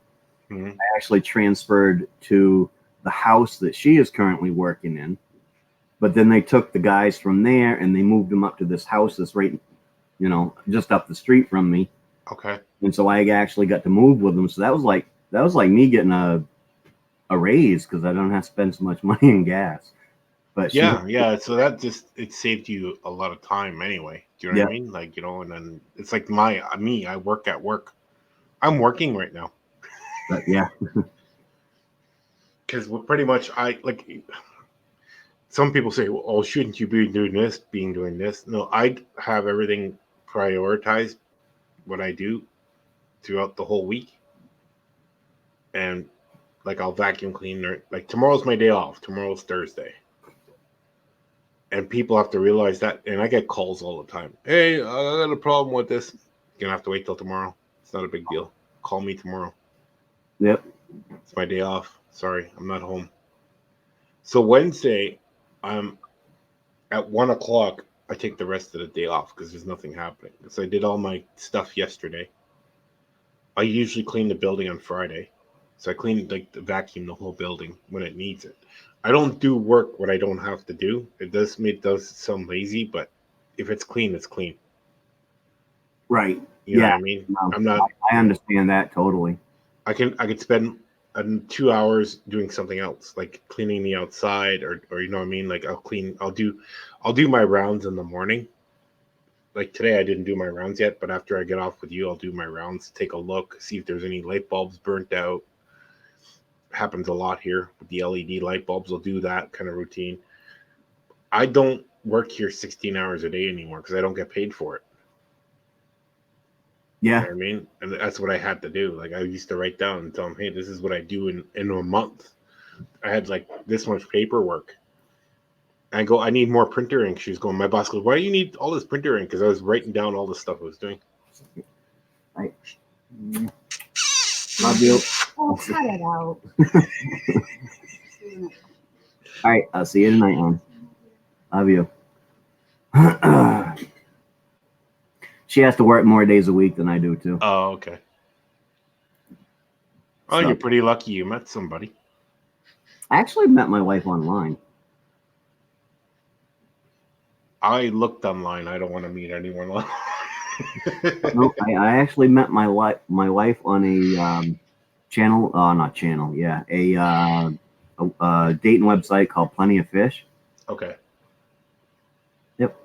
I actually transferred to the house that she is currently working in. But then they took the guys from there and they moved them up to this house that's right, just up the street from me.
Okay.
And so I actually got to move with them. So that was like me getting a raise because I don't have to spend so much money in gas. But
yeah. So that it saved you a lot of time anyway. Do you know what I mean? Like, and then it's like I work at work. I'm working right now.
But yeah.
Because pretty much some people say, well, oh, shouldn't you be doing this? No, I have everything prioritized, what I do throughout the whole week. And like I'll vacuum clean like tomorrow's my day off. Tomorrow's Thursday. And people have to realize that. And I get calls all the time. Hey, I got a problem with this. You're going to have to wait till tomorrow. It's not a big deal. Call me tomorrow.
Yep.
It's my day off. Sorry, I'm not home. So Wednesday, I'm at 1 o'clock. I take the rest of the day off because there's nothing happening. Because I did all my stuff yesterday. I usually clean the building on Friday, so I clean like the vacuum the whole building when it needs it. I don't do work what I don't have to do. It does sound lazy, but if it's clean, it's clean.
Right.
You know what
Yeah.
I mean?
No,
I'm not.
I understand that totally.
I could spend 2 hours doing something else, like cleaning the outside, or you know what I mean. Like I'll do my rounds in the morning. Like today, I didn't do my rounds yet, but after I get off with you, I'll do my rounds, take a look, see if there's any light bulbs burnt out. Happens a lot here with the LED light bulbs. I'll do that kind of routine. I don't work here 16 hours a day anymore because I don't get paid for it. You know
Yeah.
what I mean? And that's what I had to do. Like I used to write down and tell them, hey, this is what I do in a month. I had like this much paperwork. And I go, I need more printer ink. She's going, my boss goes, why do you need all this printer ink? Because I was writing down all the stuff I was doing.
Right. Love you.
Oh, cut it out.
All right. I'll see you tonight, hon. Love you. She has to work more days a week than I do too.
Oh, okay. Oh,
So-
you're pretty lucky you met somebody.
I actually met my wife online.
I looked online. I don't want to meet anyone.
No, I actually met my wife on a channel. Not channel. Yeah, a dating website called Plenty of Fish.
Okay.
Yep.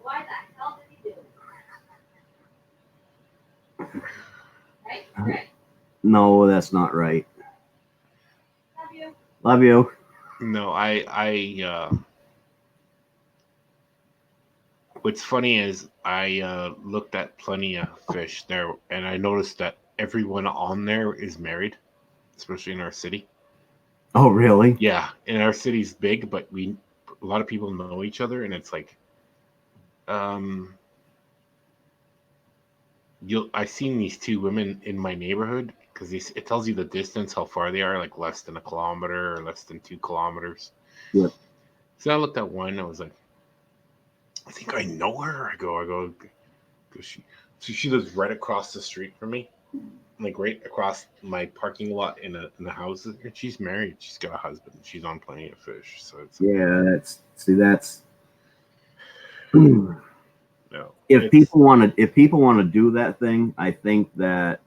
Why the hell did he do? Right?
No, that's not right.
Love you.
Love you.
No, what's funny is I looked at Plenty of Fish there, and I noticed that everyone on there is married, especially in our city.
Oh, really?
Yeah, and our city's big, but a lot of people know each other, and it's like, um, I seen these two women in my neighborhood because it tells you the distance, how far they are, like less than a kilometer or less than 2 kilometers.
Yep.
So I looked at one, I was like, I think I know her. I go, so she lives right across the street from me, like right across my parking lot in a house. And she's married. She's got a husband. She's on Plenty of Fish. So it's like,
Yeah. That's.
no.
If people want to do that thing, I think that's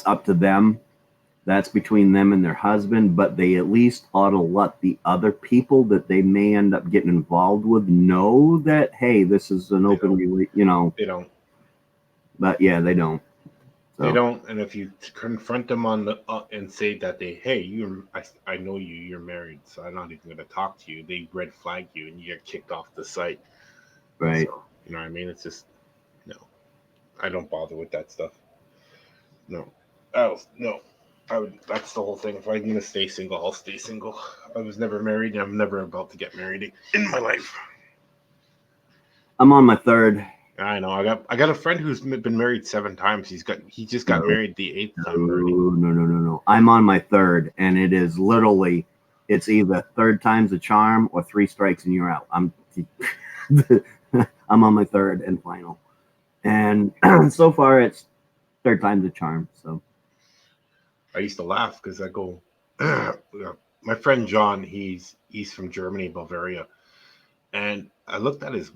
up to them. That's between them and their husband, but they at least ought to let the other people that they may end up getting involved with know that, hey, this is an open,
They don't.
But yeah, they don't. So.
They don't. And if you confront them on the and say that hey, I know you're married, so I'm not even going to talk to you. They red flag you, and you get kicked off the site.
Right.
So, you know what I mean? It's just no. I don't bother with that stuff. No. Oh no. That's the whole thing. If I'm gonna stay single, I'll stay single. I was never married, and I'm never about to get married in my life.
I'm on my third.
I know. I got a friend who's been married 7 times. He just got married the 8th time already.
No. I'm on my third, and it is literally, it's either third time's a charm or 3 strikes and you're out. I'm on my third and final, and so far it's third time's a charm. So.
I used to laugh because I go, my friend John, he's from Germany, Bavaria, and I looked at his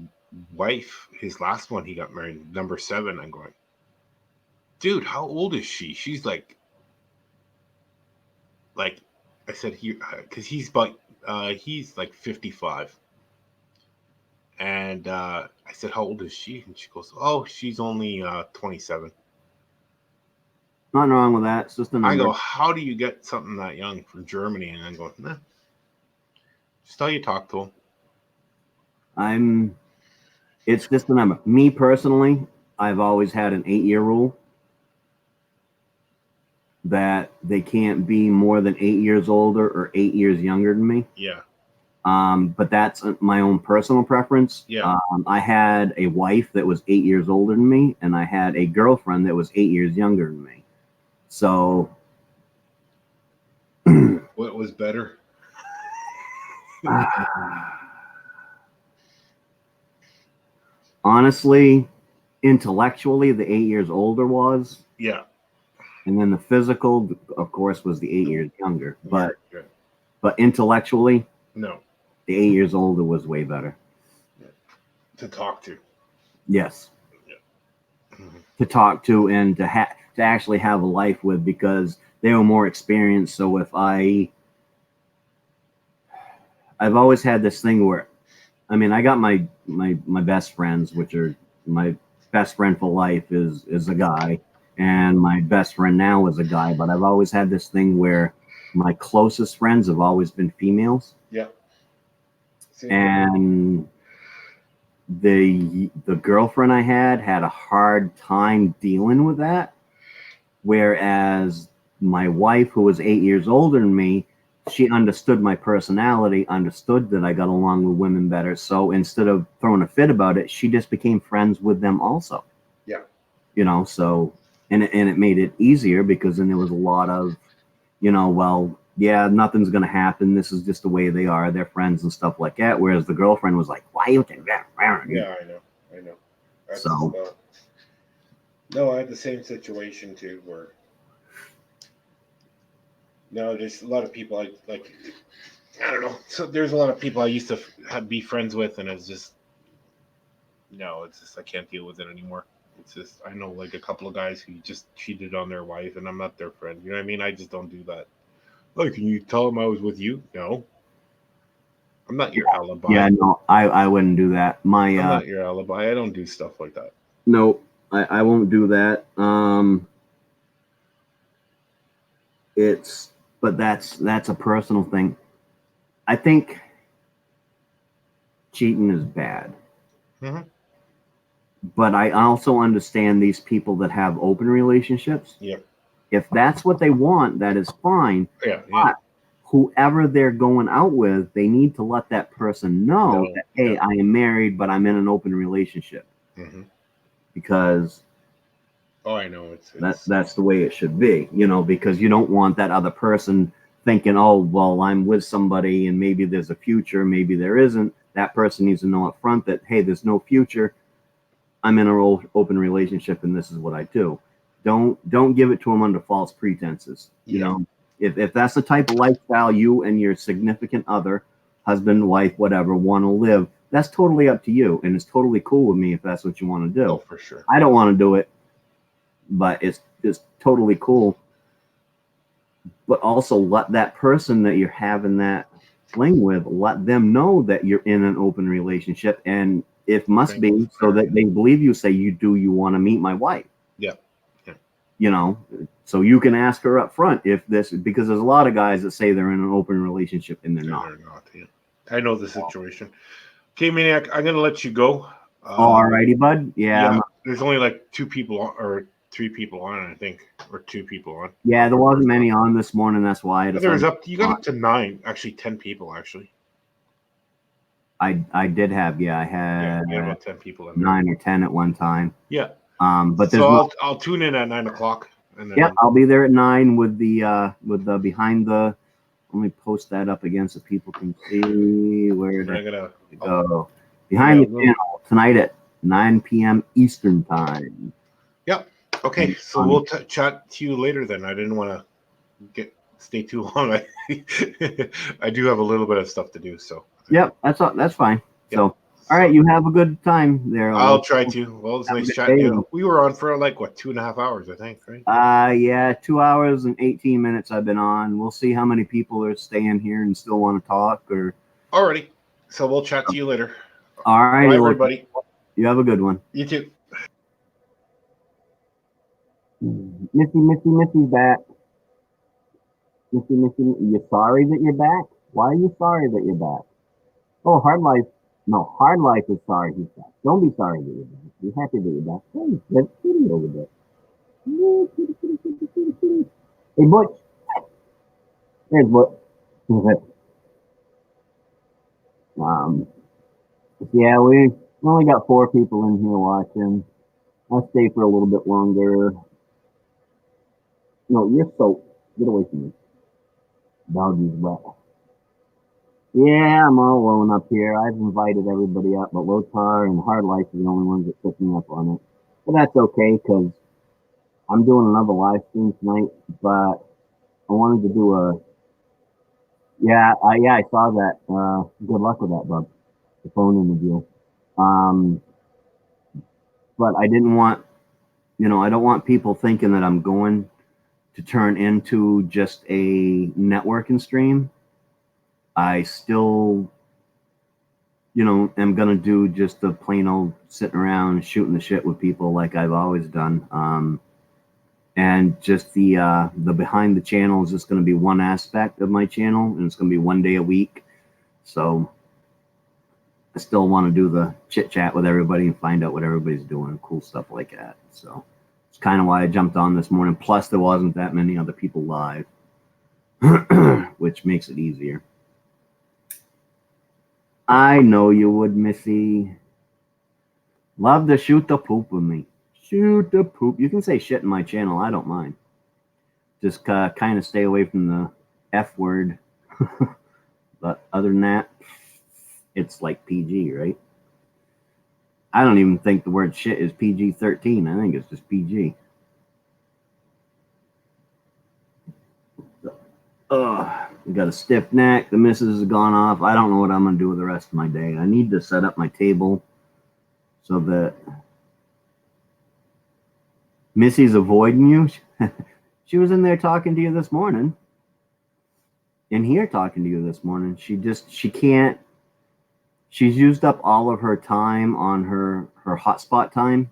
wife, his last one he got married, number 7. I'm going, dude, how old is she? She's like I said because he's like 55, and I said, how old is she? And she goes, oh, she's only 27.
Nothing wrong with that. It's just a number.
I go, how do you get something that young from Germany? And I go, nah. Just how you talk to them.
It's just a number. Me personally, I've always had an 8-year rule that they can't be more than 8 years older or 8 years younger than me.
Yeah.
But that's my own personal preference.
Yeah.
I had a wife that was 8 years older than me, and I had a girlfriend that was 8 years younger than me. So,
What was better?
honestly, intellectually, the 8 years older was,
Yeah.
and then the physical, of course, was the 8 years younger. But
Yeah.
but intellectually,
No.
the 8 years older was way better.
To talk to.
Yes.
Mhm.
To talk to and to actually have a life with, because they were more experienced. So if I've always had this thing where, I mean, I got my best friends, which are my best friend for life is a guy, and my best friend now is a guy. But I've always had this thing where my closest friends have always been females,
Yeah. Same.
and the girlfriend I had a hard time dealing with that. Whereas my wife, who was 8 years older than me, she understood my personality, understood that I got along with women better. So instead of throwing a fit about it, she just became friends with them also.
Yeah.
You know, so and it made it easier, because then there was a lot of, well, yeah, nothing's gonna happen. This is just the way they are. They're friends and stuff like that. Whereas the girlfriend was like, "Why you think that?"
Yeah, I know. That's,
So
no, I had the same situation too, where no, there's a lot of people like. I don't know. So there's a lot of people I used to be friends with, and it's just no, it's just I can't deal with it anymore. It's just I know like a couple of guys who just cheated on their wife, and I'm not their friend. You know what I mean? I just don't do that. Like, can you tell them I was with you? No, I'm not your alibi.
yeah, no, I wouldn't do that.
I'm not your alibi. I don't do stuff like that.
No, I won't do that. It's but that's a personal thing. I think cheating is bad,
Mm-hmm.
but I also understand these people that have open relationships.
Yeah.
If that's what they want, that is fine.
Yeah.
But whoever they're going out with, they need to let that person know
No,
that, hey,
yeah.
I am married, but I'm in an open relationship,
Mm-hmm.
because
Oh, I know.
that's the way it should be, because you don't want that other person thinking, oh, well, I'm with somebody and maybe there's a future, maybe there isn't. That person needs to know up front that, hey, there's no future. I'm in an open relationship and this is what I do. Don't give it to them under false pretenses.
Yeah.
If that's the type of lifestyle you and your significant other, husband, wife, whatever, want to live, that's totally up to you, and it's totally cool with me if that's what you want to do.
Oh, for sure.
I don't want to do it, but it's totally cool. But also let that person that you're having that fling with, let them know that you're in an open relationship, and it must be so that they believe you. Say, you want to meet my wife?
Yeah.
So you can ask her up front if this, because there's a lot of guys that say they're in an open relationship and they're not.
Yeah. I know the situation. Okay, Maniac, I'm gonna let you go.
Alrighty, bud. Yeah.
There's only like 2 people or 3 people on, I think, or 2 people on.
Yeah, there wasn't many on this morning. That's why I
there was up. You got up to 9, actually 10 people actually.
I did have I had
about 10 people in
9 or 10 at one time.
Yeah.
But there's
I'll tune in at 9 o'clock. And then,
yeah, I'll be there at 9 with the behind the. Let me post that up again so people can see where to go. Behind the channel tonight at 9 p.m. Eastern time.
Yep. Okay, so we'll chat to you later then. I didn't want to stay too long. I do have a little bit of stuff to do, so.
Yep, that's fine. Yep. So, all right, you have a good time there.
I'll try to. Well, it's nice chatting to you. We were on for like 2.5 hours, I think, right?
Yeah, 2 hours and 18 minutes I've been on. We'll see how many people are staying here and still want to talk. Or
alrighty, so we'll chat to you later.
All right,
bye, everybody.
You have a good one.
You too.
Missy's back. Missy, you're sorry that you're back? Why are you sorry that you're back? Oh, Hard Life. No, Hard Life is sorry he's back. Don't be sorry that you're back. Be happy that you're back. Hey, that's kitty over there. Hey, Butch. There's Butch. Um, yeah, we only got 4 people in here watching. I'll stay for a little bit longer. No, you're so get away from me. Doggy's wet. Yeah, I'm all alone up here. I've invited everybody up, but Lotar and Hard Life are the only ones that took me up on it. But that's okay because I'm doing another live stream tonight. But I wanted to do a I saw that. Good luck with that, bub. The phone interview. But I didn't want I don't want people thinking that I'm going to turn into just a networking stream. I still am gonna do just the plain old sitting around shooting the shit with people like I've always done. And just the behind the channel is just gonna be one aspect of my channel, and it's gonna be one day a week. So I still want to do the chit chat with everybody and find out what everybody's doing, cool stuff like that. So it's kind of why I jumped on this morning. Plus, there wasn't that many other people live, which makes it easier. I know you would, Missy. Love to shoot the poop with me. Shoot the poop. You can say shit in my channel. I don't mind. Just kind of stay away from the F word. But other than that, it's like PG, right? I don't even think the word shit is PG-13. I think it's just PG. We got a stiff neck. The missus has gone off. I don't know what I'm going to do with the rest of my day. I need to set up my table so that Missy's avoiding you. She was in there talking to you this morning. In here talking to you this morning. She can't. She's used up all of her time on her hotspot time.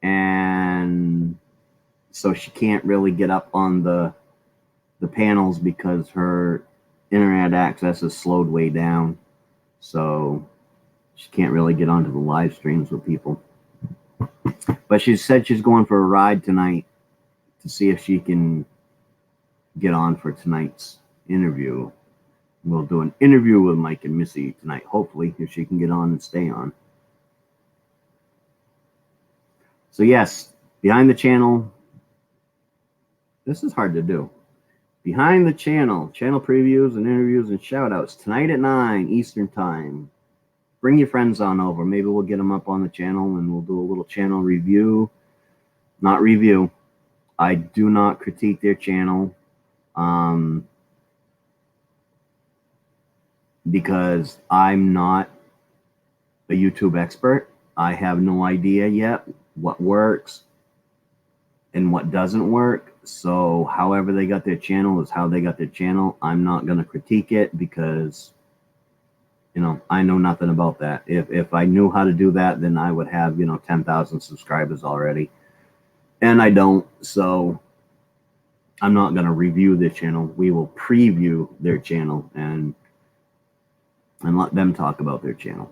And so she can't really get up on the panels because her internet access is slowed way down. So she can't really get onto the live streams with people. But she said she's going for a ride tonight to see if she can get on for tonight's interview. We'll do an interview with Mike and Missy tonight, hopefully, if she can get on and stay on. So yes, behind the channel. This is hard to do. Behind the channel previews and interviews and shout outs tonight at 9 Eastern time. Bring your friends on over. Maybe we'll get them up on the channel and we'll do a little channel review. Not review. I do not critique their channel because I'm not a YouTube expert. I have no idea yet what works and what doesn't work. So however they got their channel is how they got their channel. I'm not going to critique it because, I know nothing about that. If I knew how to do that, then I would have, 10,000 subscribers already. And I don't. So I'm not going to review their channel. We will preview their channel and let them talk about their channel.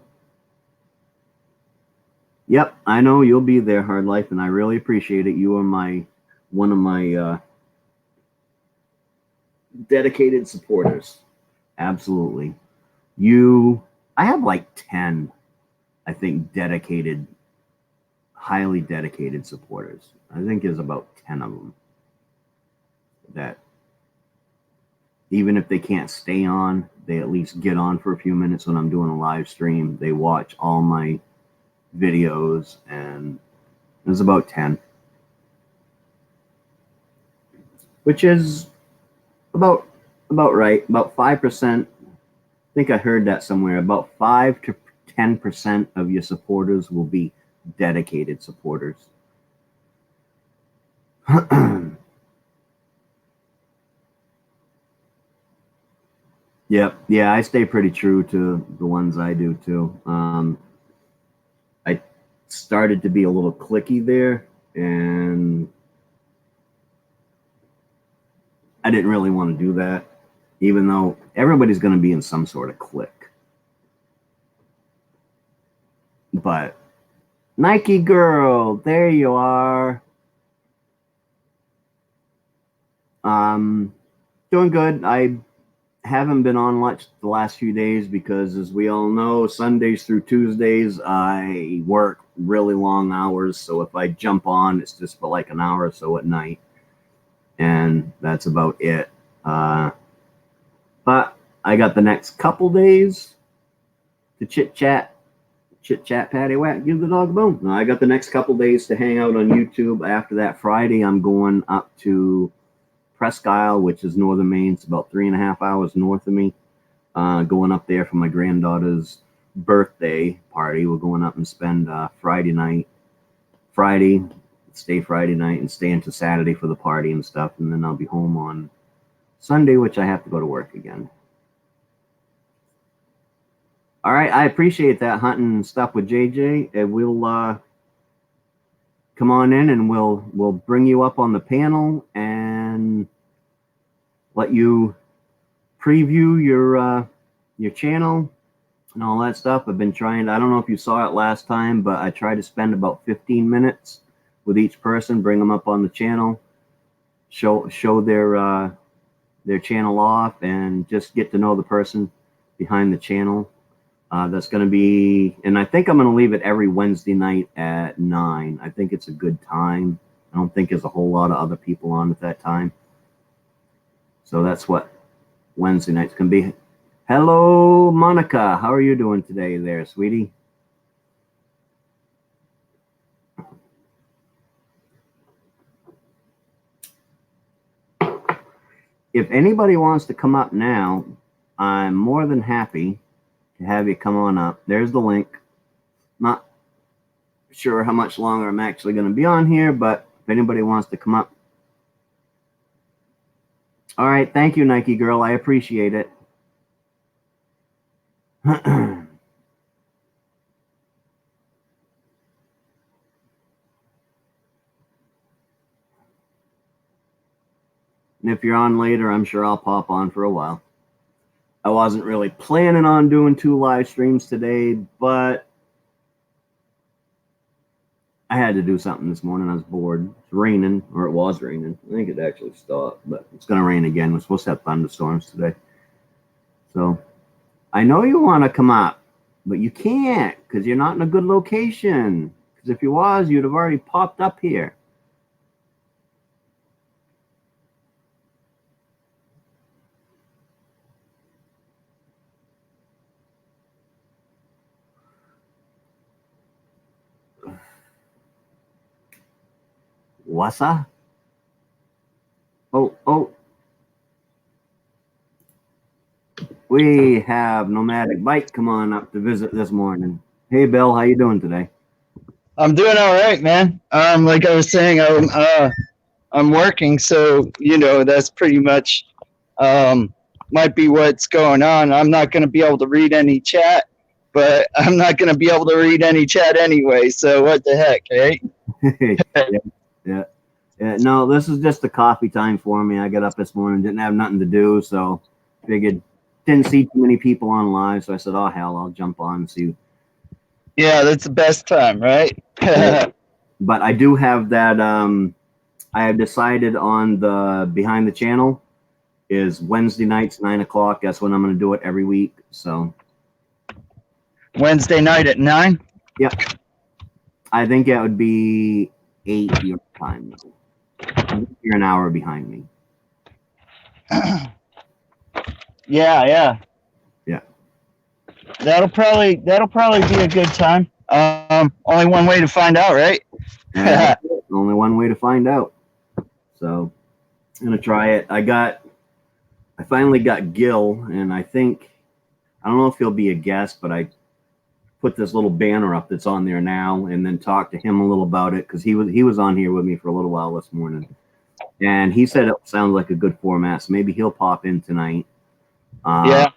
Yep, I know you'll be there, Hard Life, and I really appreciate it. You are one of my dedicated supporters. Absolutely. I have like 10, I think, highly dedicated supporters. I think there's about 10 of them that even if they can't stay on, they at least get on for a few minutes when I'm doing a live stream. They watch all my videos, and there's about 10, which is about right. About 5%. I think I heard that somewhere. About 5 to 10% of your supporters will be dedicated supporters. Yep. Yeah, I stay pretty true to the ones I do too. I started to be a little cliquey there, and I didn't really want to do that, even though everybody's going to be in some sort of clique. But Nike girl, there you are. Doing good. I haven't been on much the last few days because, as we all know, Sundays through Tuesdays, I work really long hours. So if I jump on, it's just for like an hour or so at night. And that's about it. But I got the next couple days to chit chat, patty whack, give the dog a bone. I got the next couple days to hang out on YouTube. After that Friday, I'm going up to Presque Isle, which is northern Maine. It's about 3.5 hours north of me. Going up there for my granddaughter's birthday party. We're going up and spend Friday, stay Friday night and stay into Saturday for the party and stuff. And then I'll be home on Sunday, which I have to go to work again. All right, I appreciate that hunting and stuff with JJ. And we'll come on in and we'll bring you up on the panel and let you preview your channel and all that stuff. I've been trying. I don't know if you saw it last time, but I tried to spend about 15 minutes with each person, bring them up on the channel, show their channel off, and just get to know the person behind the channel. That's going to be, and I think I'm going to leave it every Wednesday night at 9. I think it's a good time. I don't think there's a whole lot of other people on at that time. So that's what Wednesday nights can be. Hello, Monica. How are you doing today there, sweetie? If anybody wants to come up now, I'm more than happy to have you come on up. There's the link. Not sure how much longer I'm actually going to be on here, but if anybody wants to come up. All right. Thank you, Nike girl. I appreciate it. And if you're on later, I'm sure I'll pop on for a while. I wasn't really planning on doing 2 live streams today, but I had to do something this morning. I was bored. It's raining, or it was raining. I think it actually stopped, but it's going to rain again. We're supposed to have thunderstorms today. So I know you want to come up, but you can't because you're not in a good location. Because if you was, you'd have already popped up here. What's up? Oh. We have Nomadic Bike come on up to visit this morning. Hey, Bill, how you doing today?
I'm doing all right, man. Like I was saying, I'm working, so that's pretty much might be what's going on. I'm not going to be able to read any chat, but I'm not going to be able to read any chat anyway. So what the heck, right?
Yeah. No, this is just a coffee time for me. I got up this morning, didn't have nothing to do, so figured didn't see too many people on live, so I said, oh hell, I'll jump on and see.
Yeah, that's the best time, right?
But I do have that. I have decided on the behind the channel is Wednesday nights 9 o'clock. That's when I'm going to do it every week. So
Wednesday night at 9.
Yep. I think that would be 8 your time. You're an hour behind me.
Yeah. That'll probably be a good time. Only one way to find out, right?
Only one way to find out. So I'm gonna try it. I finally got Gil, and I don't know if he'll be a guest, but I put this little banner up that's on there now, and then talked to him a little about it because he was on here with me for a little while this morning, and he said it sounds like a good format. So maybe he'll pop in tonight.
Yeah.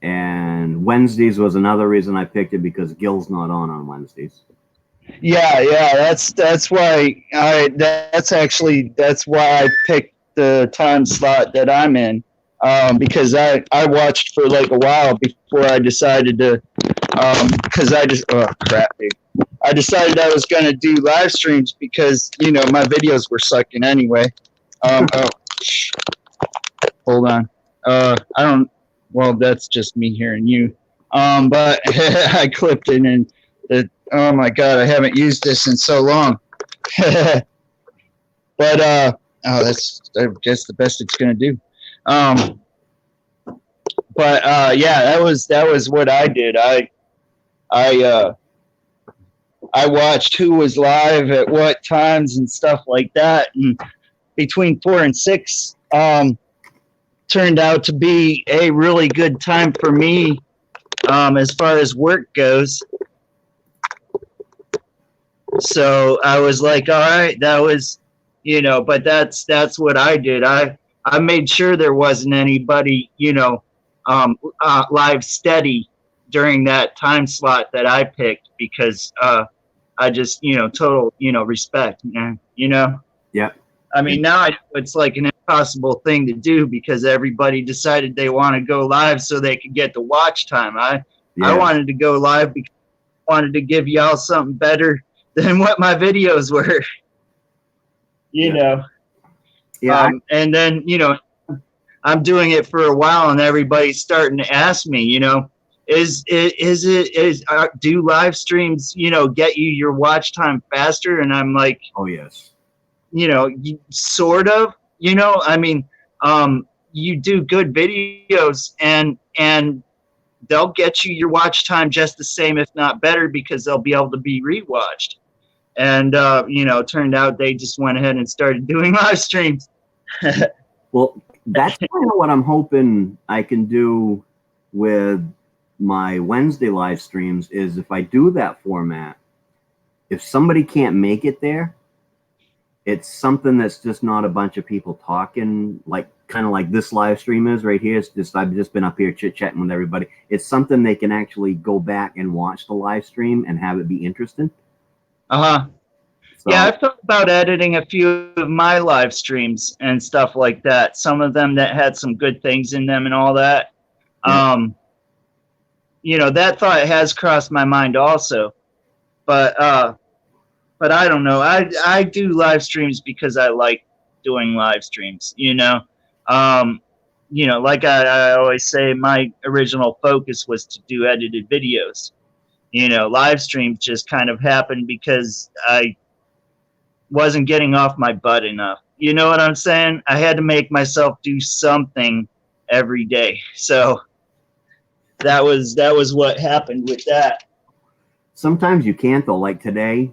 And Wednesdays was another reason I picked it because Gil's not on Wednesdays.
Yeah. That's why that's why I picked the time slot that I'm in, because I watched for like a while before I decided to, because I decided I was gonna do live streams because my videos were sucking anyway. Hold on. I don't. Well, that's just me hearing you. But I clipped it, and oh my god, I haven't used this in so long. But that's I guess the best it's gonna do. But yeah, that was what I did. I watched who was live at what times and stuff like that, and between 4 and 6 turned out to be a really good time for me as far as work goes. So I was like, all right, that was, but that's what I did. I made sure there wasn't anybody, live steady during that time slot that I picked, because I just, total, respect, man,
Yeah.
I mean, now it's like an impossible thing to do, because everybody decided they want to go live so they could get the watch time. I wanted to go live because I wanted to give y'all something better than what my videos were, you know.
Yeah.
And then, I'm doing it for a while, and everybody's starting to ask me, do live streams, get you your watch time faster? And I'm like,
oh yes.
Sort of, I mean, you do good videos, and they'll get you your watch time just the same, if not better, because they'll be able to be rewatched. And, turned out they just went ahead and started doing live streams.
Well, that's kind of what I'm hoping I can do with my Wednesday live streams, is if I do that format, if somebody can't make it there, it's something that's just not a bunch of people talking, like kind of like this live stream is right here. It's just, I've just been up here chit-chatting with everybody. It's something they can actually go back and watch the live stream and have it be interesting.
So, yeah, I've thought about editing a few of my live streams and stuff like that. Some of them that had some good things in them and all that. Yeah. That thought has crossed my mind also. But I don't know. I do live streams because I like doing live streams, like I always say, my original focus was to do edited videos. Live streams just kind of happened because I wasn't getting off my butt enough. You know what I'm saying? I had to make myself do something every day. So that was what happened with that.
Sometimes you can't, though. Like today,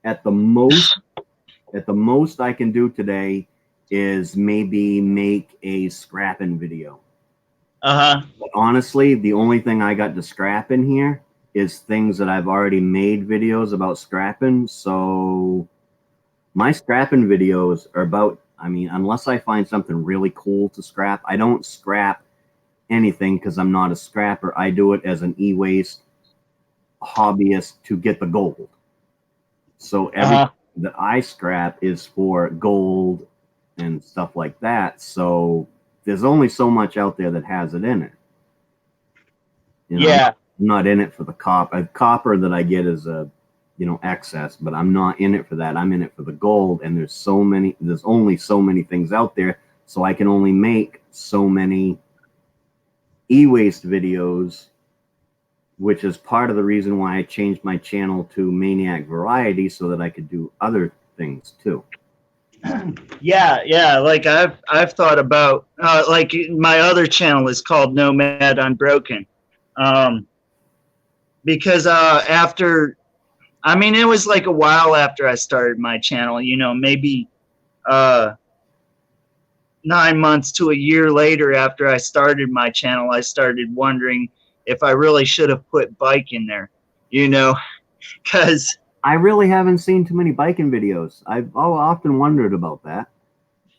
at the most I can do today is maybe make a scrapping video. But honestly, the only thing I got to scrap in here is things that I've already made videos about scrapping. So my scrapping videos are about, I mean, unless I find something really cool to scrap, I don't scrap anything because I'm not a scrapper. I do it as an e-waste hobbyist to get the gold. So everything that I scrap is for gold and stuff like that. So there's only so much out there that has it in it. Yeah. I'm not in it for the copper that I get is a, excess, but I'm not in it for that. I'm in it for the gold. And there's only so many things out there. So I can only make so many e-waste videos, which is part of the reason why I changed my channel to Maine-iac Variety, so that I could do other things too.
Yeah. Like I've thought about, like my other channel is called Nomad Unbroken. Because it was like a while after I started my channel, maybe 9 months to a year later after I started my channel, I started wondering if I really should have put bike in there, because
I really haven't seen too many biking videos. I've often wondered about that.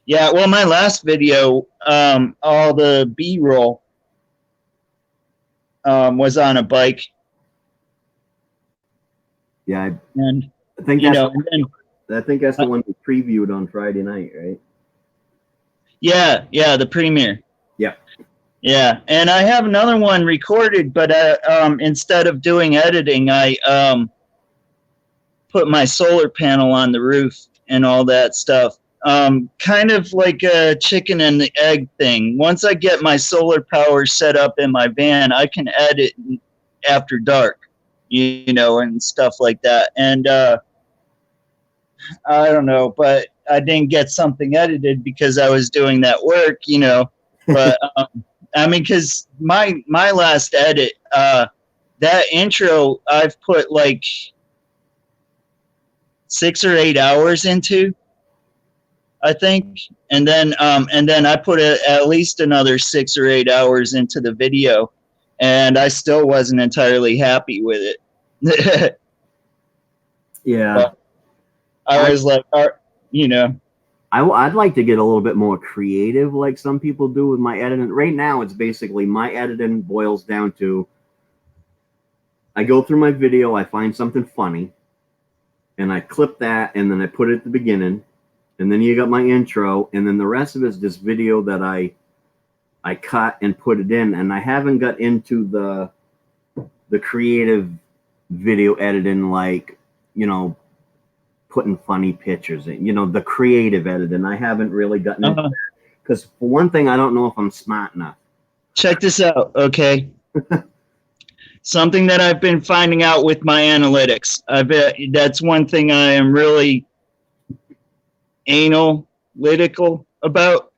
Yeah, well, my last video, all the B-roll was on a bike.
Yeah,
and
I think that's the one we previewed on Friday night, right?
Yeah, the premiere.
Yeah.
Yeah, and I have another one recorded, but instead of doing editing, I put my solar panel on the roof and all that stuff. kind of like a chicken and the egg thing. Once I get my solar power set up in my van, I can edit after dark, you know, and stuff like that. And I don't know, but I didn't get something edited because I was doing that work, you know. But I mean, because my last edit, that intro, I've put like 6 or 8 hours into, I think, and then I put at least another 6 or 8 hours into the video, and I still wasn't entirely happy with it.
Yeah.
But I was like, you know,
I'd like to get a little bit more creative, like some people do with my editing. Right now, it's basically my editing boils down to I go through my video, I find something funny, and I clip that, and then I put it at the beginning, and then you got my intro, and then the rest of it is just video that I cut and put it in, and I haven't got into the creative video editing, like, you know, putting funny pictures in, you know, the creative editing. I haven't really gotten into that because, for one thing, I don't know if I'm smart enough.
Check this out, okay? Something that I've been finding out with my analytics. I bet that's one thing I am really analytical about.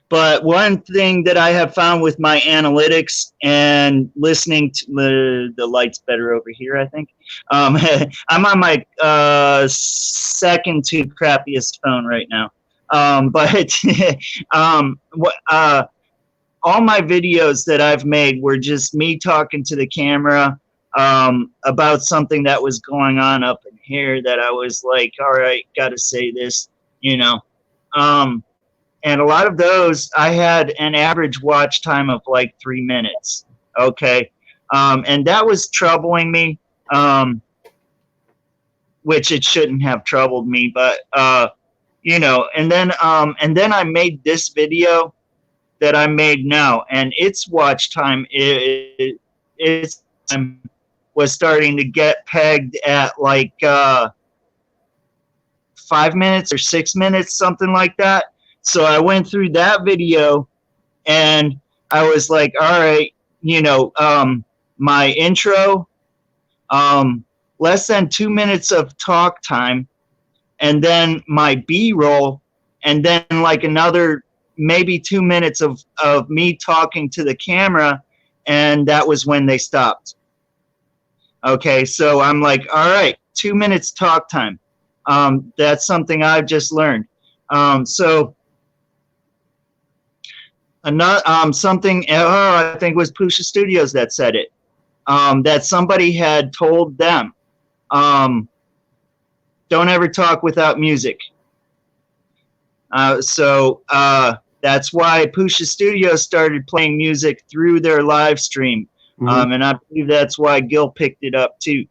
But one thing that I have found with my analytics and listening to the light's better over here, I think. I'm on my second to crappiest phone right now. But all my videos that I've made were just me talking to the camera about something that was going on up in here that I was like, all right, got to say this, you know. And a lot of those, I had an average watch time of like 3 minutes. Okay. And that was troubling me, which it shouldn't have troubled me, but, you know, and then I made this video that I made now, and its watch time was starting to get pegged at like 5 minutes or 6 minutes, something like that. So I went through that video and I was like, all right, you know, my intro, less than 2 minutes of talk time, and then my B-roll, and then like another maybe 2 minutes of me talking to the camera, and that was when they stopped. Okay, so I'm like, all right, 2 minutes talk time. That's something I've just learned. So another something I think it was Pusha Studios that said it, that somebody had told them, don't ever talk without music. So that's why Pusha Studios started playing music through their live stream. And I believe that's why Gil picked it up too.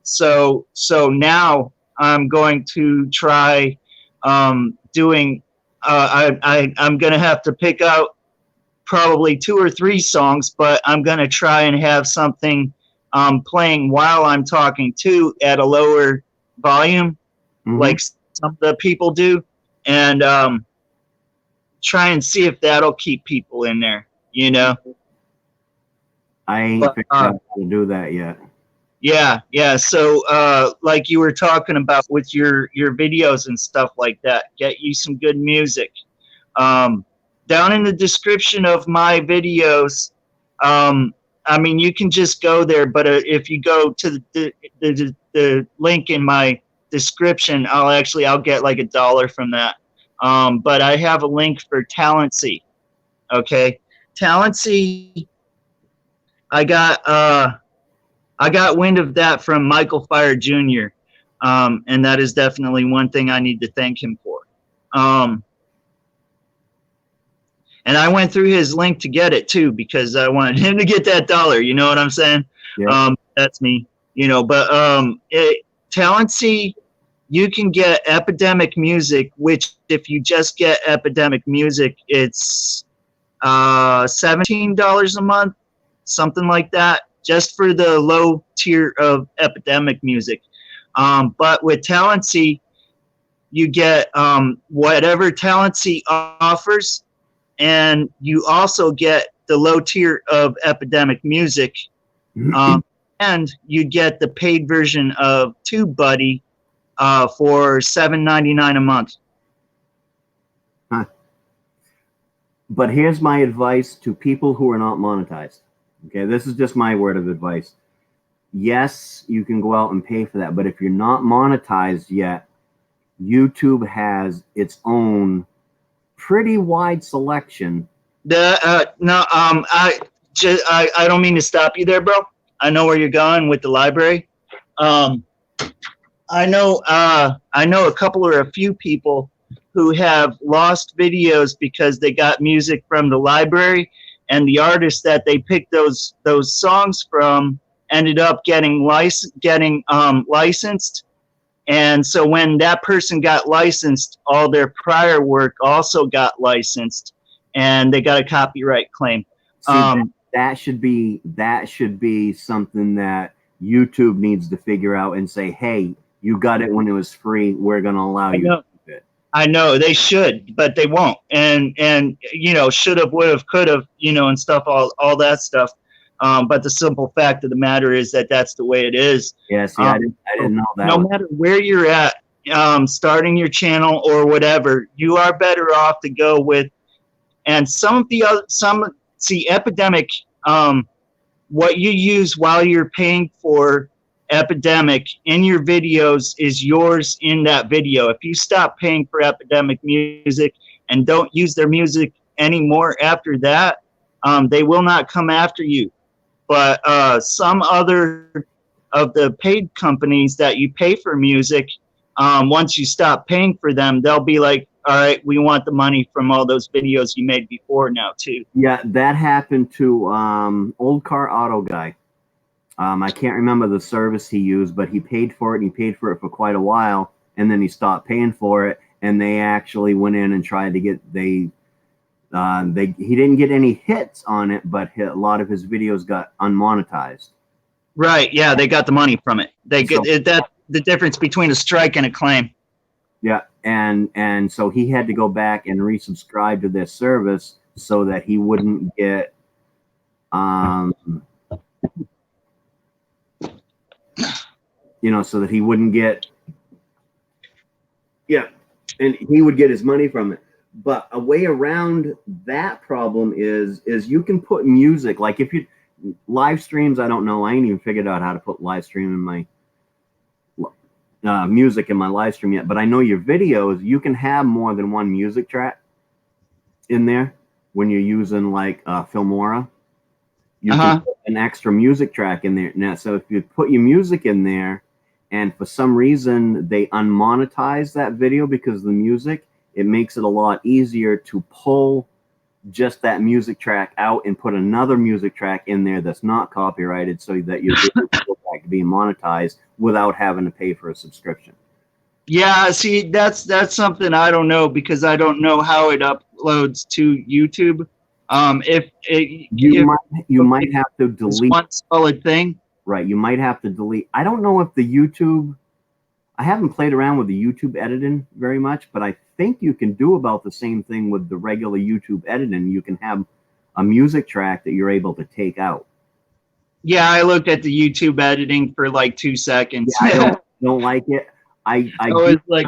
So now I'm going to try doing. I'm going to have to pick out probably 2 or 3 songs, but I'm going to try and have something playing while I'm talking too at a lower volume, like some of the people do, and try and see if that'll keep people in there, you know.
I ain't figured out how to do that yet.
Yeah. So, like you were talking about with your videos and stuff like that, get you some good music. Down in the description of my videos, I mean, you can just go there, but if you go to the link in my description, I'll get like $1 from that. But I have a link for Talency. Okay, Talency. I got wind of that from Michael Fire Jr., and that is definitely one thing I need to thank him for. And I went through his link to get it too because I wanted him to get that $1. You know what I'm saying?
Yeah.
That's me. You know, but Talency, you can get Epidemic Music, which if you just get Epidemic Music, it's $17 a month, something like that, just for the low tier of Epidemic Music. But with Talency, you get whatever Talency offers, and you also get the low tier of Epidemic Music, and you get the paid version of TubeBuddy for $7.99 a month.
Huh. But here's my advice to people who are not monetized. Okay, this is just my word of advice. Yes, you can go out and pay for that, but if you're not monetized yet, YouTube has its own pretty wide selection.
I don't mean to stop you there, bro. I know where you're going with the library. I know a couple or a few people who have lost videos because they got music from the library, and the artists that they picked those songs from ended up getting licensed. And so when that person got licensed, all their prior work also got licensed, and they got a copyright claim.
See, that should be something that YouTube needs to figure out and say, hey, you got it when it was free. We're going to allow you to keep it.
I know they should, but they won't. And you know, should have, would have, could have, you know, and stuff, all that stuff. But the simple fact of the matter is that that's the way it is.
Yeah, see, I didn't know that.
No matter where you're at, starting your channel or whatever, you are better off to go with. And Epidemic, what you use while you're paying for Epidemic in your videos is yours in that video. If you stop paying for Epidemic Music and don't use their music anymore after that, they will not come after you. But some other of the paid companies that you pay for music, once you stop paying for them, they'll be like, all right, we want the money from all those videos you made before now too.
Yeah, that happened to Old Car Auto Guy. I can't remember the service he used, but he paid for it, and he paid for it for quite a while, and then he stopped paying for it, and they actually went in and tried to get he didn't get any hits on it, but a lot of his videos got unmonetized.
Right, yeah, they got the money from it. They get that the difference between a strike and a claim.
Yeah, and so he had to go back and resubscribe to their service so that he wouldn't get so that he wouldn't get and he would get his money from it. But a way around that problem is you can put music, like if you live streams, I don't know, I ain't even figured out how to put live stream in my music in my live stream yet, but I know your videos, you can have more than one music track in there when you're using like Filmora. You can put an extra music track in there. Now, so if you put your music in there and for some reason they unmonetize that video because of the music, it makes it a lot easier to pull just that music track out and put another music track in there that's not copyrighted so that your video will go back to being monetized without having to pay for a subscription.
Yeah, see, that's something I don't know because I don't know how it uploads to YouTube.
You might have to delete
one solid thing.
Right, you might have to delete. I don't know if the YouTube, I haven't played around with the YouTube editing very much, but I think you can do about the same thing with the regular YouTube editing. You can have a music track that you're able to take out.
Yeah, I looked at the YouTube editing for like 2 seconds.
Yeah, I don't like it. I
was like,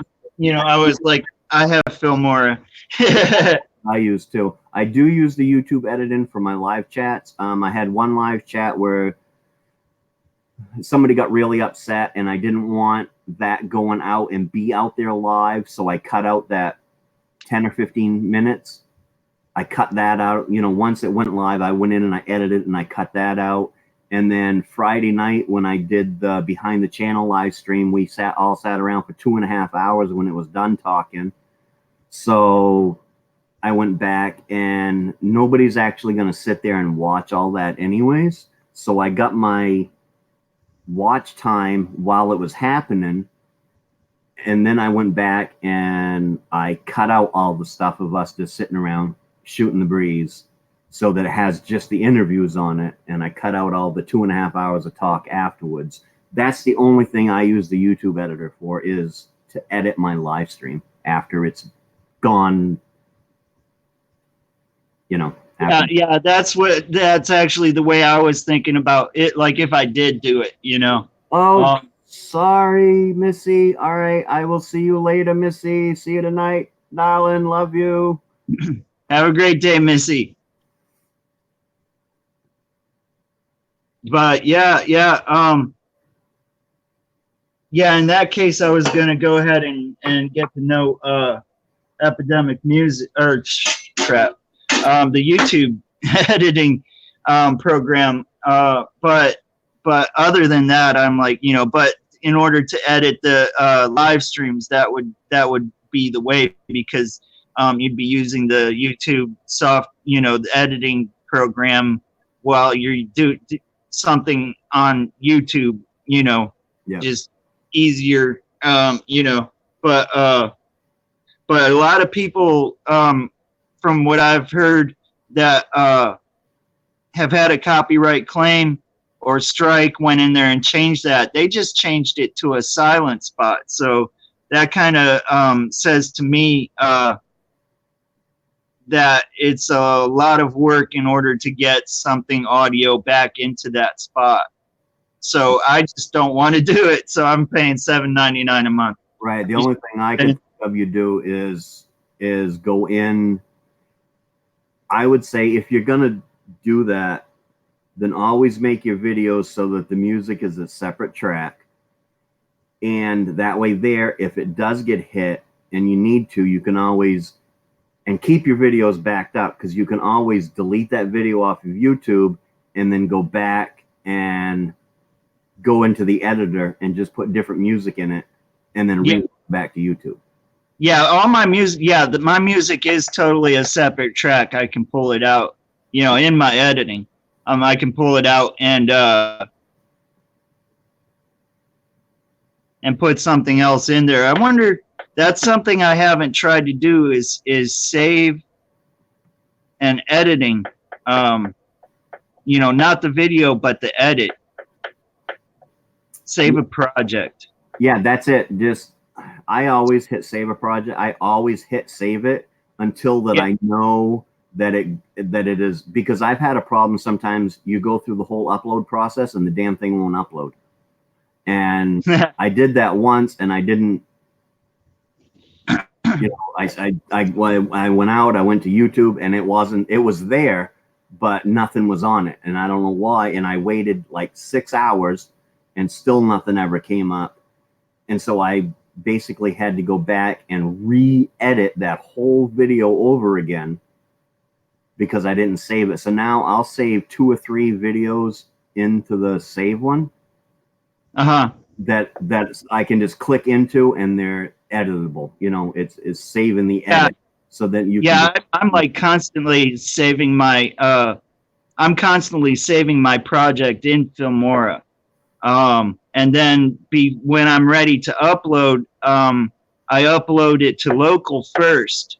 I have Filmora.
I use too. I do use the YouTube editing for my live chats. I had one live chat where somebody got really upset and I didn't want that going out and be out there live, so I cut out that 10 or 15 minutes. I cut that out. Once it went live, I went in and I edited and I cut that out. And then Friday night when I did the behind the channel live stream, we all sat around for 2.5 hours when it was done talking. So I went back, and nobody's actually going to sit there and watch all that anyways. So I got my watch time while it was happening, and then I went back and I cut out all the stuff of us just sitting around shooting the breeze so that it has just the interviews on it, and I cut out all the 2.5 hours of talk afterwards that's the only thing I use the YouTube editor for, is to edit my live stream after it's gone. You know.
Yeah, that's actually the way I was thinking about it. Like if I did do it, you know.
Oh, sorry, Missy. All right, I will see you later, Missy. See you tonight, darling. Love you.
Have a great day, Missy. But yeah, in that case, I was gonna go ahead and get to know Epidemic Music or crap, the YouTube editing program. But other than that, I'm like, you know, but in order to edit the live streams, that would be the way, because you'd be using the YouTube the editing program while you do something on YouTube, you know, just easier, you know, but a lot of people, from what I've heard, that have had a copyright claim or strike went in there and changed that. They just changed it to a silent spot. So that kind of says to me that it's a lot of work in order to get something audio back into that spot. So I just don't want to do it. So I'm paying $7.99 a month.
Right. The only thing I can think of you do is go in. I would say if you're gonna do that, then always make your videos so that the music is a separate track. And that way there, if it does get hit and you need to, you can always, and keep your videos backed up, because you can always delete that video off of YouTube and then go back and go into the editor and just put different music in it and then read it back to YouTube. Yeah,
all my music, my music is totally a separate track. I can pull it out, you know, in my editing. I can pull it out and put something else in there. I wonder, that's something I haven't tried to do, is save and editing, you know, not the video, but the edit. Save a project.
Yeah, that's it. Just, I always hit save a project. I always hit save it until that I know that it is, because I've had a problem. Sometimes you go through the whole upload process and the damn thing won't upload. And I did that once and I didn't, you know, I went out, I went to YouTube and it was there, but nothing was on it. And I don't know why. And I waited like 6 hours and still nothing ever came up. And so I basically had to go back and re-edit that whole video over again because I didn't save it. So now I'll save 2 or 3 videos into the save one. That I can just click into and they're editable. You know, it's saving the edit so that you can.
I'm like constantly saving my I'm constantly saving my project in Filmora. And then when I'm ready to upload, I upload it to local first.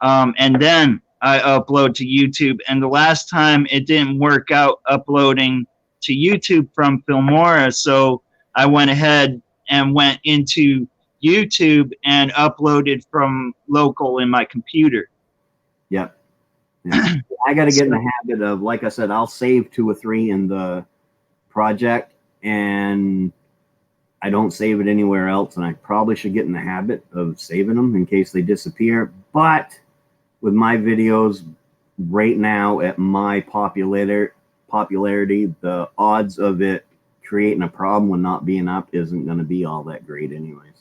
And then I upload to YouTube. And the last time it didn't work out uploading to YouTube from Filmora, so I went ahead and went into YouTube and uploaded from local in my computer.
Yep. Yeah. I got to get in the habit of, like I said, I'll save 2 or 3 in the project and I don't save it anywhere else. And I probably should get in the habit of saving them in case they disappear. But with my videos right now at my popularity, the odds of it creating a problem with not being up isn't going to be all that great anyways.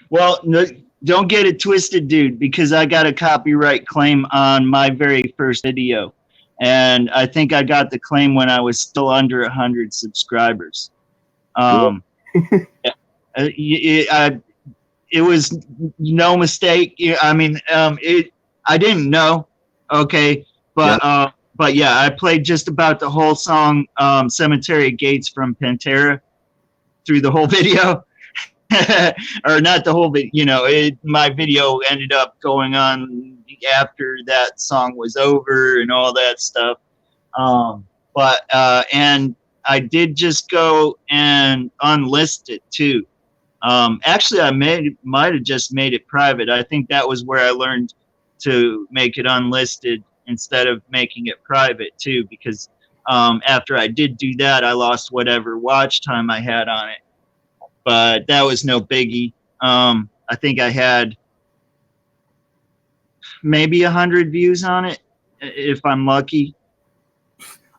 Well, no, don't get it twisted, dude, because I got a copyright claim on my very first video. And I think I got the claim when I was still under 100 subscribers. It was no mistake. I mean, I didn't know. Okay. But yeah, I played just about the whole song, Cemetery Gates from Pantera, through the whole video. Or not the whole video, you know, my video ended up going on after that song was over and all that stuff. And I did just go and unlist it too. Actually, might have just made it private. I think that was where I learned to make it unlisted instead of making it private too, because after I did do that, I lost whatever watch time I had on it. But that was no biggie. I think I had maybe 100 views on it, if I'm lucky.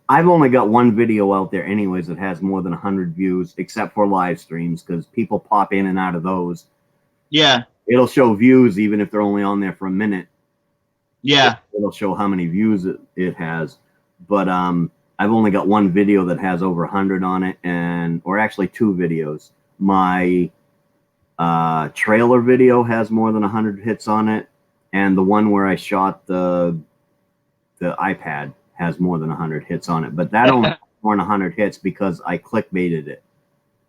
I've only got one video out there anyways that has more than 100 views, except for live streams, because people pop in and out of those.
Yeah.
It'll show views even if they're only on there for a minute.
Yeah.
It'll show how many views it has. But I've only got one video that has over 100 on it, or actually 2 videos. My trailer video has more than 100 hits on it, and the one where I shot the iPad has more than 100 hits on it, but that only has more than 100 hits because I clickbaited it.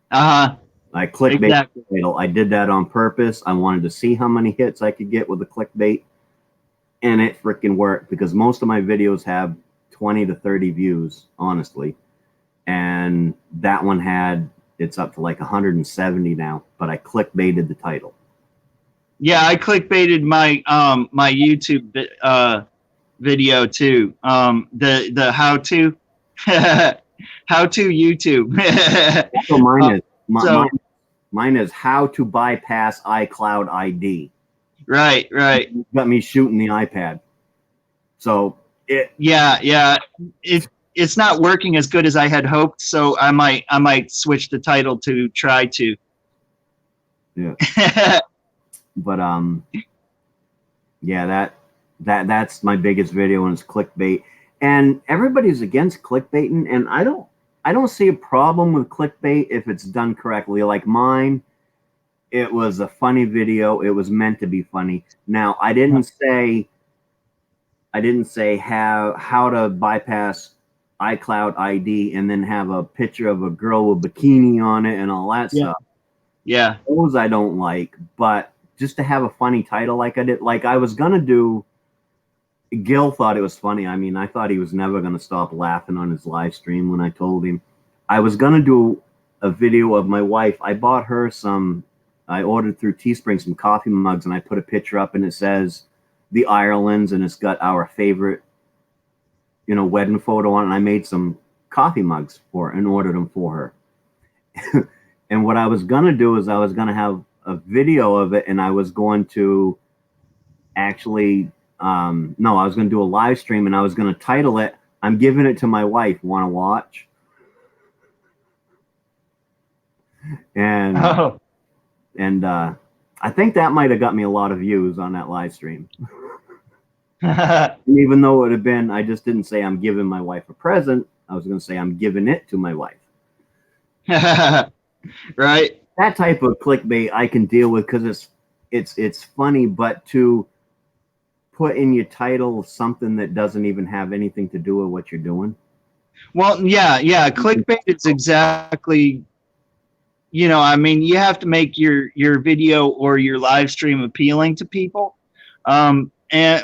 Uh-huh.
I clickbaited the title. I did that on purpose. I wanted to see how many hits I could get with the clickbait, and it freaking worked because most of my videos have 20 to 30 views, honestly, and that one it's up to like 170 now, but I clickbaited the title.
Yeah, I clickbaited my my YouTube video too. The how to how to YouTube.
That's what mine is how to bypass iCloud ID.
Right.
Got me shooting the iPad. So
it's not working as good as I had hoped. So I might switch the title to try to.
Yeah. But yeah, that's my biggest video, and it's clickbait. And everybody's against clickbaiting, and I don't see a problem with clickbait if it's done correctly. Like mine, it was a funny video. It was meant to be funny. Now, I didn't say how to bypass iCloud ID and then have a picture of a girl with a bikini on it and all that stuff.
Yeah.
Those I don't like, but just to have a funny title like I did, like I was gonna do. Gil thought it was funny. I mean, I thought he was never gonna stop laughing on his live stream when I told him I was gonna do a video of my wife. I bought her I ordered through Teespring some coffee mugs, and I put a picture up, and it says the Irelands, and it's got our favorite, wedding photo on it. And I made some coffee mugs for her and ordered them for her. And what I was gonna do is I was gonna have a video of it, and I was going to actually I was going to do a live stream, and I was going to title it, "I'm giving it to my wife. Want to watch?" And I think that might have got me a lot of views on that live stream. And even though it would have been, I just didn't say I'm giving my wife a present. I was going to say I'm giving it to my wife.
Right.
That type of clickbait I can deal with because it's funny, but to put in your title something that doesn't even have anything to do with what you're doing.
Well, yeah. Clickbait is exactly, I mean, you have to make your video or your live stream appealing to people, and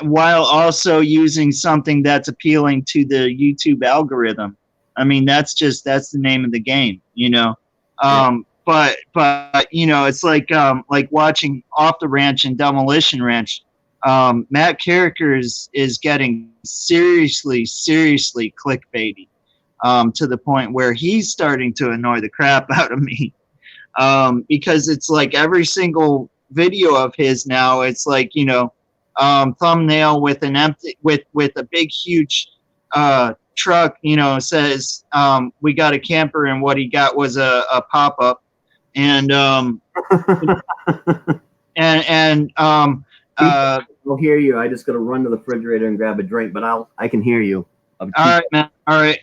while also using something that's appealing to the YouTube algorithm. I mean, that's the name of the game, But it's like watching Off the Ranch and Demolition Ranch. Matt Carricker is getting seriously clickbaity, to the point where he's starting to annoy the crap out of me, because it's like every single video of his now, it's like thumbnail with an empty with a big huge truck, says we got a camper, and what he got was a pop-up, and
I'll hear you. I just got to run to the refrigerator and grab a drink, but I can hear you.
All right, man. All right.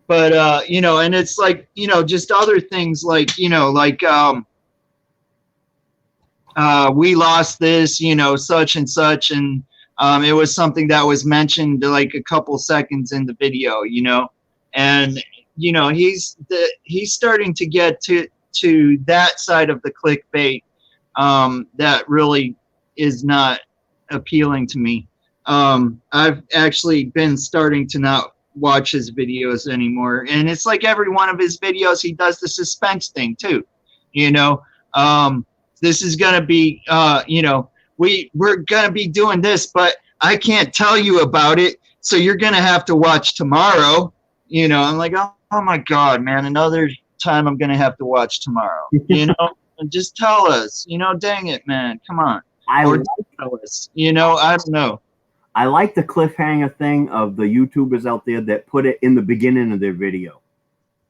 But, and it's like, just other things like, we lost this, such and such. And it was something that was mentioned like a couple seconds in the video, and, he's starting to get to that side of the clickbait that really is not appealing to me. I've actually been starting to watch his videos anymore. And it's like every one of his videos, he does the suspense thing too. You know, this is gonna be, you know, we're gonna be doing this, but I can't tell you about it, so you're gonna have to watch tomorrow. You know, I'm like, oh my God, man, another time I'm gonna have to watch tomorrow. You know, and just tell us. You know, dang it, man, come on. Or don't tell us. You know, I don't know.
I like the cliffhanger thing of the YouTubers out there that put it in the beginning of their video.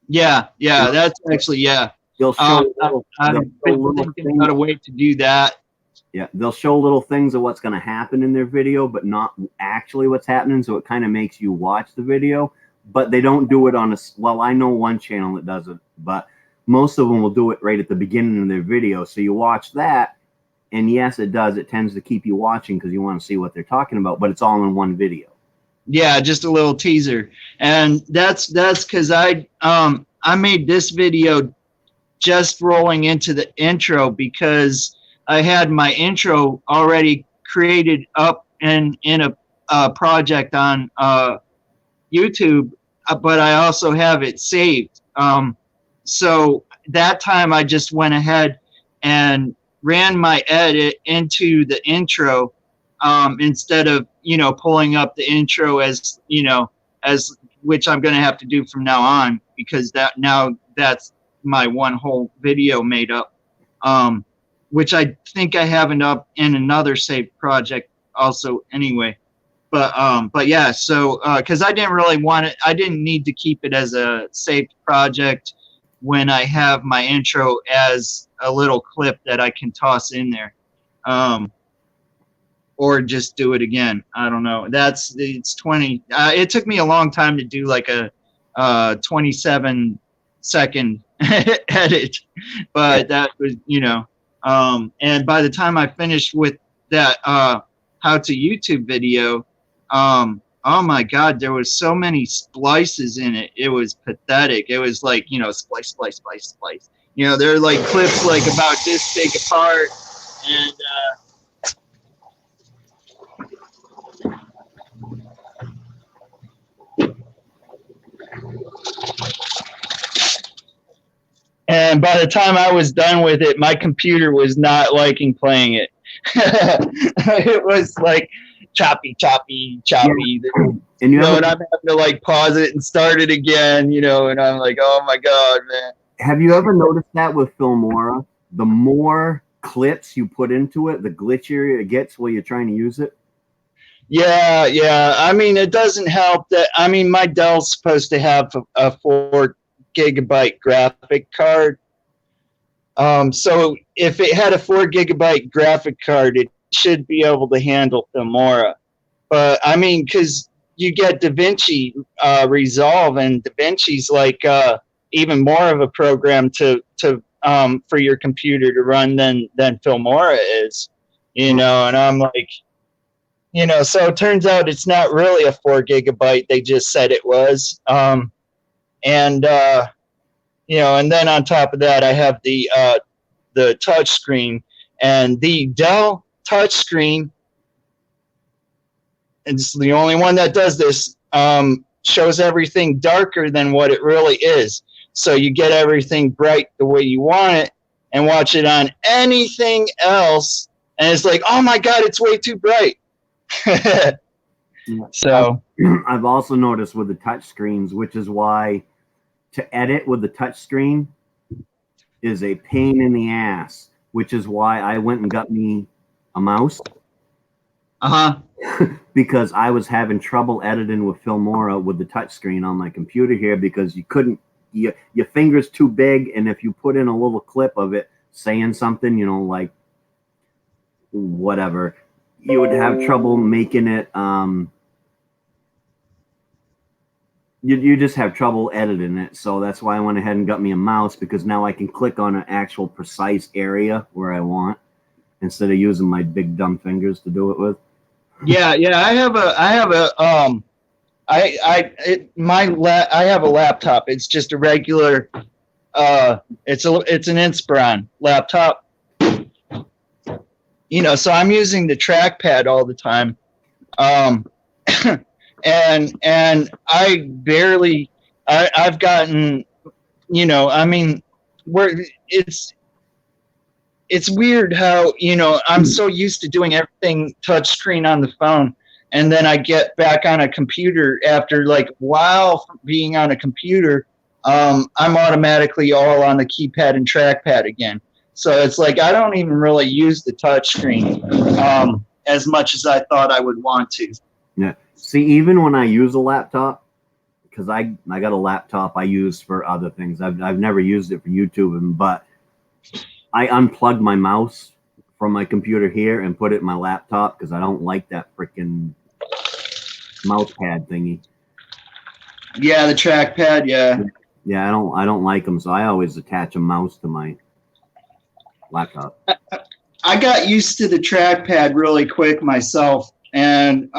Yeah, that's actually, yeah.
They'll show
I've been thinking about a way to do that.
Yeah, they'll show little things of what's going to happen in their video, but not actually what's happening. So it kind of makes you watch the video, but they don't do it on a. Well, I know one channel that does it, but most of them will do it right at the beginning of their video. So you watch that, and yes, it does. It tends to keep you watching because you want to see what they're talking about, but it's all in one video.
Yeah, just a little teaser, and that's because I made this video just rolling into the intro because I had my intro already created up in a project on YouTube, but I also have it saved. So that time I just went ahead and ran my edit into the intro instead of, you know, pulling up the intro as, you know, as which I'm going to have to do from now on because that's my one whole video made up. Which I think I have it up in another saved project also anyway. But yeah, so because I didn't really want it, I didn't need to keep it as a saved project when I have my intro as a little clip that I can toss in there. Or just do it again. I don't know. It's 20. It took me a long time to do like a 27-second edit, but that was, you know. And by the time I finished with that how to YouTube video, oh my God, there was so many splices in it. It was pathetic. It was like, you know, splice, splice, splice, splice. You know, they're like clips like about this big apart. And by the time I was done with it, my computer was not liking playing it. It was like choppy. Yeah. And you know, and I'm having to like pause it and start it again, you know, and I'm like, oh my God, man.
Have you ever noticed that with Filmora? The more clips you put into it, the glitchier it gets while you're trying to use it?
Yeah. I mean, it doesn't help that, I mean, my Dell's supposed to have a 4 gigabyte graphic card. So if it had a 4 gigabyte graphic card, it should be able to handle Filmora. But I mean, because you get DaVinci Resolve, and DaVinci's like even more of a program to for your computer to run than Filmora is, you know. And I'm like, you know, so it turns out it's not really a 4 gigabyte. They just said it was. You know, and then on top of that, I have the touch screen, and the Dell touch screen, it's the only one that does this, shows everything darker than what it really is. So you get everything bright the way you want it, and watch it on anything else, and it's like, oh my God, it's way too bright. So
I've also noticed with the touch screens, which is why to edit with the touch screen is a pain in the ass, which is why I went and got me a mouse. Because I was having trouble editing with Filmora with the touch screen on my computer here, because you couldn't, your finger's too big, and if you put in a little clip of it saying something, you know, like whatever, you would have trouble making it you just have trouble editing it. So that's why I went ahead and got me a mouse, because now I can click on an actual precise area where I want, instead of using my big dumb fingers to do it with.
Yeah. I have a laptop. It's just a regular, it's an Inspiron laptop. You know, so I'm using the trackpad all the time. and I barely, I've gotten, I mean, where it's weird how, I'm so used to doing everything touchscreen on the phone. And then I get back on a computer after like while being on a computer, I'm automatically all on the keypad and trackpad again. So it's like I don't even really use the touchscreen as much as I thought I would want to.
Yeah. See, even when I use a laptop, because I got a laptop I use for other things. I've never used it for YouTube, but I unplugged my mouse from my computer here and put it in my laptop because I don't like that freaking mouse pad thingy.
Yeah, the trackpad. Yeah.
Yeah, I don't like them, so I always attach a mouse to my laptop.
I got used to the trackpad really quick myself, and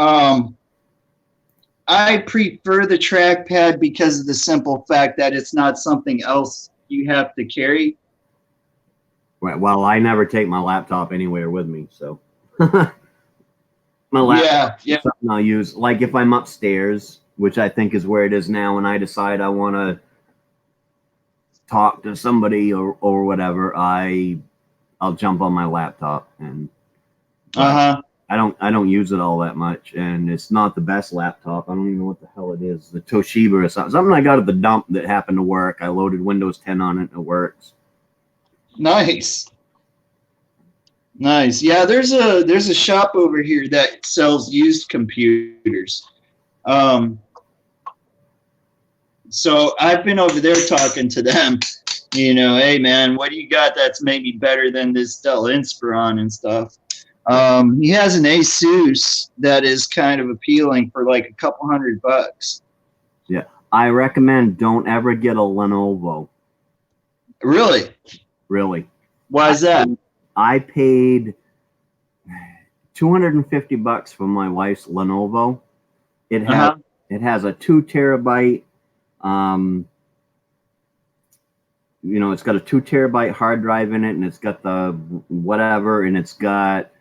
I prefer the trackpad because of the simple fact that it's not something else you have to carry.
Well, I never take my laptop anywhere with me, so my laptop is something I'll use. Like if I'm upstairs, which I think is where it is now, and I decide I want to talk to somebody or whatever, I'll jump on my laptop, and I don't use it all that much, and it's not the best laptop. I don't even know what the hell it is. The Toshiba or something I got at the dump that happened to work. I loaded Windows 10 on it and it works.
Nice. Yeah, there's a shop over here that sells used computers. So I've been over there talking to them. Hey man, what do you got that's maybe better than this Dell Inspiron and stuff? He has an Asus that is kind of appealing for like a couple $100.
Yeah, I recommend don't ever get a Lenovo.
Really?
Really.
Why is that?
I paid $250 for my wife's Lenovo. It has a 2 terabyte. It's got a 2 terabyte hard drive in it, and it's got the whatever, and it's got,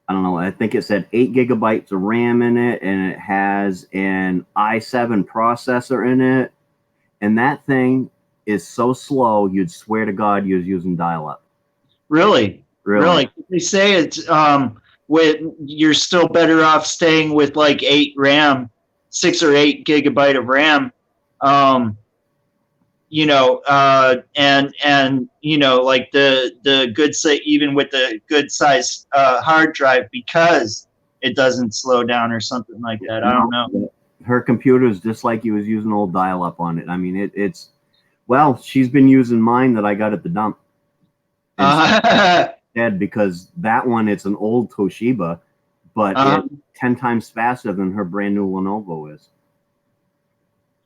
I don't know, I think it said 8 gigabytes of RAM in it, and it has an i7 processor in it, and that thing is so slow you'd swear to God you was using dial-up.
Really? They say it's you're still better off staying with like 8 RAM, 6 or 8 gigabyte of RAM. Like the good say, even with the good size hard drive, because it doesn't slow down or something like that. I don't know.
Her computer is just like you was using old dial-up on it. I mean, it's she's been using mine that I got at the dump. Dead because that one, it's an old Toshiba, but it's 10 times faster than her brand new Lenovo is.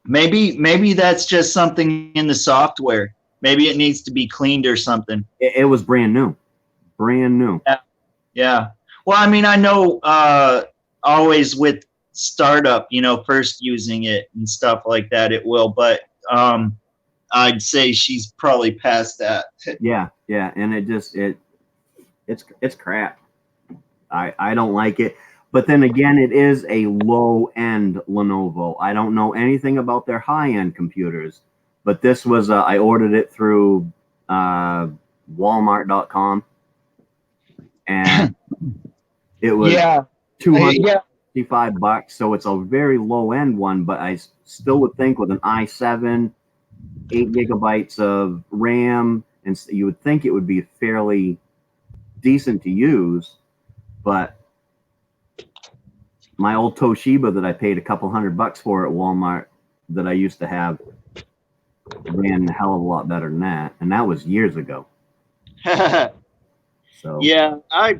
Maybe that's just something in the software. Maybe it needs to be cleaned or something.
It was brand new.
Yeah. Well, I mean, I know always with startup, first using it and stuff like that, it will. But I'd say she's probably past that.
Yeah, and it's crap. I don't like it. But then again, it is a low-end Lenovo. I don't know anything about their high-end computers, but this was I ordered it through Walmart.com, and it was $255. So it's a very low-end one, but I still would think with an i7, 8 gigabytes of RAM, and you would think it would be fairly decent to use, but my old Toshiba that I paid a couple $100 for at Walmart that I used to have ran a hell of a lot better than that, and that was years ago. So
yeah, I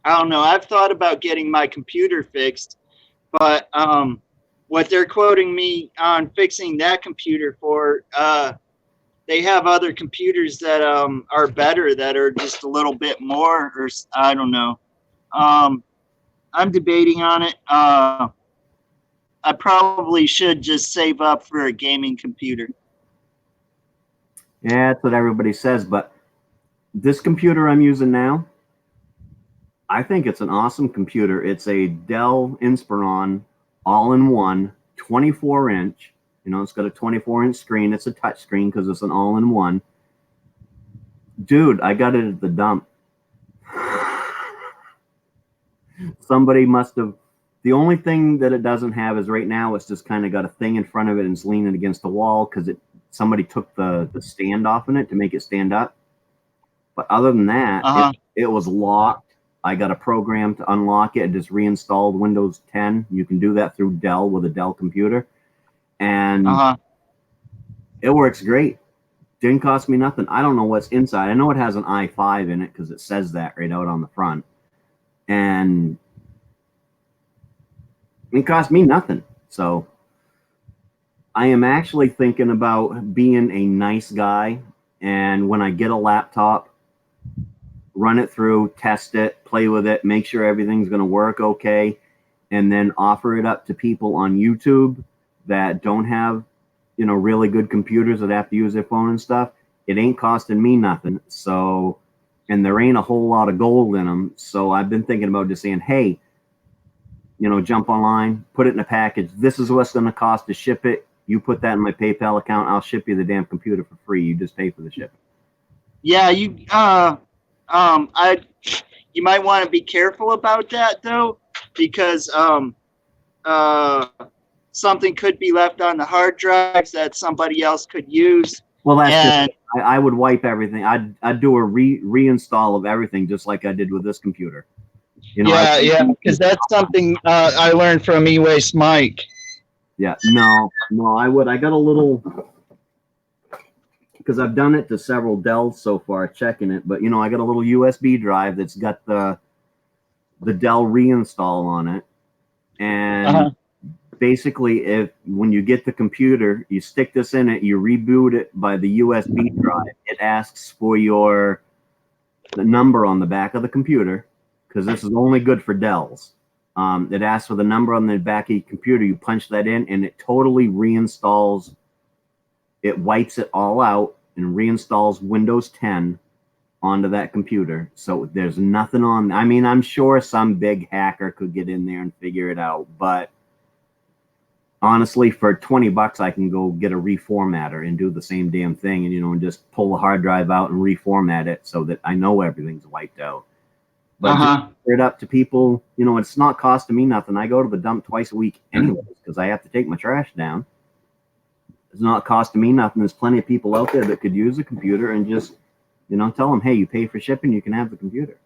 don't know. I've thought about getting my computer fixed, but what they're quoting me on fixing that computer for, they have other computers that are better, that are just a little bit more, or I don't know. I'm debating on it. I probably should just save up for a gaming computer.
Yeah, that's what everybody says, but this computer I'm using now, I think it's an awesome computer. It's a Dell Inspiron all-in-one, 24-inch. It's got a 24-inch screen. It's a touch screen because it's an all-in-one. Dude, I got it at the dump. Somebody must have. The only thing that it doesn't have is right now it's just kind of got a thing in front of it and it's leaning against the wall because somebody took the stand off in it to make it stand up. But other than that, it was locked. I got a program to unlock it and just reinstalled Windows 10. You can do that through Dell with a Dell computer. And it works great. Didn't cost me nothing. I don't know what's inside. I know it has an i5 in it because it says that right out on the front. And it cost me nothing. So I am actually thinking about being a nice guy. And when I get a laptop, run it through, test it, play with it, make sure everything's going to work okay, and then offer it up to people on YouTube that don't have, really good computers that have to use their phone and stuff. It ain't costing me nothing. So, and there ain't a whole lot of gold in them. So I've been thinking about just saying, hey, jump online, put it in a package. This is what's going to cost to ship it. You put that in my PayPal account. I'll ship you the damn computer for free. You just pay for the shipping.
Yeah, you might want to be careful about that though, because something could be left on the hard drives that somebody else could use.
Well, that's just, I would wipe everything. I'd do a reinstall of everything just like I did with this computer.
Yeah, because that's something I learned from E-Waste Mike.
Yeah, no, I would. I got a little, because I've done it to several Dells so far, checking it. But I got a little USB drive that's got the Dell reinstall on it, and basically, when you get the computer, you stick this in it, you reboot it by the USB drive. It asks for the number on the back of the computer, because this is only good for Dells. It asks for the number on the back of your computer. You punch that in, and it totally reinstalls. It wipes it all out and reinstalls Windows 10 onto that computer. So there's nothing on. I mean, I'm sure some big hacker could get in there and figure it out, but honestly, for $20, I can go get a reformatter and do the same damn thing, and and just pull the hard drive out and reformat it so that I know everything's wiped out. But just it up to people, it's not costing me nothing. I go to the dump twice a week anyways because I have to take my trash down. It's not costing me nothing. There's plenty of people out there that could use a computer and just, tell them, hey, you pay for shipping, you can have the computer.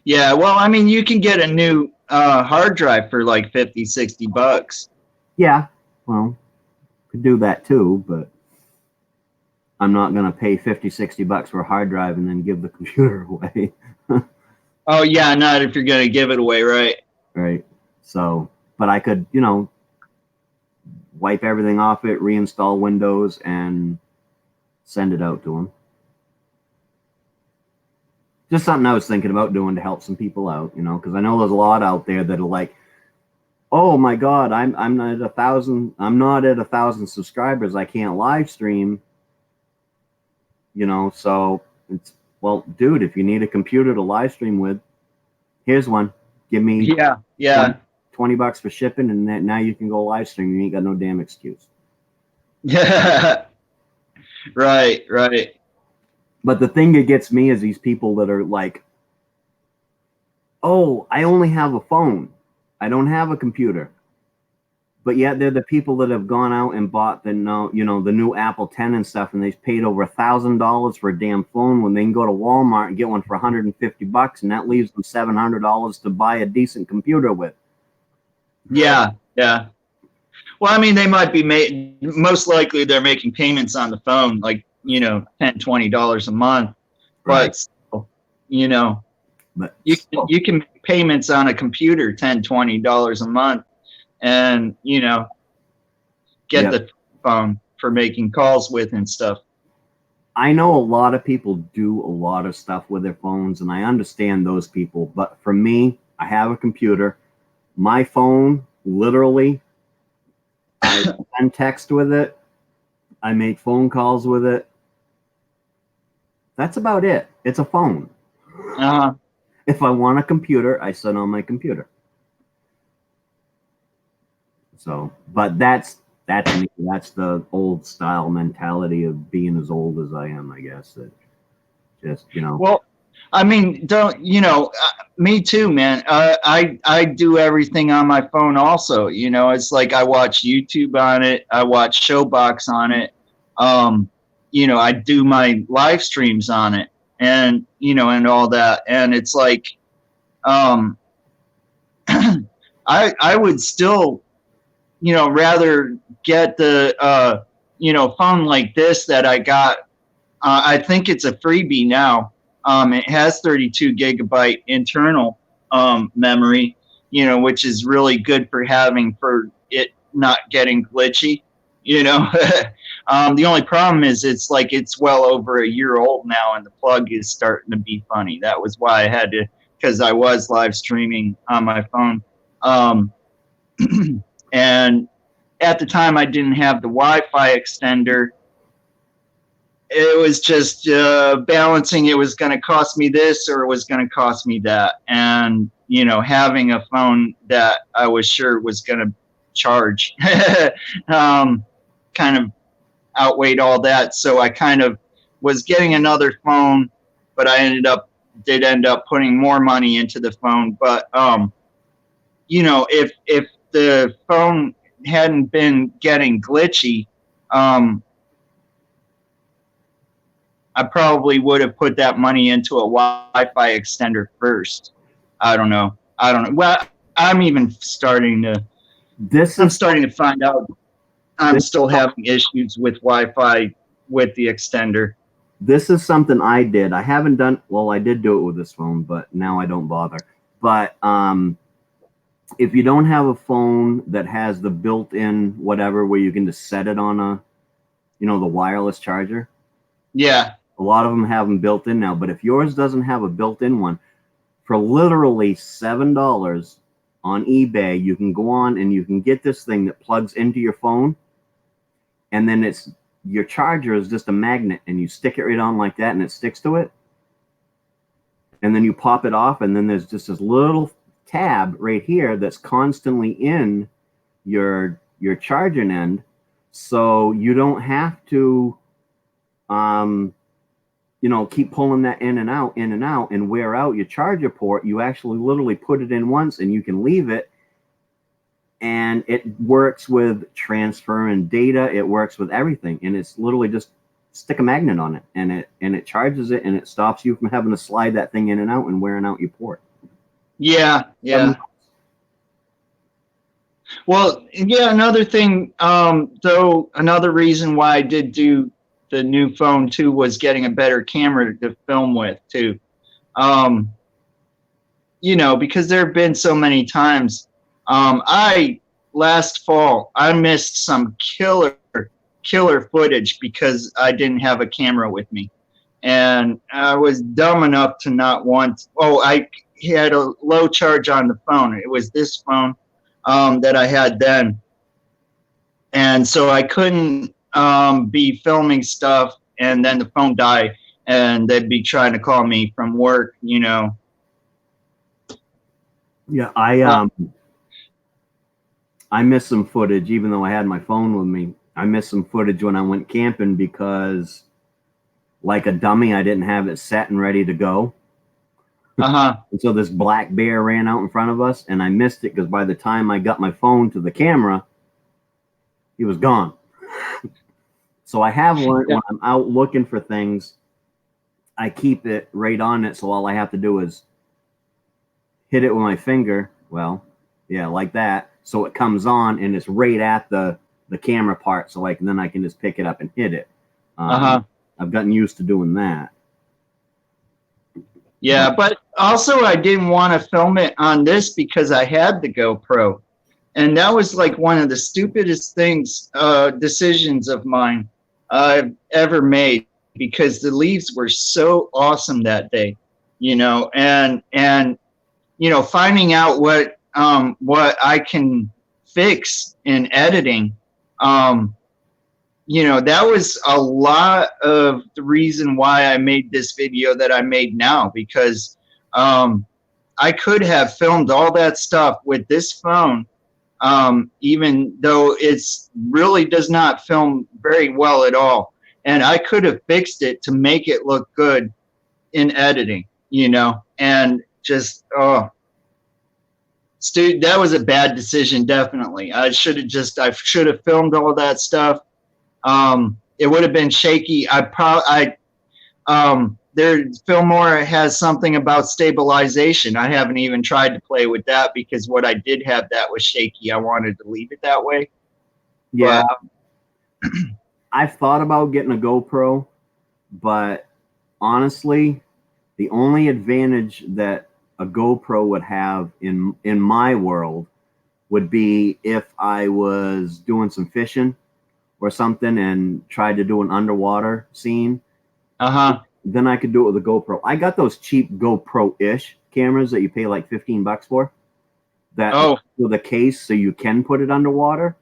Yeah, well, I mean, you can get a new hard drive for like $50-$60.
Yeah, well, could do that too, but I'm not going to pay $50-$60 for a hard drive and then give the computer away.
Oh, yeah, not if you're going to give it away, right?
Right. So, but I could, wipe everything off it, reinstall Windows, and send it out to them. Just something I was thinking about doing to help some people out, because I know there's a lot out there that are like, oh my God, I'm not at 1,000. I'm not at 1,000 subscribers. I can't live stream. So it's, well, dude, if you need a computer to live stream with, here's one. Give me $20 for shipping, and then now you can go live stream. You ain't got no damn excuse.
Yeah. Right.
But the thing that gets me is these people that are like, oh, I only have a phone. I don't have a computer. But yet they're the people that have gone out and bought the new Apple 10 and stuff, and they've paid over $1,000 for a damn phone when they can go to Walmart and get one for $150, and that leaves them $700 to buy a decent computer with.
Yeah. Well, I mean, they might be most likely they're making payments on the phone, like, $10, $20 a month.
Right.
But, but you can make payments on a computer, $10, $20 a month, and, get the phone for making calls with and stuff.
I know a lot of people do a lot of stuff with their phones, and I understand those people. But for me, I have a computer. My phone, literally, I send text with it. I make phone calls with it. That's about it. It's a phone. If I want a computer, I sit on my computer. So, but that's me. That's the old style mentality of being as old as I am, I guess. That just, you know.
Well, I mean, don't you know? Me too, man. I do everything on my phone. Also, you know, it's like I watch YouTube on it. I watch Showbox on it. You know, I do my live streams on it, and you know, and all that. And it's like, um, I would still, you know, rather get the you know, phone like this that I got. I think it's a freebie now. It has 32 gigabyte internal memory, you know, which is really good for having for it not getting glitchy, you know. The only problem is it's like it's well over a year old now and the plug is starting to be funny. That was why I had to, because I was live streaming on my phone. And at the time I didn't have the Wi-Fi extender. It was just balancing. It was going to cost me this or it was going to cost me that. And, you know, having a phone that I was sure was going to charge kind of outweighed all that. So I kind of was getting another phone, but I did end up putting more money into the phone. But, you know, if the phone hadn't been getting glitchy, I probably would have put that money into a Wi-Fi extender first. I don't know. Well, I'm even starting to. I'm starting to find out. I'm still having issues with Wi-Fi with the extender.
This is something I did. I haven't done. Well, I did do it with this phone, but now I don't bother. But if you don't have a phone that has the built-in whatever where you can just set it on a, you know, the wireless charger.
Yeah.
A lot of them have them built in now, but if yours doesn't have a built-in one, for literally $7 on eBay, you can go on and you can get this thing that plugs into your phone, and then your charger is just a magnet, and you stick it right on like that, and it sticks to it, and then you pop it off, and then there's just this little tab right here that's constantly in your charging end, so you don't have to you know, keep pulling that in and out and wear out your charger port. You actually literally put it in once and you can leave it, and it works with transferring data. It works with everything, and it's literally just stick a magnet on it, and it charges it, and it stops you from having to slide that thing in and out and wearing out your port.
Yeah. Well, yeah, another thing, though, another reason why I did do the new phone too was getting a better camera to film with too. You know, because there have been so many times. Last fall I missed some killer footage because I didn't have a camera with me, and I was dumb enough to not want. Oh, I had a low charge on the phone. It was this phone that I had then, and so I couldn't be filming stuff, and then the phone died, and they'd be trying to call me from work, you know.
Yeah, I missed some footage, even though I had my phone with me. I missed some footage when I went camping because, like a dummy, I didn't have it set and ready to go. And so this black bear ran out in front of us, and I missed it because by the time I got my phone to the camera, he was gone. So I have learned when I'm out looking for things, I keep it right on it. So all I have to do is hit it with my finger. Well, yeah, like that. So it comes on and it's right at the camera part. So then I can just pick it up and hit it. I've gotten used to doing that.
Yeah, but also I didn't want to film it on this because I had the GoPro. And that was like one of the stupidest decisions of mine I've ever made, because the leaves were so awesome that day, you know, and you know, finding out what I can fix in editing, you know, that was a lot of the reason why I made this video that I made now, because I could have filmed all that stuff with this phone, even though it's really does not film very well at all. And I could have fixed it to make it look good in editing, you know, and just, oh, dude, that was a bad decision. Definitely. I should have filmed all that stuff. It would have been shaky. Fillmore has something about stabilization. I haven't even tried to play with that because what I did have that was shaky. I wanted to leave it that way.
Yeah. But I've thought about getting a GoPro, but honestly, the only advantage that a GoPro would have in my world would be if I was doing some fishing or something and tried to do an underwater scene. Then I could do it with a GoPro. I got those cheap GoPro-ish cameras that you pay like $15 for. That with a case so you can put it underwater.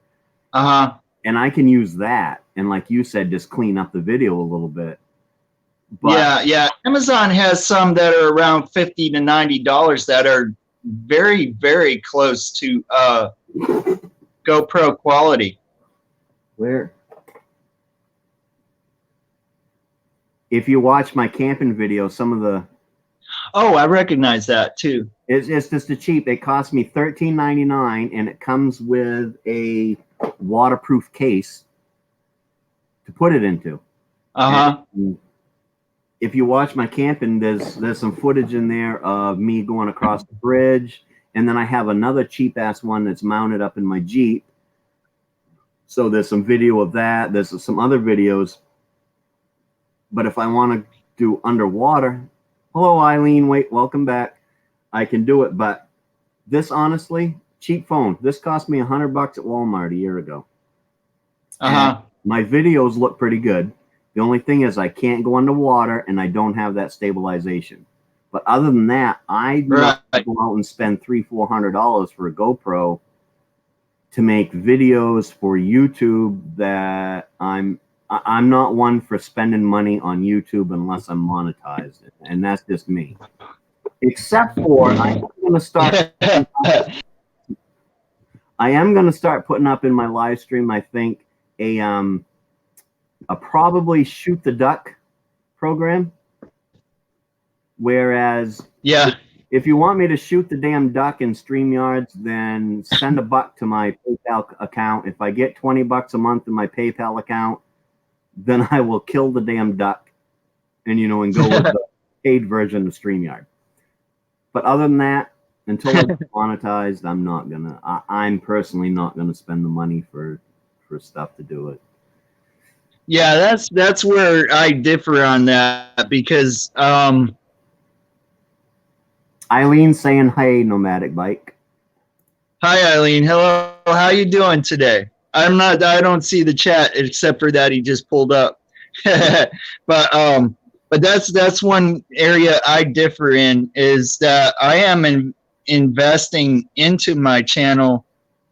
And I can use that. And like you said, just clean up the video a little bit. But
yeah. Amazon has some that are around $50 to $90 that are very, very close to GoPro quality.
Where? If you watch my camping video, some of the...
Oh, I recognize that too.
It's just a cheap. It cost me $13.99, and it comes with a waterproof case to put it into. And if you watch my camping, there's some footage in there of me going across the bridge, and then I have another cheap-ass one that's mounted up in my Jeep. So there's some video of that. There's some other videos. But if I want to do underwater, hello, Eileen, wait, welcome back. I can do it. But this, honestly, cheap phone. This cost me $100 at Walmart a year ago. My videos look pretty good. The only thing is I can't go underwater and I don't have that stabilization. But other than that, I'd not go out and spend $300-400 for a GoPro to make videos for YouTube that I'm not one for spending money on YouTube unless I'm monetized, and that's just me. Except for I am going to start putting up in my live stream, I think, a probably shoot the duck program. Whereas if you want me to shoot the damn duck in StreamYards, then send $1 to my PayPal account. If I get $20 a month in my PayPal account, then I will kill the damn duck and, you know, and go with the paid version of StreamYard. But other than that, until it's monetized, I'm personally not gonna spend the money for stuff to do it.
Yeah, that's where I differ on that because
Eileen saying, "Hey, Nomadic Bike."
Hi, Eileen. Hello. How you doing today? I don't see the chat except for that he just pulled up. But that's one area I differ in is that I am investing into my channel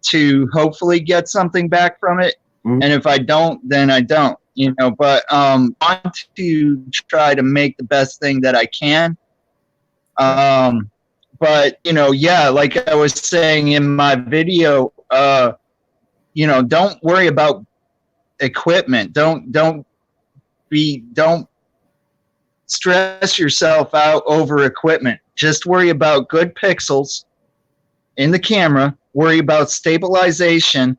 to hopefully get something back from it. And if I don't, then I don't, you know, but I want to try to make the best thing that I can. But, you know, yeah, like I was saying in my video, you know, don't worry about equipment. Don't stress yourself out over equipment. Just worry about good pixels in the camera, worry about stabilization.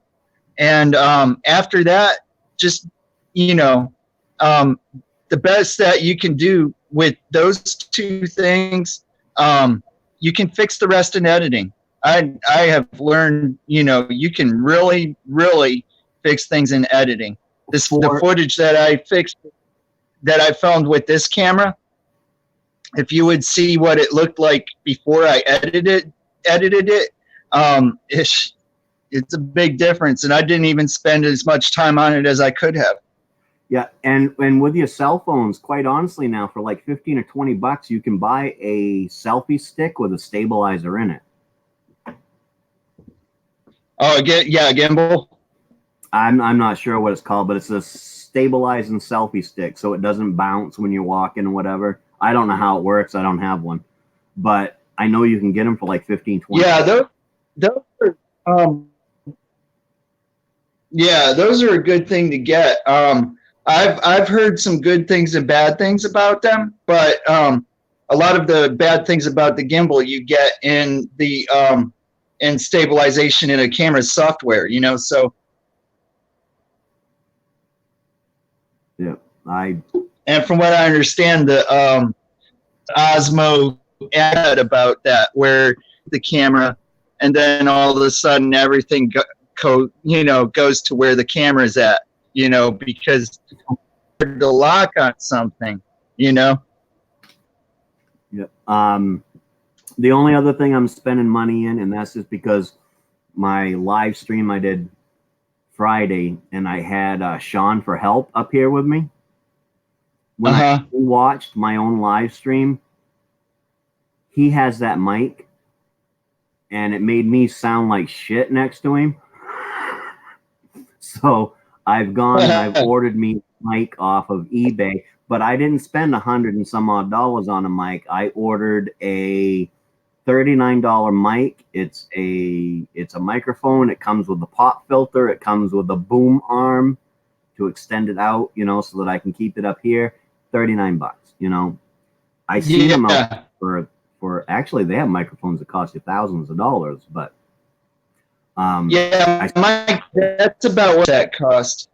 And after that, just, you know, the best that you can do with those two things, you can fix the rest in editing. I have learned, you know, you can really, really fix things in editing. The footage that I fixed, that I filmed with this camera, if you would see what it looked like before I edited it, it's a big difference, and I didn't even spend as much time on it as I could have.
Yeah, and with your cell phones, quite honestly now, for like $15 or $20, you can buy a selfie stick with a stabilizer in it.
Oh, yeah, gimbal.
I'm not sure what it's called, but it's a stabilizing selfie stick, so it doesn't bounce when you're walking or whatever. I don't know how it works. I don't have one, but I know you can get them for like 15, 20.
Yeah, those are, yeah, those are a good thing to get. I've heard some good things and bad things about them, but a lot of the bad things about the gimbal you get in the in stabilization in a camera's software, you know. So
Yeah,
and from what I understand, the Osmo ad about that, where the camera, and then all of a sudden everything goes to where the camera's at, you know, because the lock on something, you know.
yeah. The only other thing I'm spending money in, and that's just because my live stream I did Friday, and I had Sean for help up here with me. When I watched my own live stream, he has that mic, and it made me sound like shit next to him. So I've gone and I've ordered me a mic off of eBay, but I didn't spend $100 and some odd on a mic. I ordered a $39 mic. It's a microphone. It comes with a pop filter. It comes with a boom arm to extend it out, you know, so that I can keep it up here. $39, you know. I see them out for actually they have microphones that cost you thousands of dollars, but
Mike, that's about what that cost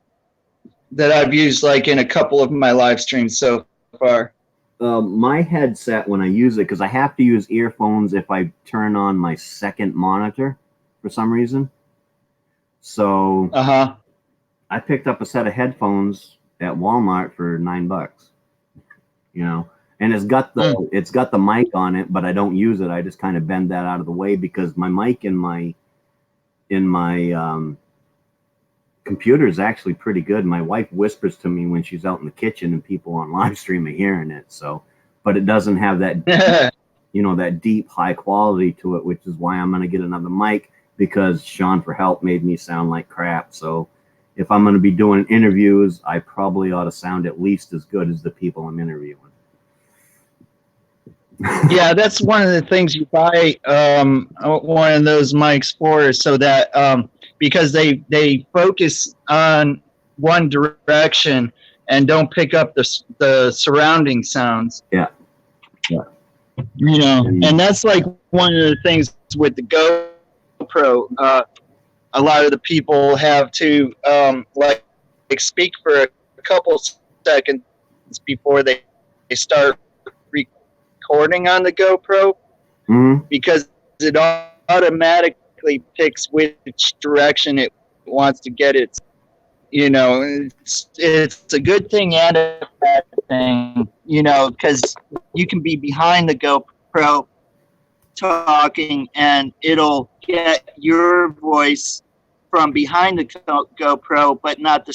that I've used like in a couple of my live streams so far.
My headset, when I use it, because I have to use earphones if I turn on my second monitor for some reason. So I picked up a set of headphones at Walmart for $9, you know, and it's got the mic on it, but I don't use it. I just kind of bend that out of the way because my mic in my computer is actually pretty good. My wife whispers to me when she's out in the kitchen and people on live stream are hearing it. So, but it doesn't have that, you know, that deep high quality to it, which is why I'm going to get another mic, because Sean for help made me sound like crap. So if I'm going to be doing interviews, I probably ought to sound at least as good as the people I'm interviewing.
Yeah, that's one of the things you buy one of those mics for, so that because they focus on one direction and don't pick up the surrounding sounds.
Yeah.
You know, and that's like one of the things with the GoPro. A lot of the people have to like speak for a couple seconds before they start recording on the GoPro, because it automatically picks which direction it wants to get its, you know, it's a good thing and a bad thing, you know, because you can be behind the GoPro talking and it'll get your voice from behind the GoPro, but not the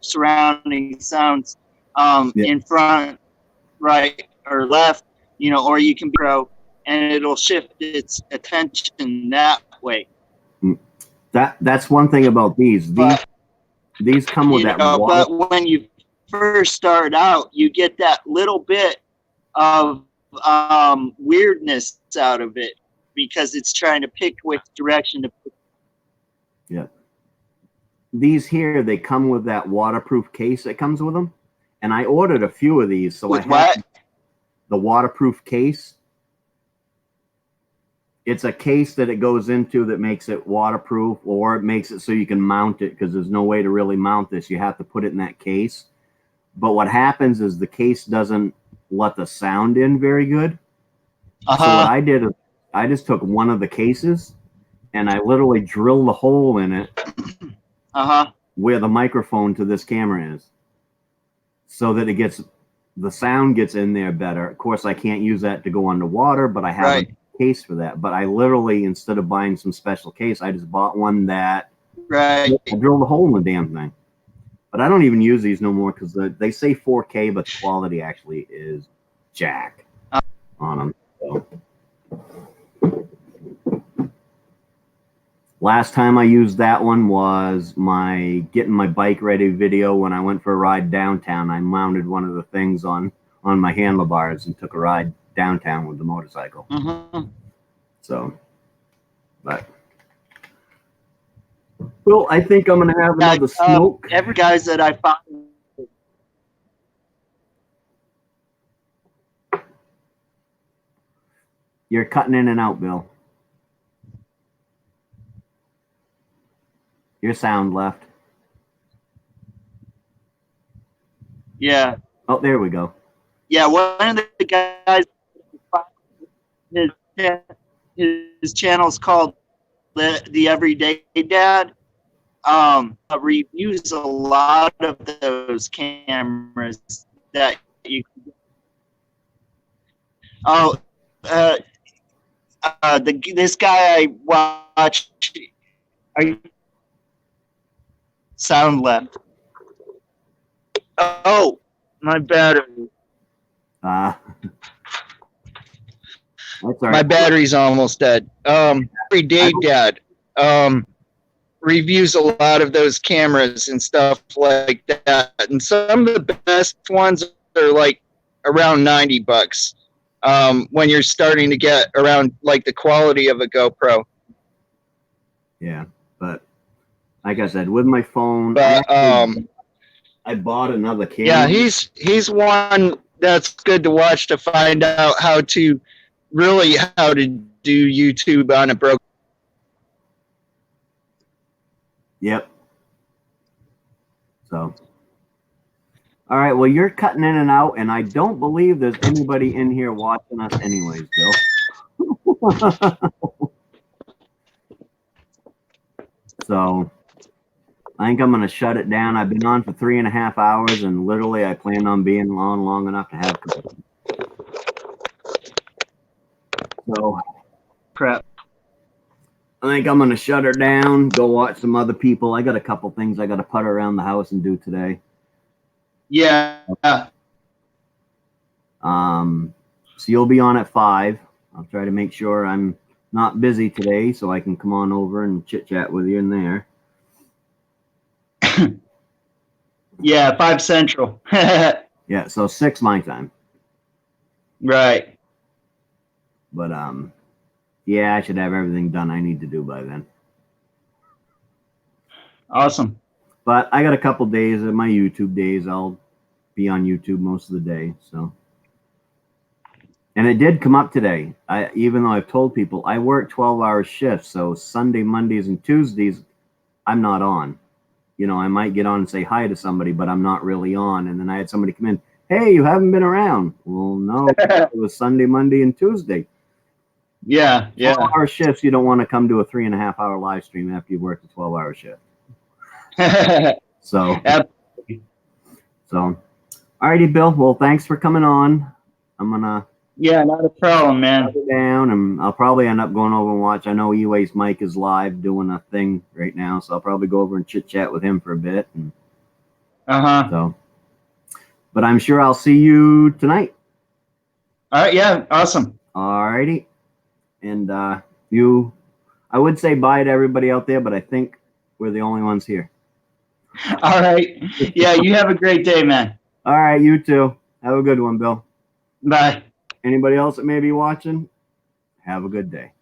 surrounding sounds in front, right, or left, you know, or you can pro, and it'll shift its attention that way.
That's one thing about these. These come with that.
But when you first start out, you get that little bit of weirdness out of it because it's trying to pick which direction to pick.
Yeah. These here, they come with that waterproof case that comes with them. And I ordered a few of these. So I have the waterproof case. It's a case that it goes into that makes it waterproof, or it makes it so you can mount it, because there's no way to really mount this. You have to put it in that case. But what happens is the case doesn't let the sound in very good. So what I did is I just took one of the cases and I literally drilled a hole in it where the microphone to this camera is, so that the sound gets in there better. Of course, I can't use that to go underwater, but I have a case for that. But I literally, instead of buying some special case, I just bought one that I drilled a hole in the damn thing. But I don't even use these no more, because they say 4K, but the quality actually is jack on them. So. Last time I used that one was my getting my bike ready video when I went for a ride downtown. I mounted one of the things on my handlebars and took a ride downtown with the motorcycle.
Mhm.
So, but well, I think I'm gonna have another smoke.
Every guys that I find.
You're cutting in and out, Bill. Your sound left.
Yeah.
Oh, there we go.
Yeah, one of the guys, his channel's called the Everyday Dad. Reviews a lot of those cameras that you. Oh, this guy I watched. Sound left. Oh, my battery.
That's all right.
My battery's almost dead. Everyday Dad reviews a lot of those cameras and stuff like that, and some of the best ones are like around $90 when you're starting to get around like the quality of a GoPro.
Yeah, but like I said, with my phone,
But
I bought another camera.
yeah, he's one that's good to watch to find out how to do YouTube on a broken.
Yep. So, all right. Well, you're cutting in and out, and I don't believe there's anybody in here watching us, anyways, Bill. So, I think I'm gonna shut it down. I've been on for 3.5 hours, and literally, I plan on being on long enough to have. So,
Crap.
I think I'm gonna shut her down. Go watch some other people. I got a couple things I got to putter around the house and do today.
Yeah.
So you'll be on at 5. I'll try to make sure I'm not busy today, so I can come on over and chit chat with you in there.
Yeah, 5 Central.
Yeah, so 6 my time.
Right.
But yeah, I should have everything done I need to do by then.
Awesome.
But I got a couple days of my YouTube days. I'll be on YouTube most of the day. So, and it did come up today. Even though I've told people I work 12-hour shifts, so Sunday, Mondays, and Tuesdays, I'm not on. You know, I might get on and say hi to somebody, but I'm not really on. And then I had somebody come in, hey, you haven't been around. Well, no, it was Sunday, Monday, and Tuesday.
Yeah, yeah.
12-hour shifts, you don't want to come to a 3.5-hour live stream after you worked a 12-hour shift. So, all righty, Bill. Well, thanks for coming on. I'm gonna
not a problem, man.
shut it down, and I'll probably end up going over and watch. I know Eway's Mike is live doing a thing right now, so I'll probably go over and chit chat with him for a bit. And so, but I'm sure I'll see you tonight.
All right. Yeah. Awesome.
All righty. And I would say bye to everybody out there, but I think we're the only ones here.
All right. Yeah. You have a great day, man.
All right. You too. Have a good one, Bill.
Bye.
Anybody else that may be watching, have a good day.